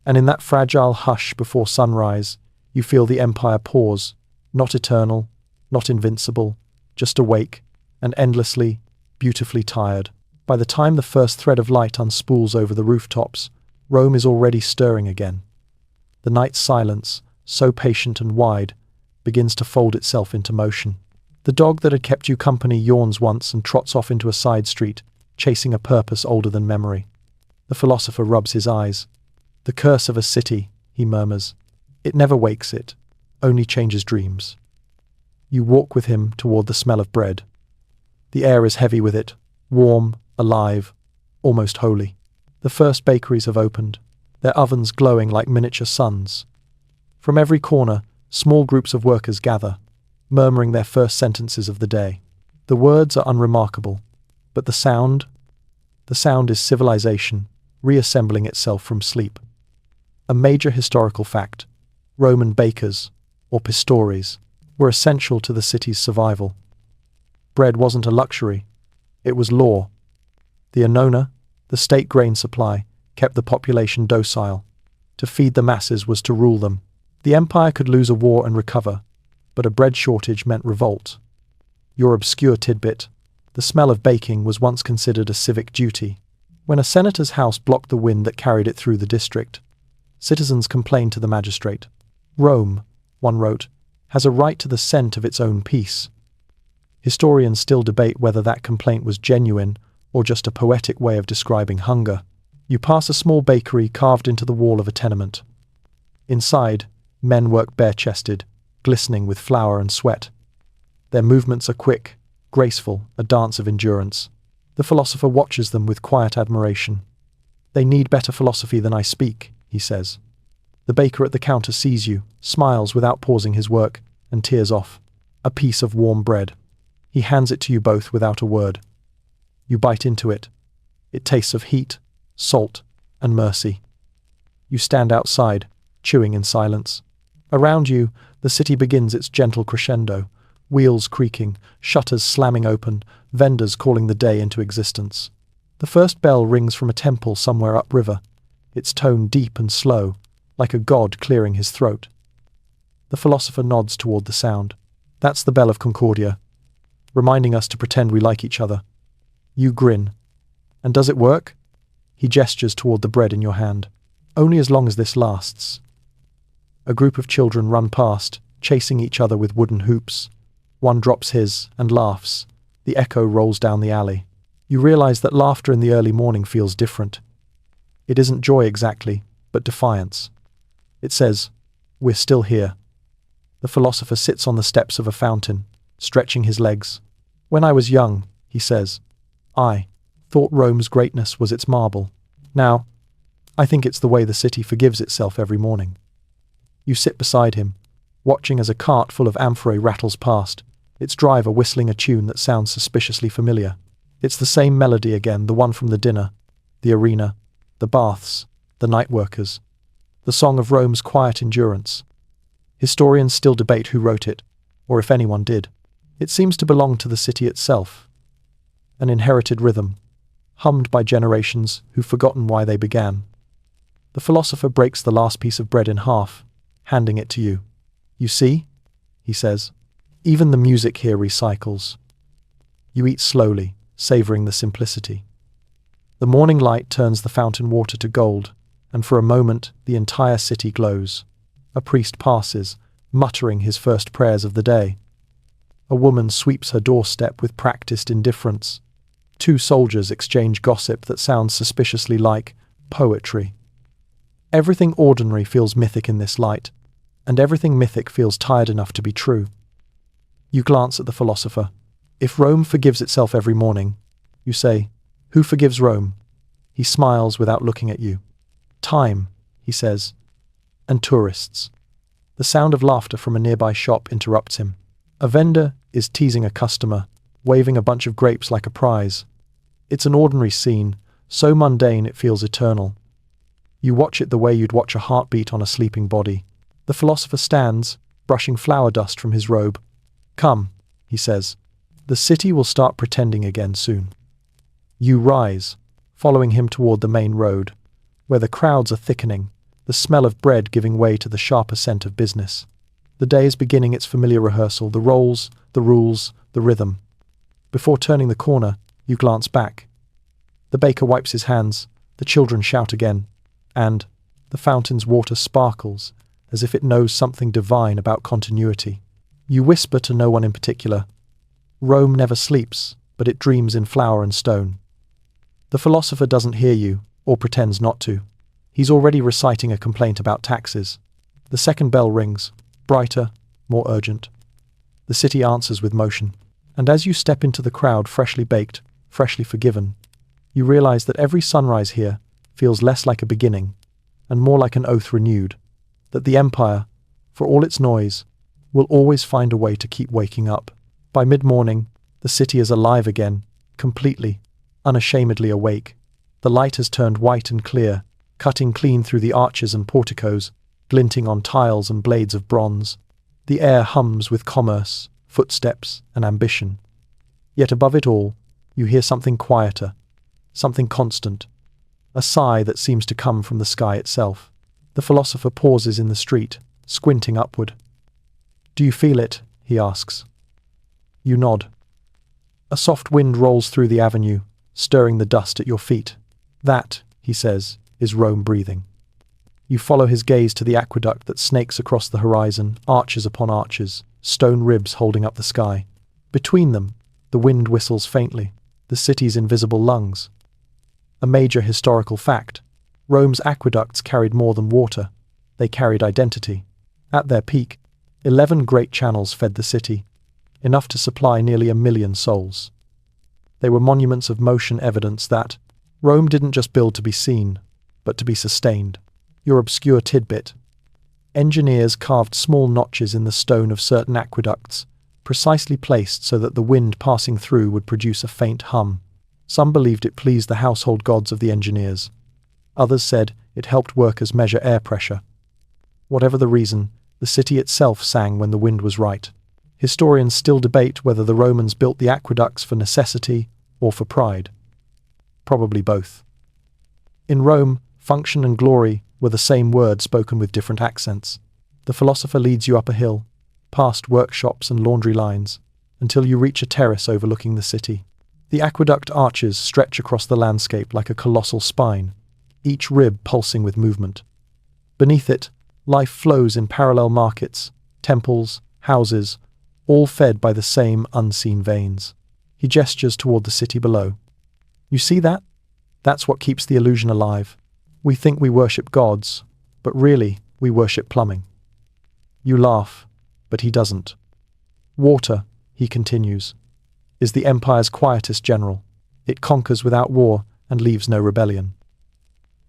And in that fragile hush before sunrise, you feel the empire pause, not eternal, not invincible, just awake, and endlessly, beautifully tired. By the time the first thread of light unspools over the rooftops, Rome is already stirring again. The night's silence, so patient and wide, begins to fold itself into motion. The dog that had kept you company yawns once and trots off into a side street, chasing a purpose older than memory. The philosopher rubs his eyes. The curse of a city, he murmurs. It never wakes it, only changes dreams. You walk with him toward the smell of bread. The air is heavy with it, warm, alive, almost holy. The first bakeries have opened, their ovens glowing like miniature suns. From every corner, small groups of workers gather, murmuring their first sentences of the day. The words are unremarkable, but the sound is civilization, reassembling itself from sleep. A major historical fact: Roman bakers, or pastores, were essential to the city's survival. Bread wasn't a luxury, it was law. The annona, the state grain supply, kept the population docile. To feed the masses was to rule them. The empire could lose a war and recover, but a bread shortage meant revolt. Your obscure tidbit: the smell of baking was once considered a civic duty. When a senator's house blocked the wind that carried it through the district, citizens complained to the magistrate. Rome, one wrote, has a right to the scent of its own peace. Historians still debate whether that complaint was genuine or just a poetic way of describing hunger. You pass a small bakery carved into the wall of a tenement. Inside, men work bare-chested, glistening with flour and sweat. Their movements are quick, graceful, a dance of endurance. The philosopher watches them with quiet admiration. They need better philosophy than I speak, he says. The baker at the counter sees you, smiles without pausing his work, and tears off. A piece of warm bread. He hands it to you both without a word. You bite into it. It tastes of heat, salt, and mercy. You stand outside, chewing in silence. Around you, the city begins its gentle crescendo, wheels creaking, shutters slamming open, vendors calling the day into existence. The first bell rings from a temple somewhere upriver, its tone deep and slow, like a god clearing his throat. The philosopher nods toward the sound. That's the bell of Concordia, reminding us to pretend we like each other. You grin. And does it work? He gestures toward the bread in your hand. Only as long as this lasts. A group of children run past, chasing each other with wooden hoops. One drops his and laughs. The echo rolls down the alley. You realize that laughter in the early morning feels different. It isn't joy exactly, but defiance. It says, "We're still here." The philosopher sits on the steps of a fountain, stretching his legs. "When I was young," he says, "I thought Rome's greatness was its marble. Now, I think it's the way the city forgives itself every morning." You sit beside him, watching as a cart full of amphorae rattles past, its driver whistling a tune that sounds suspiciously familiar. It's the same melody again, the one from the dinner, the arena, the baths, the night workers. The song of Rome's quiet endurance. Historians still debate who wrote it, or if anyone did. It seems to belong to the city itself. An inherited rhythm, hummed by generations who've forgotten why they began. The philosopher breaks the last piece of bread in half, handing it to you. "You see?" he says. "Even the music here recycles." You eat slowly, savoring the simplicity. The morning light turns the fountain water to gold, and for a moment the entire city glows. A priest passes, muttering his first prayers of the day. A woman sweeps her doorstep with practiced indifference. Two soldiers exchange gossip that sounds suspiciously like poetry. Everything ordinary feels mythic in this light, and everything mythic feels tired enough to be true. You glance at the philosopher. If Rome forgives itself every morning, you say, who forgives Rome? He smiles without looking at you. Time, he says, and tourists. The sound of laughter from a nearby shop interrupts him. A vendor is teasing a customer, waving a bunch of grapes like a prize. It's an ordinary scene, so mundane it feels eternal. You watch it the way you'd watch a heartbeat on a sleeping body. The philosopher stands, brushing flour dust from his robe. Come, he says. The city will start pretending again soon. You rise, following him toward the main road, where the crowds are thickening, the smell of bread giving way to the sharper scent of business. The day is beginning its familiar rehearsal, the roles, the rules, the rhythm. Before turning the corner, you glance back. The baker wipes his hands, the children shout again, and the fountain's water sparkles as if it knows something divine about continuity. You whisper to no one in particular. Rome never sleeps, but it dreams in flour and stone. The philosopher doesn't hear you, or pretends not to. He's already reciting a complaint about taxes. The second bell rings, brighter, more urgent. The city answers with motion. And as you step into the crowd freshly baked, freshly forgiven, you realize that every sunrise here feels less like a beginning and more like an oath renewed, that the empire, for all its noise, will always find a way to keep waking up. By mid-morning, the city is alive again, completely, unashamedly awake. The light has turned white and clear, cutting clean through the arches and porticos, glinting on tiles and blades of bronze. The air hums with commerce, footsteps, and ambition. Yet above it all, you hear something quieter, something constant, a sigh that seems to come from the sky itself. The philosopher pauses in the street, squinting upward. Do you feel it? He asks. You nod. A soft wind rolls through the avenue, stirring the dust at your feet. That, he says, is Rome breathing. You follow his gaze to the aqueduct that snakes across the horizon, arches upon arches, stone ribs holding up the sky. Between them, the wind whistles faintly, the city's invisible lungs. A major historical fact. Rome's aqueducts carried more than water. They carried identity. At their peak, 11 great channels fed the city, enough to supply nearly 1 million souls. They were monuments of motion, evidence that Rome didn't just build to be seen, but to be sustained. Your obscure tidbit. Engineers carved small notches in the stone of certain aqueducts, precisely placed so that the wind passing through would produce a faint hum. Some believed it pleased the household gods of the engineers. Others said it helped workers measure air pressure. Whatever the reason, the city itself sang when the wind was right. Historians still debate whether the Romans built the aqueducts for necessity or for pride. Probably both. In Rome, function and glory were the same word spoken with different accents. The philosopher leads you up a hill, past workshops and laundry lines, until you reach a terrace overlooking the city. The aqueduct arches stretch across the landscape like a colossal spine, each rib pulsing with movement. Beneath it, life flows in parallel markets, temples, houses, all fed by the same unseen veins. He gestures toward the city below. You see that? That's what keeps the illusion alive. We think we worship gods, but really we worship plumbing. You laugh, but he doesn't. Water, he continues, is the empire's quietest general. It conquers without war and leaves no rebellion.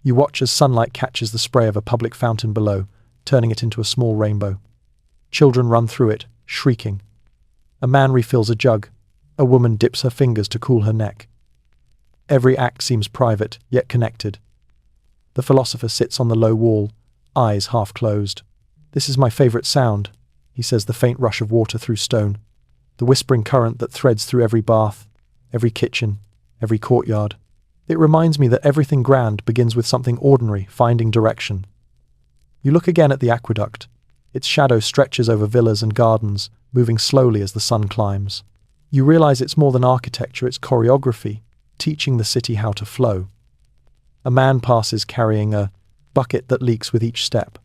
You watch as sunlight catches the spray of a public fountain below, turning it into a small rainbow. Children run through it, shrieking. A man refills a jug. A woman dips her fingers to cool her neck. Every act seems private, yet connected. The philosopher sits on the low wall, eyes half closed. This is my favorite sound, he says, the faint rush of water through stone, the whispering current that threads through every bath, every kitchen, every courtyard. It reminds me that everything grand begins with something ordinary, finding direction. You look again at the aqueduct. Its shadow stretches over villas and gardens, moving slowly as the sun climbs. You realize it's more than architecture, it's choreography, teaching the city how to flow. A man passes carrying a bucket that leaks with each step.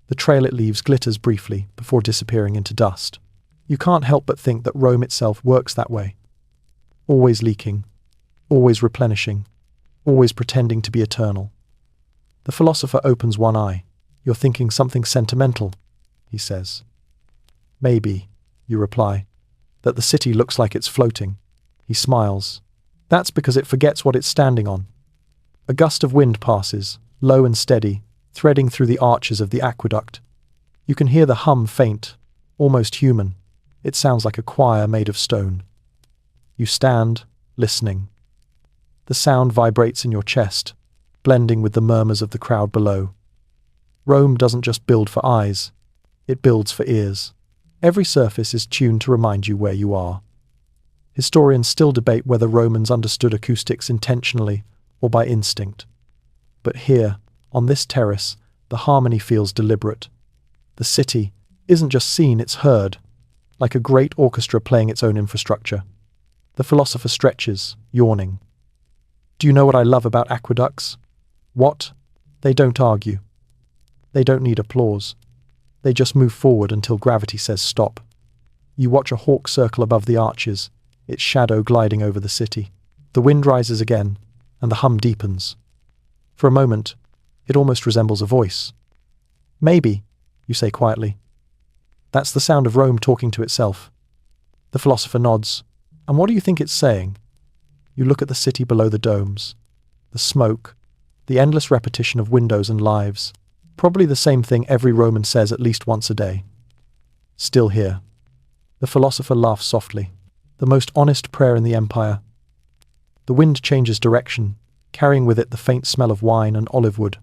The trail it leaves glitters briefly before disappearing into dust. You can't help but think that Rome itself works that way. Always leaking, always replenishing, always pretending to be eternal. The philosopher opens one eye. You're thinking something sentimental, he says. Maybe, you reply, that the city looks like it's floating. He smiles. That's because it forgets what it's standing on. A gust of wind passes, low and steady, threading through the arches of the aqueduct. You can hear the hum faint, almost human. It sounds like a choir made of stone. You stand, listening. The sound vibrates in your chest, blending with the murmurs of the crowd below. Rome doesn't just build for eyes, it builds for ears. Every surface is tuned to remind you where you are. Historians still debate whether Romans understood acoustics intentionally or by instinct. But here, on this terrace, the harmony feels deliberate. The city isn't just seen, it's heard, like a great orchestra playing its own infrastructure. The philosopher stretches, yawning. Do you know what I love about aqueducts? What? They don't argue. They don't need applause. They just move forward until gravity says stop. You watch a hawk circle above the arches, its shadow gliding over the city. The wind rises again, and the hum deepens. For a moment, it almost resembles a voice. Maybe, you say quietly. That's the sound of Rome talking to itself. The philosopher nods. And what do you think it's saying? You look at the city below the domes. The smoke, the endless repetition of windows and lives. Probably the same thing every Roman says at least once a day. Still here. The philosopher laughs softly. The most honest prayer in the empire. The wind changes direction, carrying with it the faint smell of wine and olive wood.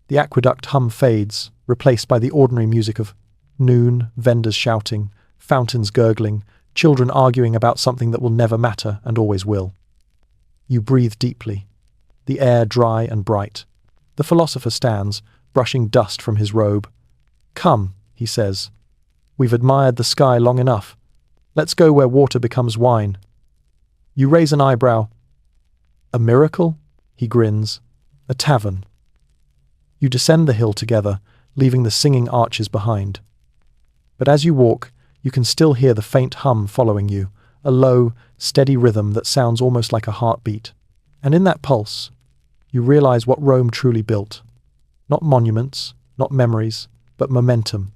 The aqueduct hum fades, replaced by the ordinary music of noon, vendors shouting, fountains gurgling, children arguing about something that will never matter and always will. You breathe deeply, the air dry and bright. The philosopher stands, brushing dust from his robe. Come, he says. We've admired the sky long enough. Let's go where water becomes wine. You raise an eyebrow. A miracle? He grins. A tavern. You descend the hill together, leaving the singing arches behind. But as you walk, you can still hear the faint hum following you, a low, steady rhythm that sounds almost like a heartbeat. And in that pulse, you realize what Rome truly built. Not monuments, not memories, but momentum.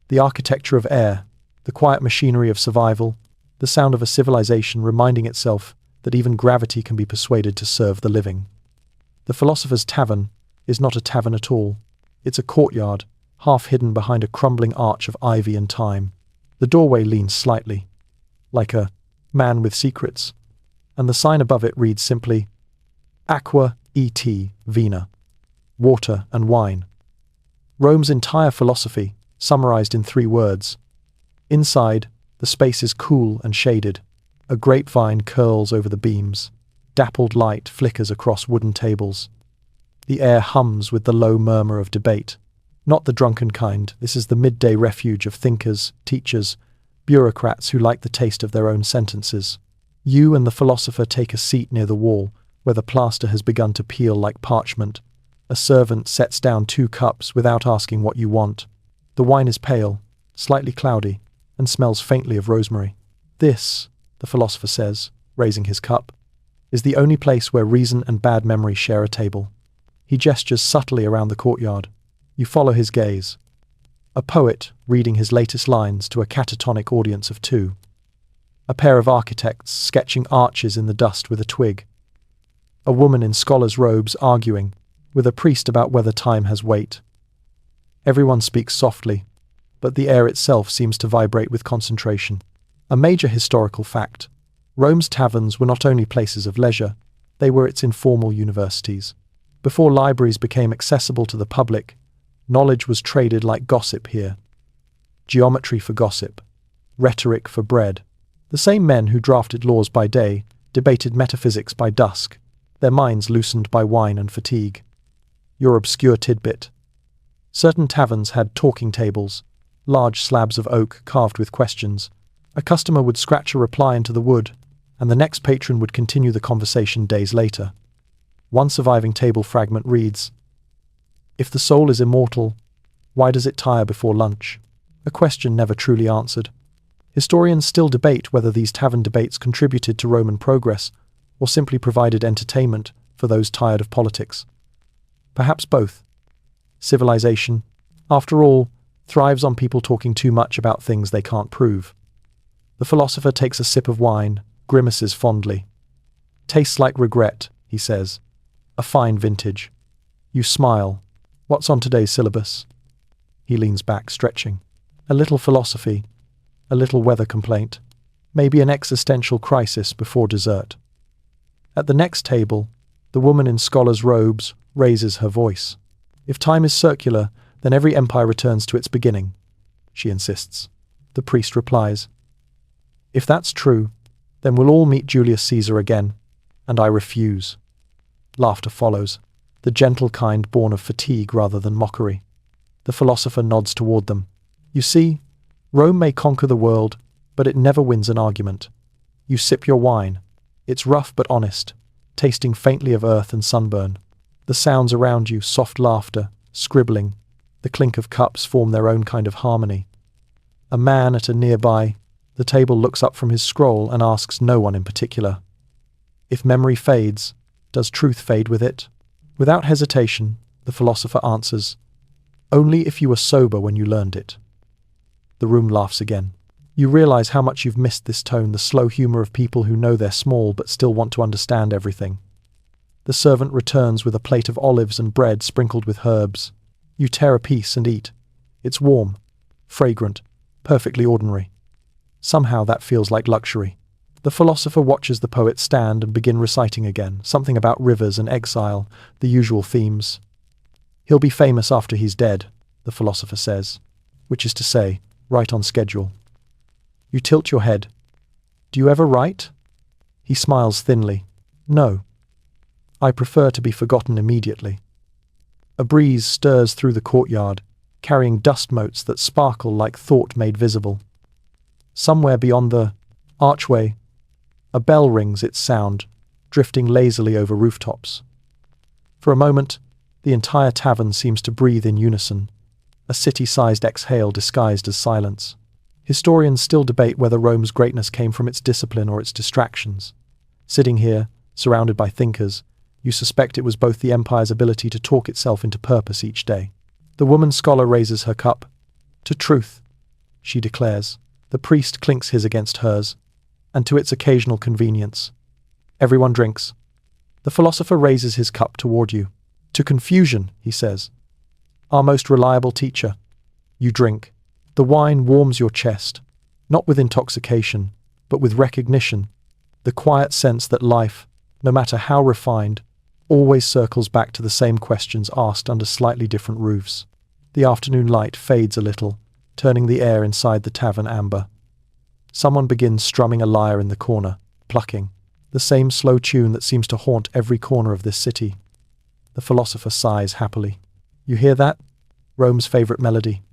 The architecture of air, the quiet machinery of survival, the sound of a civilization reminding itself that even gravity can be persuaded to serve the living. The philosopher's tavern is not a tavern at all. It's a courtyard, half hidden behind a crumbling arch of ivy and thyme. The doorway leans slightly, like a man with secrets, and the sign above it reads simply, Aqua et Vina, water and wine. Rome's entire philosophy, summarized in 3 words. Inside, the space is cool and shaded. A grapevine curls over the beams. Dappled light flickers across wooden tables. The air hums with the low murmur of debate. Not the drunken kind, this is the midday refuge of thinkers, teachers, bureaucrats who like the taste of their own sentences. You and the philosopher take a seat near the wall, where the plaster has begun to peel like parchment. A servant sets down 2 cups without asking what you want. The wine is pale, slightly cloudy, and smells faintly of rosemary. This, the philosopher says, raising his cup, is the only place where reason and bad memory share a table. He gestures subtly around the courtyard. You follow his gaze. A poet reading his latest lines to a catatonic audience of 2. A pair of architects sketching arches in the dust with a twig. A woman in scholar's robes arguing with a priest about whether time has weight. Everyone speaks softly, but the air itself seems to vibrate with concentration. A major historical fact. Rome's taverns were not only places of leisure, they were its informal universities. Before libraries became accessible to the public, knowledge was traded like gossip here. Geometry for gossip, rhetoric for bread. The same men who drafted laws by day debated metaphysics by dusk, their minds loosened by wine and fatigue. Your obscure tidbit. Certain taverns had talking tables, large slabs of oak carved with questions. A customer would scratch a reply into the wood, and the next patron would continue the conversation days later. One surviving table fragment reads, If the soul is immortal, why does it tire before lunch? A question never truly answered. Historians still debate whether these tavern debates contributed to Roman progress or simply provided entertainment for those tired of politics. Perhaps both. Civilization, after all, thrives on people talking too much about things they can't prove. The philosopher takes a sip of wine, grimaces fondly. Tastes like regret, he says. A fine vintage. You smile. What's on today's syllabus? He leans back, stretching. A little philosophy, a little weather complaint, maybe an existential crisis before dessert. At the next table, the woman in scholar's robes raises her voice. If time is circular, then every empire returns to its beginning, she insists. The priest replies, if that's true, then we'll all meet Julius Caesar again, and I refuse. Laughter follows, the gentle kind born of fatigue rather than mockery. The philosopher nods toward them. You see, Rome may conquer the world, but it never wins an argument. You sip your wine. It's rough but honest, tasting faintly of earth and sunburn. The sounds around you, soft laughter, scribbling, the clink of cups form their own kind of harmony. A man at a nearby the table looks up from his scroll and asks no one in particular. If memory fades, does truth fade with it? Without hesitation, the philosopher answers, only if you were sober when you learned it. The room laughs again. You realize how much you've missed this tone, the slow humor of people who know they're small but still want to understand everything. The servant returns with a plate of olives and bread sprinkled with herbs. You tear a piece and eat. It's warm, fragrant, perfectly ordinary. Somehow that feels like luxury. The philosopher watches the poet stand and begin reciting again, something about rivers and exile, the usual themes. He'll be famous after he's dead, the philosopher says, which is to say, right on schedule. You tilt your head. Do you ever write? He smiles thinly. No. I prefer to be forgotten immediately. A breeze stirs through the courtyard, carrying dust motes that sparkle like thought made visible. Somewhere beyond the archway, a bell rings its sound, drifting lazily over rooftops. For a moment, the entire tavern seems to breathe in unison, a city-sized exhale disguised as silence. Historians still debate whether Rome's greatness came from its discipline or its distractions. Sitting here, surrounded by thinkers, you suspect it was both the empire's ability to talk itself into purpose each day. The woman scholar raises her cup. To truth, she declares. The priest clinks his against hers, and to its occasional convenience. Everyone drinks. The philosopher raises his cup toward you. To confusion, he says. Our most reliable teacher. You drink. The wine warms your chest, not with intoxication, but with recognition, the quiet sense that life, no matter how refined, always circles back to the same questions asked under slightly different roofs. The afternoon light fades a little, turning the air inside the tavern amber. Someone begins strumming a lyre in the corner, plucking, the same slow tune that seems to haunt every corner of this city. The philosopher sighs happily. You hear that? Rome's favorite melody.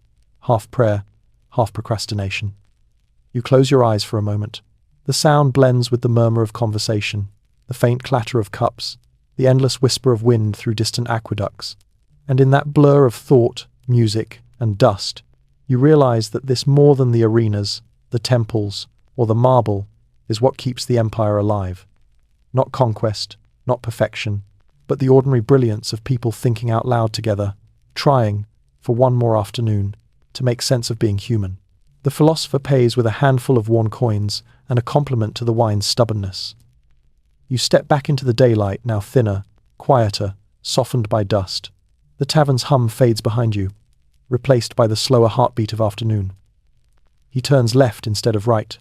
Half prayer, half procrastination. You close your eyes for a moment. The sound blends with the murmur of conversation, the faint clatter of cups, the endless whisper of wind through distant aqueducts. And in that blur of thought, music, and dust, you realize that this more than the arenas, the temples, or the marble, is what keeps the empire alive. Not conquest, not perfection, but the ordinary brilliance of people thinking out loud together, trying, for one more afternoon, to make sense of being human. The philosopher pays with a handful of worn coins and a compliment to the wine's stubbornness. You step back into the daylight, now thinner, quieter, softened by dust. The tavern's hum fades behind you, replaced by the slower heartbeat of afternoon. He turns left instead of right,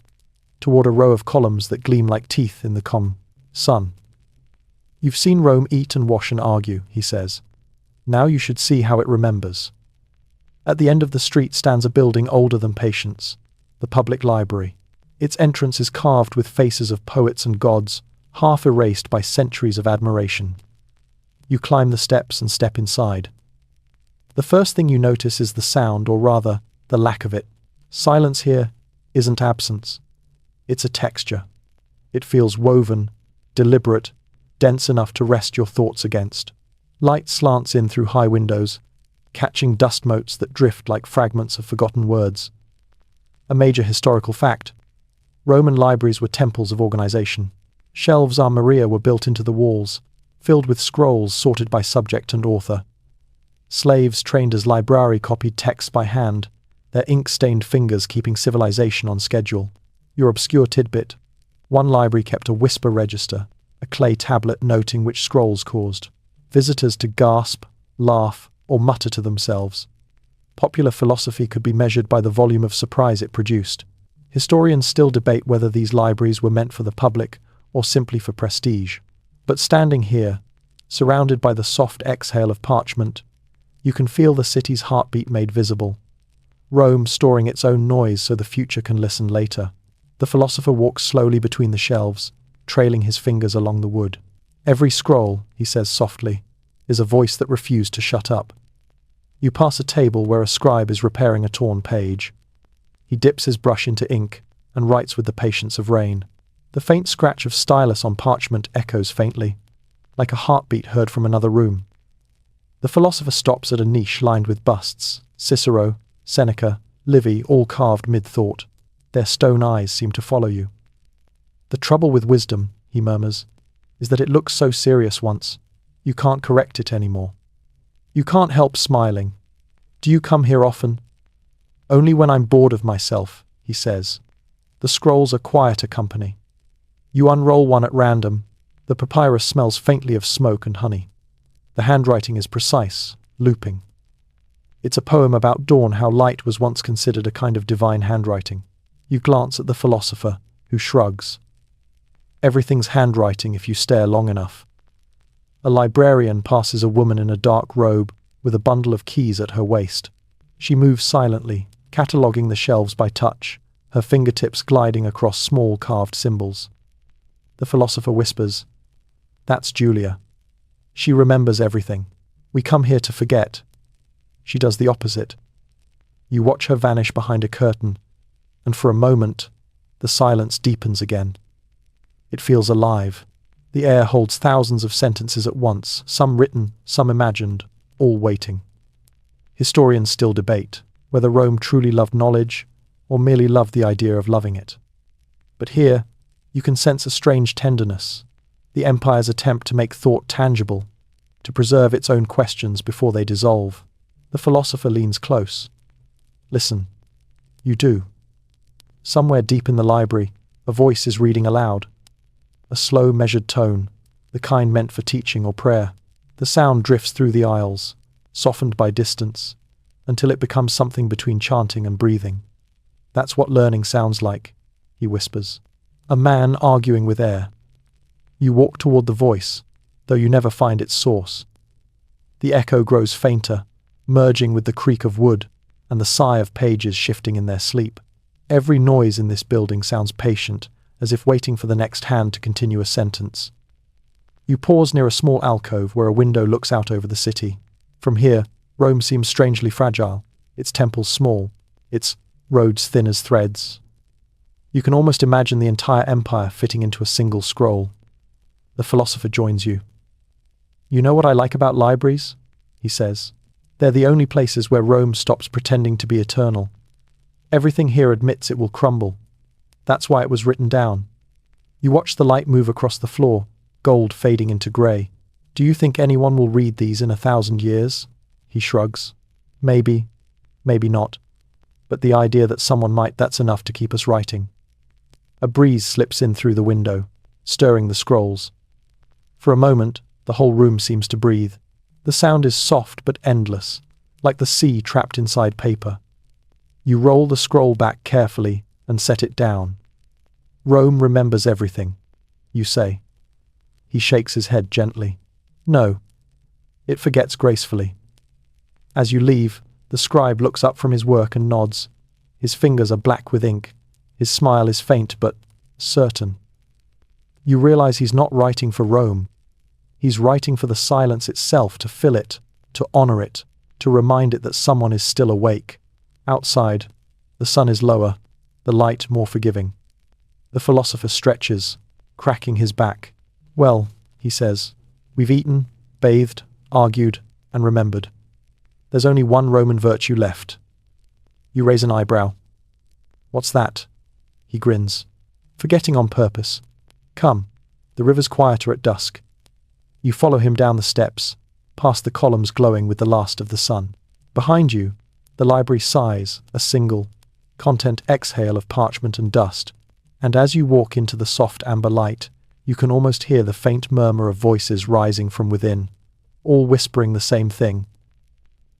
toward a row of columns that gleam like teeth in the sun. You've seen Rome eat and wash and argue, he says. Now you should see how it remembers. At the end of the street stands a building older than patience, the public library. Its entrance is carved with faces of poets and gods, half erased by centuries of admiration. You climb the steps and step inside. The first thing you notice is the sound, or rather, the lack of it. Silence here isn't absence. It's a texture. It feels woven, deliberate, dense enough to rest your thoughts against. Light slants in through high windows, catching dust motes that drift like fragments of forgotten words. A major historical fact. Roman libraries were temples of organization. Shelves armaria were built into the walls, filled with scrolls sorted by subject and author. Slaves trained as librari copied texts by hand, their ink-stained fingers keeping civilization on schedule. Your obscure tidbit. One library kept a whisper register, a clay tablet noting which scrolls caused visitors to gasp, laugh, or mutter to themselves. Popular philosophy could be measured by the volume of surprise it produced. Historians still debate whether these libraries were meant for the public or simply for prestige. But standing here, surrounded by the soft exhale of parchment, you can feel the city's heartbeat made visible. Rome storing its own noise so the future can listen later. The philosopher walks slowly between the shelves, trailing his fingers along the wood. Every scroll, he says softly, is a voice that refused to shut up. You pass a table where a scribe is repairing a torn page. He dips his brush into ink and writes with the patience of rain. The faint scratch of stylus on parchment echoes faintly, like a heartbeat heard from another room. The philosopher stops at a niche lined with busts, Cicero, Seneca, Livy, all carved mid-thought. Their stone eyes seem to follow you. The trouble with wisdom, he murmurs, is that it looks so serious once. You can't correct it anymore. You can't help smiling. Do you come here often? Only when I'm bored of myself, he says. The scrolls are quieter company. You unroll one at random. The papyrus smells faintly of smoke and honey. The handwriting is precise, looping. It's a poem about dawn, how light was once considered a kind of divine handwriting. You glance at the philosopher, who shrugs. Everything's handwriting if you stare long enough. A librarian passes a woman in a dark robe with a bundle of keys at her waist. She moves silently, cataloguing the shelves by touch, her fingertips gliding across small carved symbols. The philosopher whispers, "That's Julia. She remembers everything. We come here to forget." She does the opposite. You watch her vanish behind a curtain, and for a moment, the silence deepens again. It feels alive. The air holds thousands of sentences at once, some written, some imagined, all waiting. Historians still debate whether Rome truly loved knowledge or merely loved the idea of loving it. But here, you can sense a strange tenderness, the empire's attempt to make thought tangible, to preserve its own questions before they dissolve. The philosopher leans close. Listen. You do. Somewhere deep in the library, a voice is reading aloud. A slow, measured tone, the kind meant for teaching or prayer. The sound drifts through the aisles, softened by distance, until it becomes something between chanting and breathing. That's what learning sounds like, he whispers. A man arguing with air. You walk toward the voice, though you never find its source. The echo grows fainter, merging with the creak of wood and the sigh of pages shifting in their sleep. Every noise in this building sounds patient, as if waiting for the next hand to continue a sentence. You pause near a small alcove where a window looks out over the city. From here, Rome seems strangely fragile, its temples small, its roads thin as threads. You can almost imagine the entire empire fitting into a single scroll. The philosopher joins you. You know what I like about libraries? He says. They're the only places where Rome stops pretending to be eternal. Everything here admits it will crumble. That's why it was written down. You watch the light move across the floor, gold fading into grey. Do you think anyone will read these in 1,000 years? He shrugs. Maybe, maybe not. But the idea that someone might, that's enough to keep us writing. A breeze slips in through the window, stirring the scrolls. For a moment, the whole room seems to breathe. The sound is soft but endless, like the sea trapped inside paper. You roll the scroll back carefully and set it down. Rome remembers everything, you say. He shakes his head gently. No, it forgets gracefully. As you leave, the scribe looks up from his work and nods. His fingers are black with ink. His smile is faint but certain. You realize he's not writing for Rome. He's writing for the silence itself, to fill it, to honor it, to remind it that someone is still awake. Outside, the sun is lower, the light more forgiving. The philosopher stretches, cracking his back. Well, he says, we've eaten, bathed, argued, and remembered. There's only one Roman virtue left. You raise an eyebrow. What's that? He grins, forgetting on purpose. Come, the river's quieter at dusk. You follow him down the steps, past the columns glowing with the last of the sun. Behind you, the library sighs, a single, content exhale of parchment and dust. And as you walk into the soft amber light, you can almost hear the faint murmur of voices rising from within, all whispering the same thing: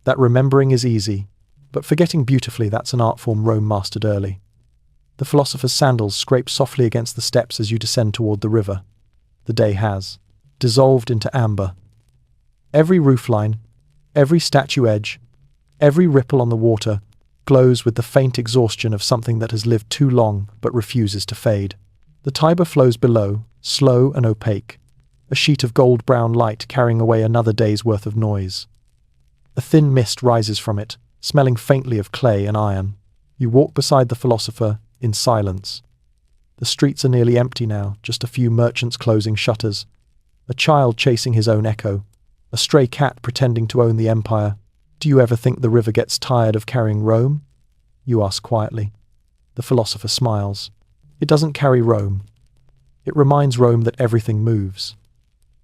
that remembering is easy, but forgetting beautifully, that's an art form Rome mastered early. The philosopher's sandals scrape softly against the steps as you descend toward the river. The day has dissolved into amber. Every roofline, every statue edge, every ripple on the water glows with the faint exhaustion of something that has lived too long but refuses to fade. The Tiber flows below, slow and opaque, a sheet of gold-brown light carrying away another day's worth of noise. A thin mist rises from it, smelling faintly of clay and iron. You walk beside the philosopher in silence. The streets are nearly empty now, just a few merchants closing shutters, a child chasing his own echo, a stray cat pretending to own the empire. Do you ever think the river gets tired of carrying Rome? You ask quietly. The philosopher smiles. It doesn't carry Rome. It reminds Rome that everything moves.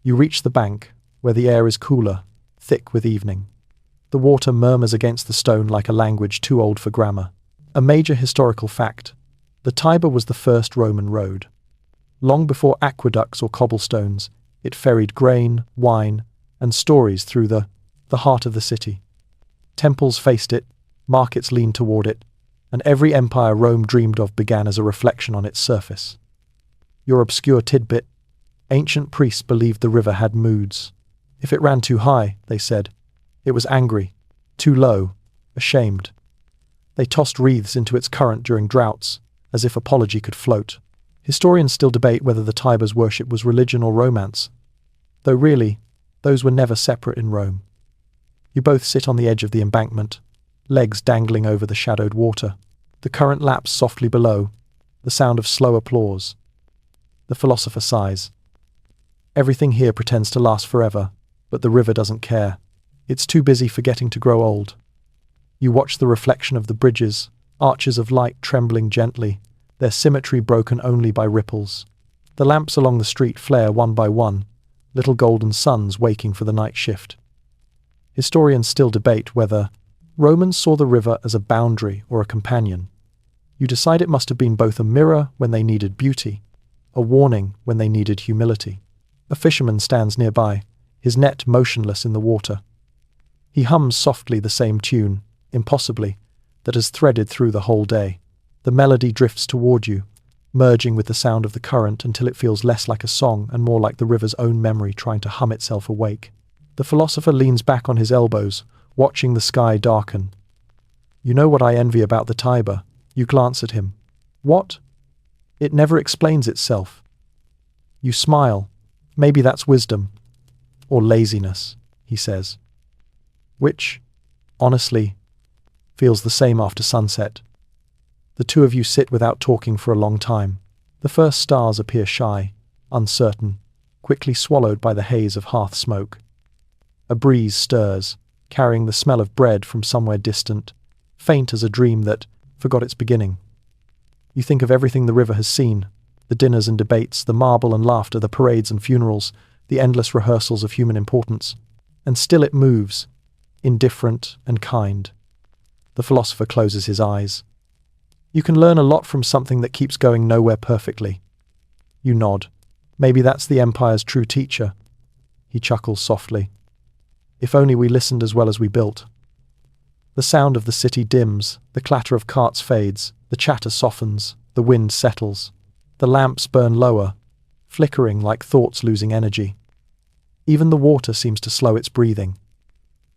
You reach the bank, where the air is cooler, thick with evening. The water murmurs against the stone like a language too old for grammar. A major historical fact: the Tiber was the first Roman road. Long before aqueducts or cobblestones, it ferried grain, wine, and stories through the heart of the city. Temples faced it, markets leaned toward it, and every empire Rome dreamed of began as a reflection on its surface. Your obscure tidbit: ancient priests believed the river had moods. If it ran too high, they said, it was angry; too low, ashamed. They tossed wreaths into its current during droughts, as if apology could float. Historians still debate whether the Tiber's worship was religion or romance, though really, those were never separate in Rome. You both sit on the edge of the embankment, legs dangling over the shadowed water. The current laps softly below, the sound of slow applause. The philosopher sighs. Everything here pretends to last forever, but the river doesn't care. It's too busy forgetting to grow old. You watch the reflection of the bridges, arches of light trembling gently, their symmetry broken only by ripples. The lamps along the street flare one by one, little golden suns waking for the night shift. Historians still debate whether Romans saw the river as a boundary or a companion. You decide it must have been both a mirror when they needed beauty, a warning when they needed humility. A fisherman stands nearby, his net motionless in the water. He hums softly the same tune, impossibly, that has threaded through the whole day. The melody drifts toward you, merging with the sound of the current until it feels less like a song and more like the river's own memory trying to hum itself awake. The philosopher leans back on his elbows, watching the sky darken. You know what I envy about the Tiber? You glance at him. What? It never explains itself. You smile. Maybe that's wisdom. Or laziness, he says. Which, honestly, feels the same after sunset. The two of you sit without talking for a long time. The first stars appear shy, uncertain, quickly swallowed by the haze of hearth smoke. A breeze stirs, carrying the smell of bread from somewhere distant, faint as a dream that forgot its beginning. You think of everything the river has seen, the dinners and debates, the marble and laughter, the parades and funerals, the endless rehearsals of human importance. And still it moves, indifferent and kind. The philosopher closes his eyes. You can learn a lot from something that keeps going nowhere perfectly. You nod. Maybe that's the empire's true teacher. He chuckles softly. If only we listened as well as we built. The sound of the city dims, the clatter of carts fades, the chatter softens, the wind settles. The lamps burn lower, flickering like thoughts losing energy. Even the water seems to slow its breathing.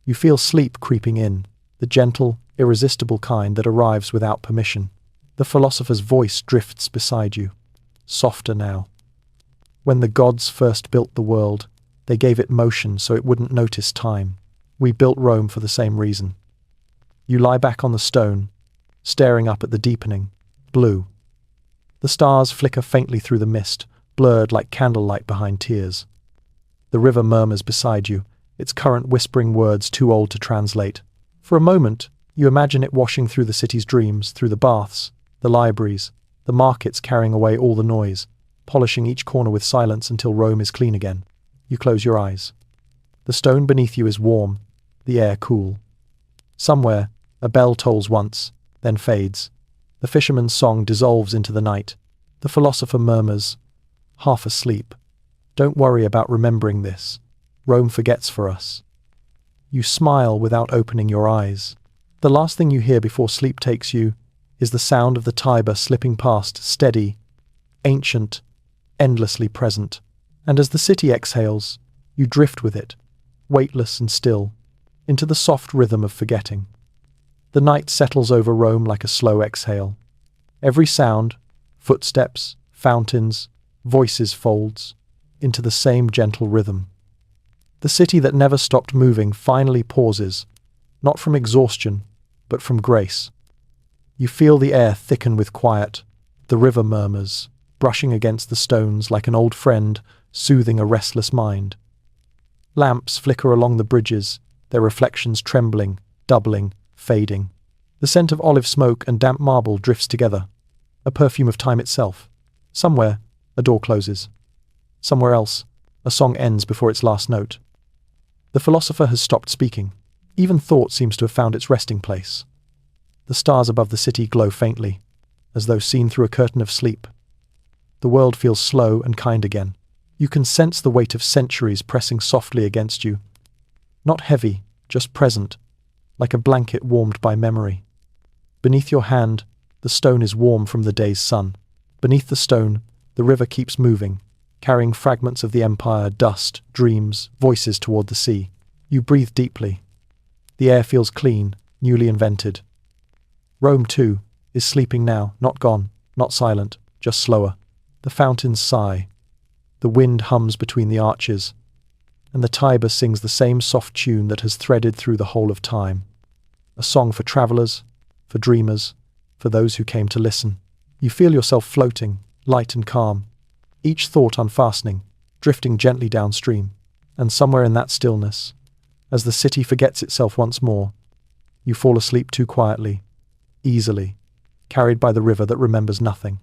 You feel sleep creeping in, the gentle, irresistible kind that arrives without permission. The philosopher's voice drifts beside you, softer now. When the gods first built the world, they gave it motion so it wouldn't notice time. We built Rome for the same reason. You lie back on the stone, staring up at the deepening, blue. The stars flicker faintly through the mist, blurred like candlelight behind tears. The river murmurs beside you, its current whispering words too old to translate. For a moment, you imagine it washing through the city's dreams, through the baths, the libraries, the markets carrying away all the noise, polishing each corner with silence until Rome is clean again. You close your eyes. The stone beneath you is warm, the air cool. Somewhere, a bell tolls once, then fades. The fisherman's song dissolves into the night. The philosopher murmurs, half asleep, "Don't worry about remembering this. Rome forgets for us." You smile without opening your eyes. The last thing you hear before sleep takes you is the sound of the Tiber slipping past, steady, ancient, endlessly present. And as the city exhales, you drift with it, weightless and still, into the soft rhythm of forgetting. The night settles over Rome like a slow exhale. Every sound, footsteps, fountains, voices folds into the same gentle rhythm. The city that never stopped moving finally pauses, not from exhaustion, but from grace. You feel the air thicken with quiet. The river murmurs, brushing against the stones like an old friend soothing a restless mind. Lamps flicker along the bridges, their reflections trembling, doubling, fading. The scent of olive smoke and damp marble drifts together, a perfume of time itself. Somewhere, a door closes. Somewhere else, a song ends before its last note. The philosopher has stopped speaking. Even thought seems to have found its resting place. The stars above the city glow faintly, as though seen through a curtain of sleep. The world feels slow and kind again. You can sense the weight of centuries pressing softly against you. Not heavy, just present, like a blanket warmed by memory. Beneath your hand, the stone is warm from the day's sun. Beneath the stone, the river keeps moving, carrying fragments of the empire, dust, dreams, voices toward the sea. You breathe deeply. The air feels clean, newly invented. Rome, too, is sleeping now, not gone, not silent, just slower. The fountains sigh. The wind hums between the arches, and the Tiber sings the same soft tune that has threaded through the whole of time. A song for travelers, for dreamers, for those who came to listen. You feel yourself floating, light and calm, each thought unfastening, drifting gently downstream. And somewhere in that stillness, as the city forgets itself once more, you fall asleep too quietly, easily, carried by the river that remembers nothing.